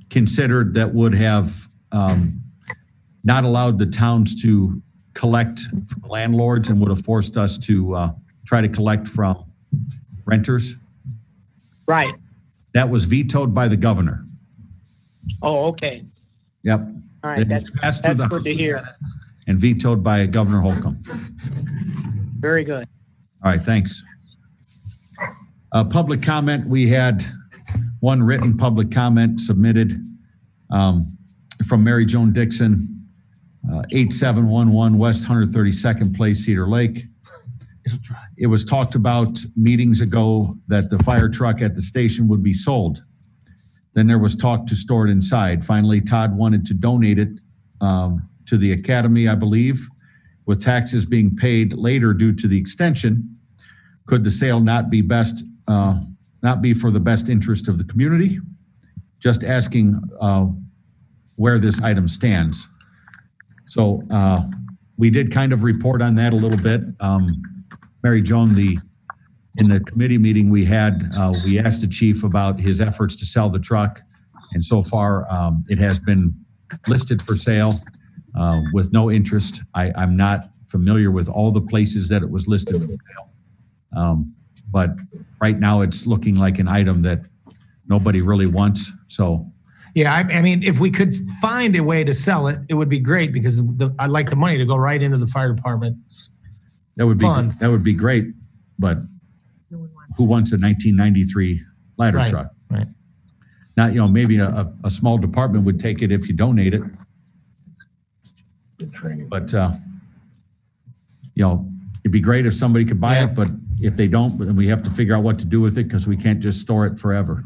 considered that would have not allowed the towns to collect from landlords and would have forced us to try to collect from renters. Right. That was vetoed by the governor. Oh, okay. Yep. All right. It That's was passed through the good to House hear. and vetoed by Governor Holcomb. Very good. All right, thanks. Public comment, we had one written public comment submitted from Mary Joan Dixon, 8711 West 132nd Place, Cedar Lake. It was talked about meetings ago that the fire truck at the station would be sold. Then there was talk to store it inside. Finally, Todd wanted to donate it to the academy, I believe, with taxes being paid later due to the extension. Could the sale not be for the best interest of the community? Just asking where this item stands. So we did kind of report on that a little bit. Mary Joan, in the committee meeting we had, we asked the chief about his efforts to sell the truck. And so far, it has been listed for sale with no interest. I'm not familiar with all the places that it was listed for sale. But right now it's looking like an item that nobody really wants. So Yeah, I mean, if we could find a way to sell it, it would be great because I'd like the money to go right into the fire department's fund. That would be great, but who wants a 1993 ladder truck? Right. Now, maybe a small department would take it if you donate it. But, it'd be great if somebody could buy it, but if they don't, then we have to figure out what to do with it because we can't just store it forever.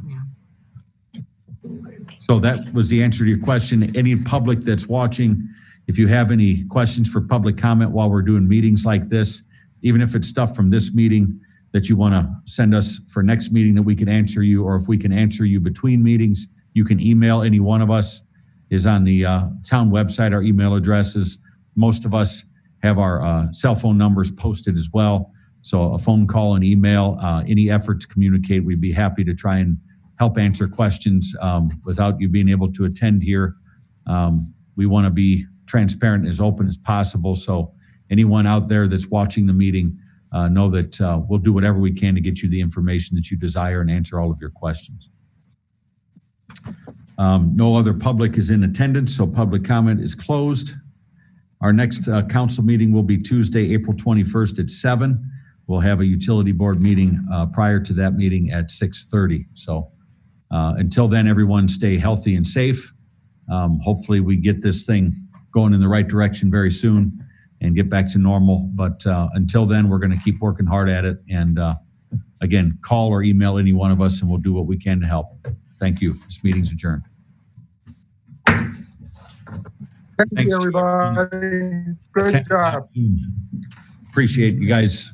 So that was the answer to your question. Any public that's watching, if you have any questions for public comment while we're doing meetings like this, even if it's stuff from this meeting that you want to send us for next meeting that we can answer you, or if we can answer you between meetings, you can email any one of us. Is on the town website, our email addresses. Most of us have our cell phone numbers posted as well. So a phone call and email, any effort to communicate, we'd be happy to try and help answer questions without you being able to attend here. We want to be transparent and as open as possible. So anyone out there that's watching the meeting, know that we'll do whatever we can to get you the information that you desire and answer all of your questions. No other public is in attendance, so public comment is closed. Our next council meeting will be Tuesday, April 21st at 7. We'll have a utility board meeting prior to that meeting at 6:30. So until then, everyone stay healthy and safe. Hopefully we get this thing going in the right direction very soon and get back to normal. But until then, we're going to keep working hard at it. And again, call or email any one of us and we'll do what we can to help. Thank you. This meeting's adjourned. Thank you, everybody. Good job. Appreciate you guys